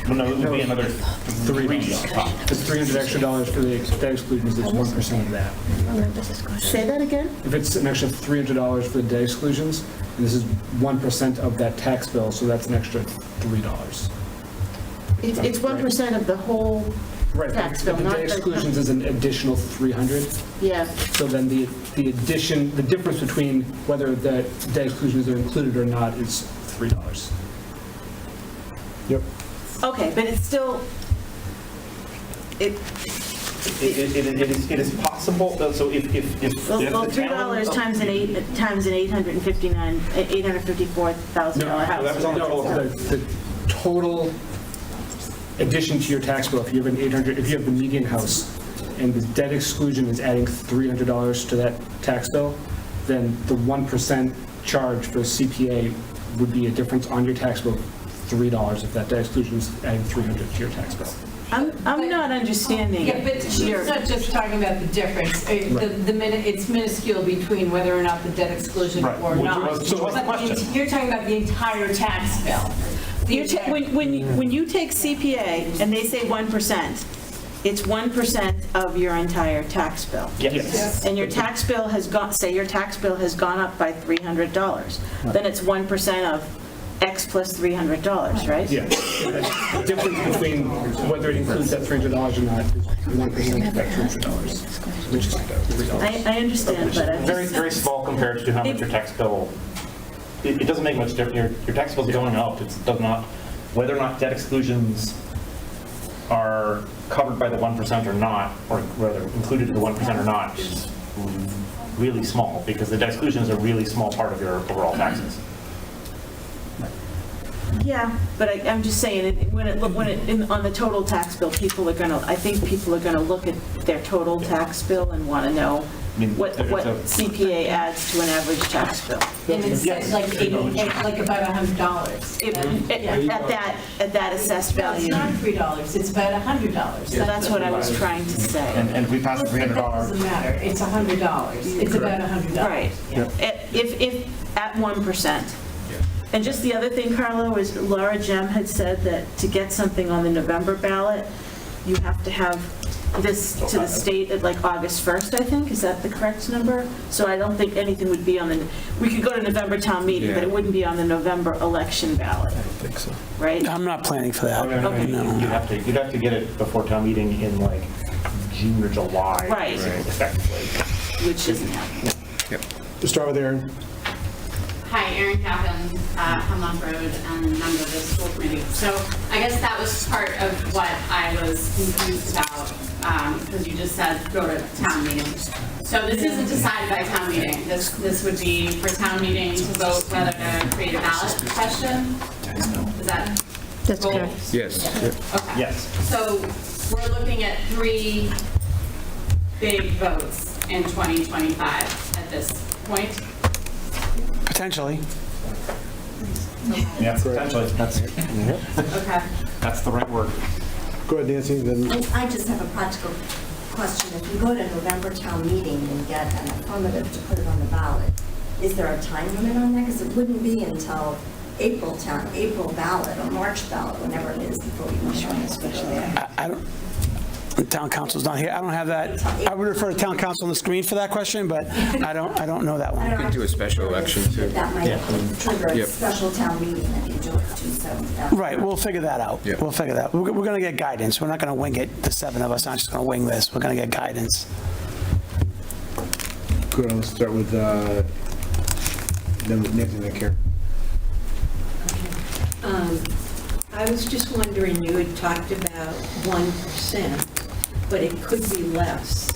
well, no, it would be another $3 on top. It's $300 extra for the debt exclusions, it's 1% of that. Say that again? If it's an extra $300 for the debt exclusions, and this is 1% of that tax bill, so that's an extra $3. It's 1% of the whole tax bill, The not debt exclusions is an additional 300. Yeah. So then the addition, the difference between whether the debt exclusions are included or not is $3. Yep. Okay, but it's still, It is possible, though, so if well, the $3 times an $854,000 house. That was on the total addition to your tax bill. If you have an 800, if you have the median house and the debt exclusion is adding $300 to that tax bill, then the 1% charge for CPA would be a difference on your tax bill of $3 if that debt exclusion is adding $300 to your tax bill. I'm not understanding. Yeah, but she's not just talking about the difference. It's minuscule between whether or not the debt exclusion or not. But you're talking about the entire tax bill. When you take CPA and they say 1%, it's 1% of your entire tax bill. Yes. And your tax bill has gone, say your tax bill has gone up by $300. Then it's 1% of X plus $300, right? Yeah. The difference between whether it includes that $300 or not is 1% of that $300, which is $3. I understand, but I'm very, very small compared to how much your tax bill, it doesn't make much difference. Your tax bill is going up. It does not, whether or not debt exclusions are covered by the 1% or not, or whether included in the 1% or not, is really small, because the debt exclusion is a really small part of your overall taxes. Yeah, but I'm just saying, on the total tax bill, I think people are gonna look at their total tax bill and wanna know what CPA adds to an average tax bill. And it says like about $100. At that assessed value. It's not $3, it's about $100. So that's what I was trying to say. And we passed $300. That doesn't matter, it's $100. It's about $100. Right. If at 1%. And just the other thing, Carlo, is Laura Gem had said that to get something on the November ballot, you have to have this to the state at like August 1st, I think. Is that the correct number? So I don't think anything would be on we could go to November town meeting, but it wouldn't be on the November election ballot. I don't think so. Right? I'm not planning for that. Okay. You'd have to get it before town meeting in like June or July. Right. Effectively. Which isn't happening. Yep. To start with Aaron. Hi, Erin Kaplan, Hemlock Road, and member of the school committee. So I guess that was part of what I was confused about, because you just said go to town meeting. So this isn't decided by town meeting. This would be for town meeting to vote whether to create a ballot question. Is that? That's correct. Yes. Okay. Yes. So we're looking at three big votes in 2025 at this point? Potentially. Yeah, potentially. Okay. That's the right word. Go ahead, Nancy, then. And I just have a practical question. If you go to November town meeting and get an affirmative to put it on the ballot, is there a time limit on that? Because it wouldn't be until April ballot or March ballot, whenever it is, before we can show it, especially. I don't, the town council's not here. I don't have that. I would refer to town council on the screen for that question, but I don't know that one. You could do a special election, too. That might trigger a Yep. special town meeting if you do it too, so. Right, we'll figure that out. Yeah. We'll figure that. We're going to get guidance. We're not going to wing it. The 7 of us aren't just going to wing this. We're going to get guidance. Good, let's start with, Nancy McCare. I was just wondering, you had talked about 1%, but it could be less.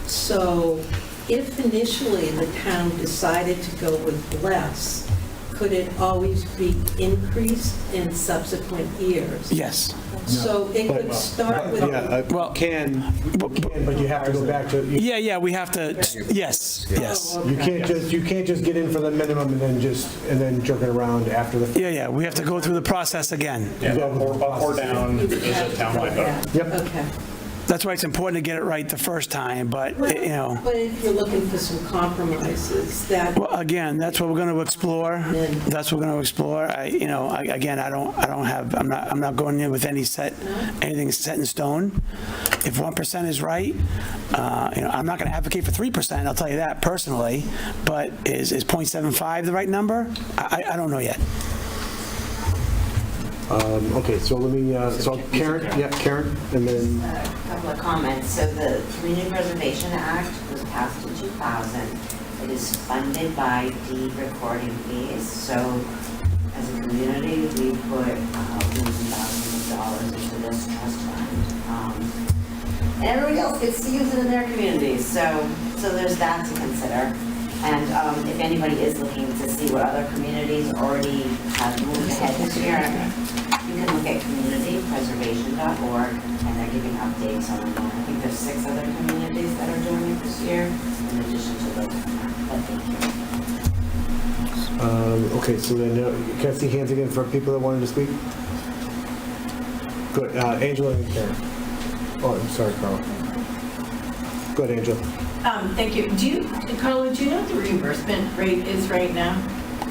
So if initially the town decided to go with less, could it always be increased in subsequent years? Yes. So it could start with. Can, but you have to go back to. Yeah, we have to, yes. You can't just get in for the minimum and then jerk it around after the. Yeah, we have to go through the process again. Yeah, up or down is a townwide vote. Yep. Okay. That's why it's important to get it right the first time, but, But if you're looking for some compromises, that. Well, again, that's what we're going to explore. That's what we're going to explore. I'm not going in with anything set in stone. If 1% is right, I'm not going to advocate for 3%, I'll tell you that personally, but is 0.75 the right number? I don't know yet. Okay, so let me, Karen, and then. A couple of comments. So the Community Preservation Act was passed in 2000. It is funded by deed recording fees. So as a community, we put hundreds of thousands of dollars into this trust fund. And everybody else gets to use it in their communities. So there's that to consider. And if anybody is looking to see what other communities already have moved ahead this year, you can look at communitypreservation.org, and they're giving updates on, I think there's 6 other communities that are doing it this year, in addition to those. But thank you. Okay, so then, can I see hands again for people that wanted to speak? Good, Angela and Karen. Oh, I'm sorry, Carl. Go ahead, Angela. Thank you. Carla, do you know what the reimbursement rate is right now?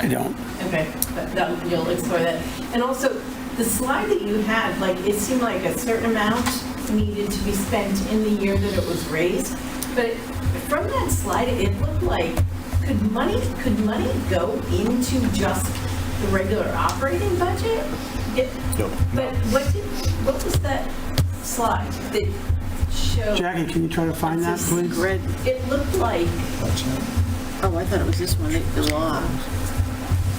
I don't. Okay, but you'll explore that. And also, the slide that you had, like, it seemed like a certain amount needed to be spent in the year that it was raised. But from that slide, it looked like, could money go into just the regular operating budget? No. But what was that slide that showed? Jackie, can you try to find that, please? It looked like. Oh, I thought it was this one, the law.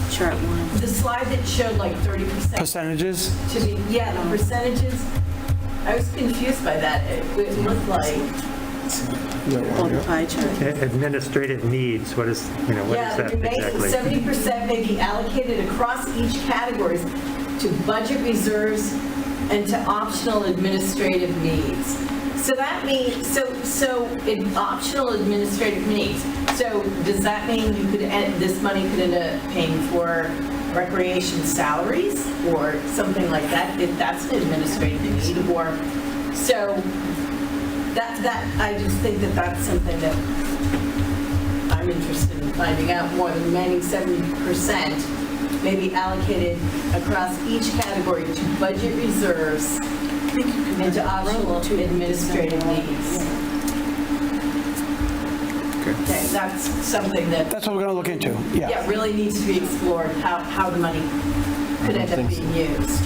Chart 1. The slide that showed like 30%. Percentages? To be, yeah, the percentages. I was confused by that. It looked like. the pie chart. Administrative needs, what is that exactly? 70% may be allocated across each category to budget reserves and to optional administrative needs. So that means, so in optional administrative needs, so does that mean this money could end up paying for recreation salaries or something like that, if that's an administrative need? Or, so that I just think that that's something that I'm interested in finding out more. The remaining 70% may be allocated across each category to budget reserves and to optional administrative needs. Okay, that's something that. That's what we're going to look into, yeah. Yeah, really needs to be explored, how the money could end up being used.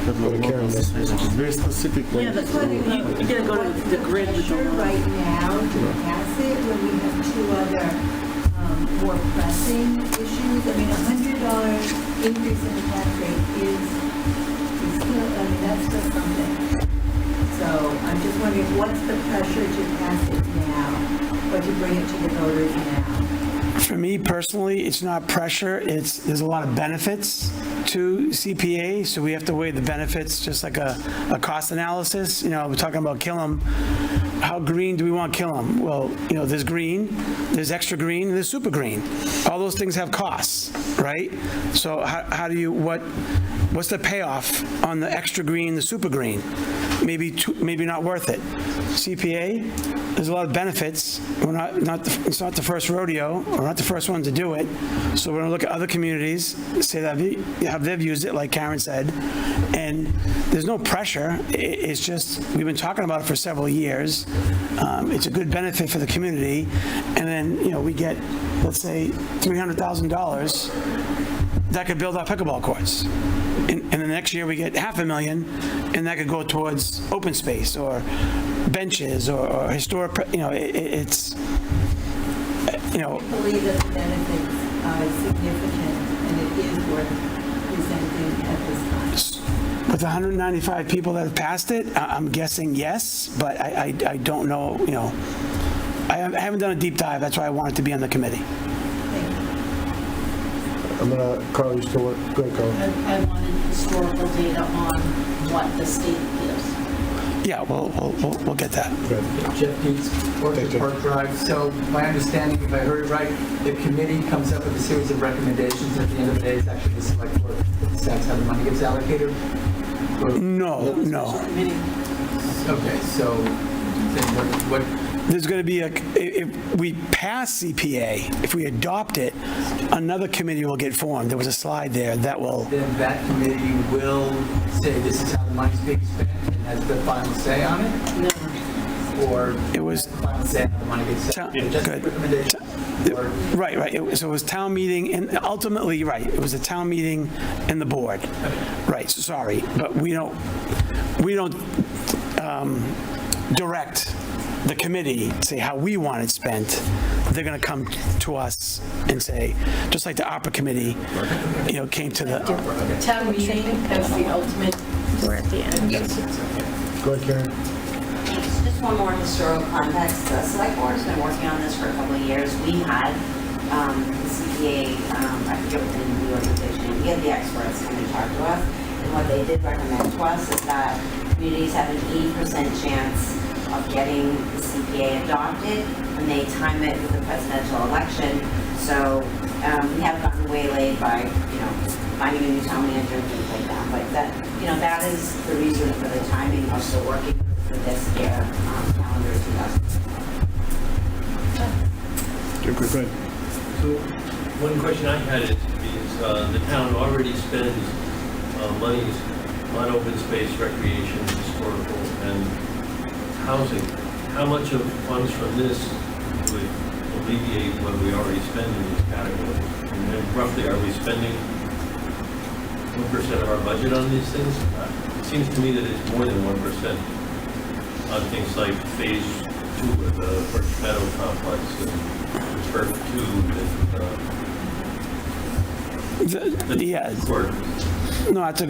Very specific. Yeah, that's why you gotta go to the grid with the law. Right now, to pass it, when we have 2 other more pressing issues, I mean, $100 increase in the tax rate is still, I mean, that's still something. So I'm just wondering, what's the pressure to pass it now, or to bring it to the voters now? For me personally, it's not pressure, there's a lot of benefits to CPA, so we have to weigh the benefits, just like a cost analysis. We're talking about Killam. How green do we want Killam? Well, there's green, there's extra green, and there's super green. All those things have costs, right? So how do you, what's the payoff on the extra green, the super green? Maybe not worth it. CPA, there's a lot of benefits. It's not the first rodeo. We're not the first one to do it. So we're going to look at other communities, say that have they've used it, like Karen said, and there's no pressure. It's just, we've been talking about it for several years. It's a good benefit for the community. And then, we get, let's say, $300,000 that could build our pickleball courts. And the next year we get $500,000, and that could go towards open space or benches or historic, it's, I believe that the benefits are significant, and it is worth presenting at this time. With 195 people that have passed it, I'm guessing yes, but I don't know, I haven't done a deep dive, that's why I wanted to be on the committee. Carl, you still work? Go ahead, Carl. I wanted historical data on what the state gives. Yeah, we'll get that. Jeff Dietz, Orchard Park Drive. So my understanding, if I heard it right, the committee comes up with a series of recommendations. At the end of the day, it's actually the select board that decides how the money gets allocated? No. Okay, so then what There's going to be if we pass CPA, if we adopt it, another committee will get formed. There was a slide there that will. Then that committee will say this is how the money's being spent and has the final say on it? No. Or it was the final say on how the money gets spent? Just a recommendation? Right. So it was town meeting, and ultimately, right, it was a town meeting and the board. Right, sorry, but we don't direct the committee, say how we want it spent. They're going to come to us and say, just like the ARPA committee, came to the Town meeting as the ultimate. We're at the end. Go ahead, Karen. Just one more historical context. The select board's been working on this for a couple of years. We had the CPA, I forget what the name of the organization, we had the experts come and talk to us. And what they did recommend to us is that communities have an 80% chance of getting the CPA adopted when they time it with the presidential election. So we have gotten waylaid by, finding a new town manager and things like that. But that is the reason for the timing. We're still working for this year, calendar 2020. Go ahead. So one question I had is the town already spends monies on open space, recreation, historical, and housing. How much of funds from this would alleviate what we already spend in these categories? And then roughly, are we spending 1% of our budget on these things? It seems to me that it's more than 1% on things like phase 2 of the Birch Meadow complex, and Birch 2, No, that's a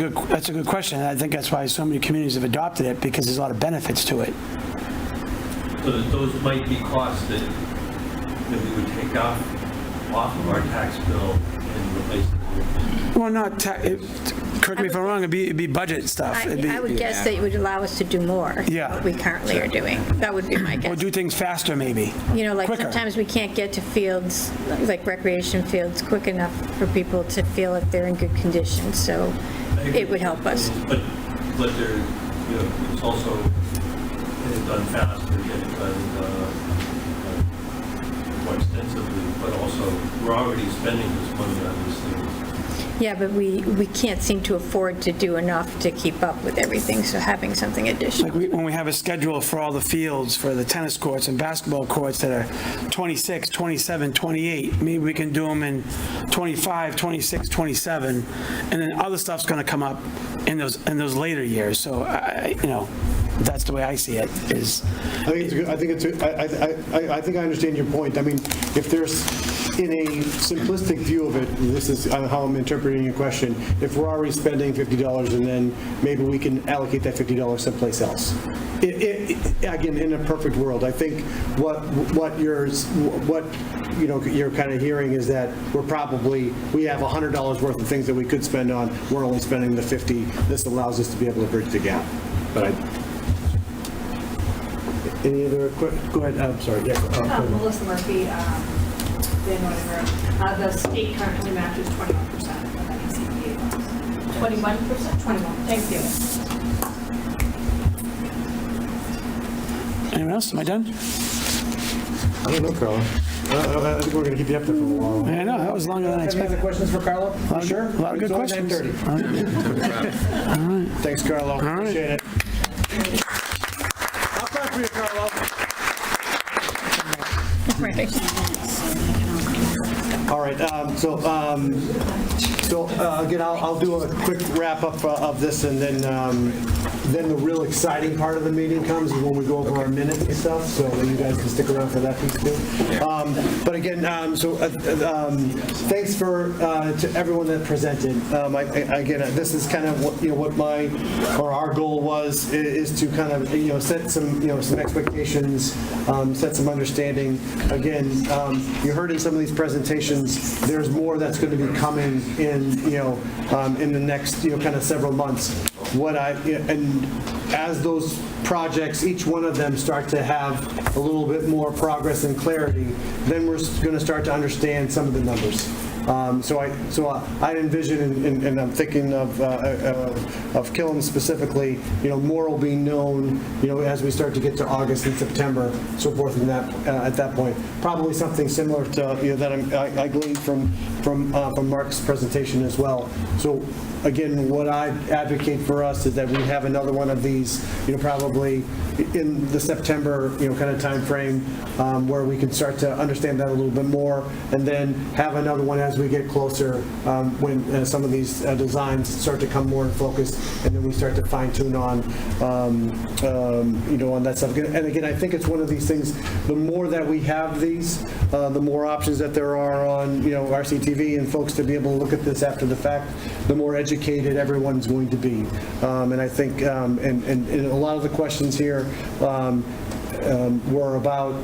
good question. I think that's why so many communities have adopted it, because there's a lot of benefits to it. So that those might be costs that we would take off of our tax bill and replace it. Well, correct me if I'm wrong, it'd be budget stuff. I would guess that it would allow us to do more than what we currently are doing. That would be my guess. Or do things faster, maybe. Like quicker. sometimes we can't get to fields, like recreation fields, quick enough for people to feel like they're in good condition. So it would help us. But there, it's also done faster, get it done more extensively, but also we're already spending this money on these things. Yeah, but we can't seem to afford to do enough to keep up with everything, so having something additional. Like when we have a schedule for all the fields, for the tennis courts and basketball courts that are 26, 27, 28, maybe we can do them in 25, 26, 27, and then other stuff's going to come up in those later years. So, that's the way I see it. I think I understand your point. I mean, if in a simplistic view of it, this is how I'm interpreting your question, if we're already spending $50 and then maybe we can allocate that $50 someplace else. Again, in a perfect world, I think what you're kind of hearing is that we have $100 worth of things that we could spend on, we're only spending the 50. This allows us to be able to bridge the gap. But any other go ahead, I'm sorry. Yeah, Melissa Murphy, Van Northern. The state currently matches 21% of any CPA funds. 21%? 21. Thank you. Anyone else? Am I done? I don't know, Carla. I think we're going to keep you up there for a while. I know, that was longer than I Any other expected. questions for Carla? You sure? A lot of good It's only questions. 9:30. All right. Thanks, Carlo. All right. Appreciate it. I'll clap for you, Carlo. All right, again, I'll do a quick wrap-up of this, and then the real exciting part of the meeting comes when we go over our minutes and stuff, so that you guys can stick around for that piece too. But again, thanks to everyone that presented. Again, this is kind of what our goal was, is to kind of set some expectations, set some understanding. Again, you heard in some of these presentations, there's more that's going to be coming in the next kind of several months. And as those projects, each one of them start to have a little bit more progress and clarity, then we're going to start to understand some of the numbers. So I envision, and I'm thinking of Killam specifically, more will be known, as we start to get to August and September, so forth, and at that point, probably something similar to that I gleaned from Mark's presentation as well. So again, what I advocate for us is that we have another one of these, probably in the September, kind of time frame, where we can start to understand that a little bit more, and then have another one as we get closer, when some of these designs start to come more in focus, and then we start to fine tune on that stuff. And again, I think it's one of these things, the more that we have these, the more options that there are on, RCTV and folks to be able to look at this after the fact, the more educated everyone's going to be. And I think, and a lot of the questions here were about,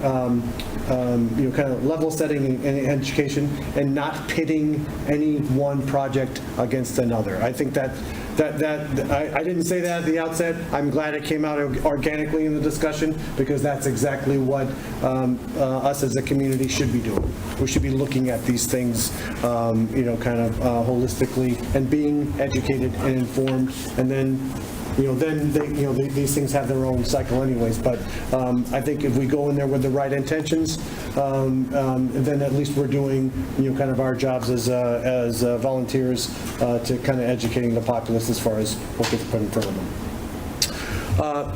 kind of level setting and education, and not pitting any one project against another. I think that I didn't say that at the outset. I'm glad it came out organically in the discussion, because that's exactly what us as a community should be doing. We should be looking at these things, kind of holistically, and being educated and informed, and then these things have their own cycle anyways. But I think if we go in there with the right intentions, then at least we're doing, kind of our jobs as volunteers to kind of educating the populace as far as what gets put in front of them.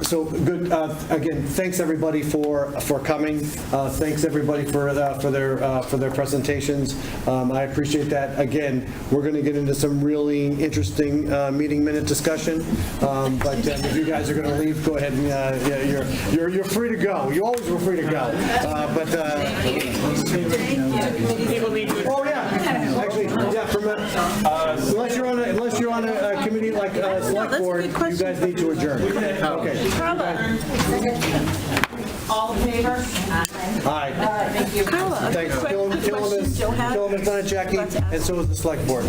So good. Again, thanks everybody for coming. Thanks everybody for their presentations. I appreciate that. Again, we're going to get into some really interesting meeting minute discussion. But if you guys are going to leave, go ahead and you're free to go. You always were free to go. Oh yeah, actually, yeah. Unless you're on a committee like select board, you guys need to adjourn. Okay. Carla. All in favor? Aye. Thank you. Carla, Thanks. Killam is on it, Jackie, and so is the select board.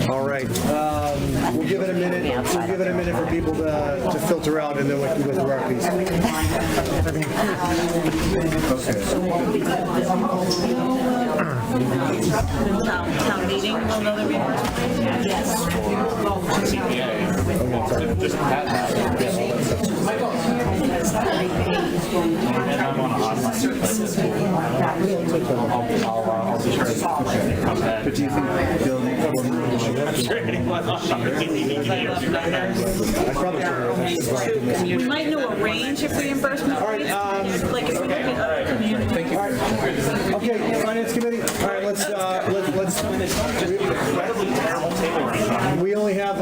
All right. We'll give it a minute. We'll give it a minute for people to filter out, and then we can go through our piece. Town meeting, another But do you think we might know a range of reimbursement rates. Like if we look at other communities. Thank you. All right. Okay, Finance Committee. All right, let's. We only have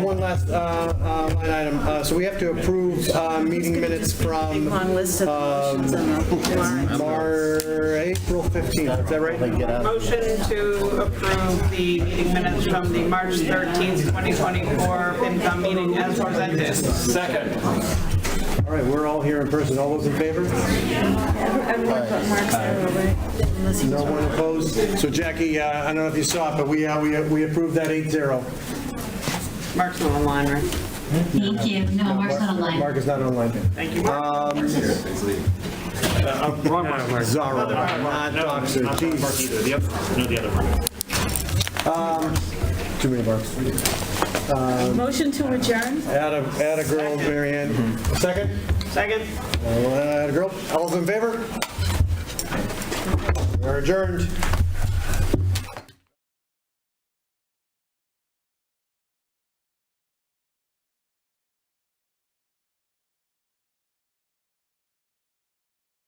one last. last line item. So we have to approve meeting minutes from Long list of motions on the warrant. April 15th, is that right? Motion to approve the meeting minutes from the March 13th, 2024 FinCom meeting as presented. Second. All right, we're all here in person. All those in favor? Everyone but Mark Sarah, right? Unless he No was one opposed? So Jackie, I don't know if you saw it, but we approved that 8-0. Mark's not online, right? Thank you. No, Mark's not online. Mark is not online. Thank you, Mark. Wrong Mark. Zorro, not Doxer. Not Mark either, the other Mark. Too many Marks. Motion to adjourn? Add a girl, Mary Ann. Second? Second. Add a girl. All those in favor? We're adjourned.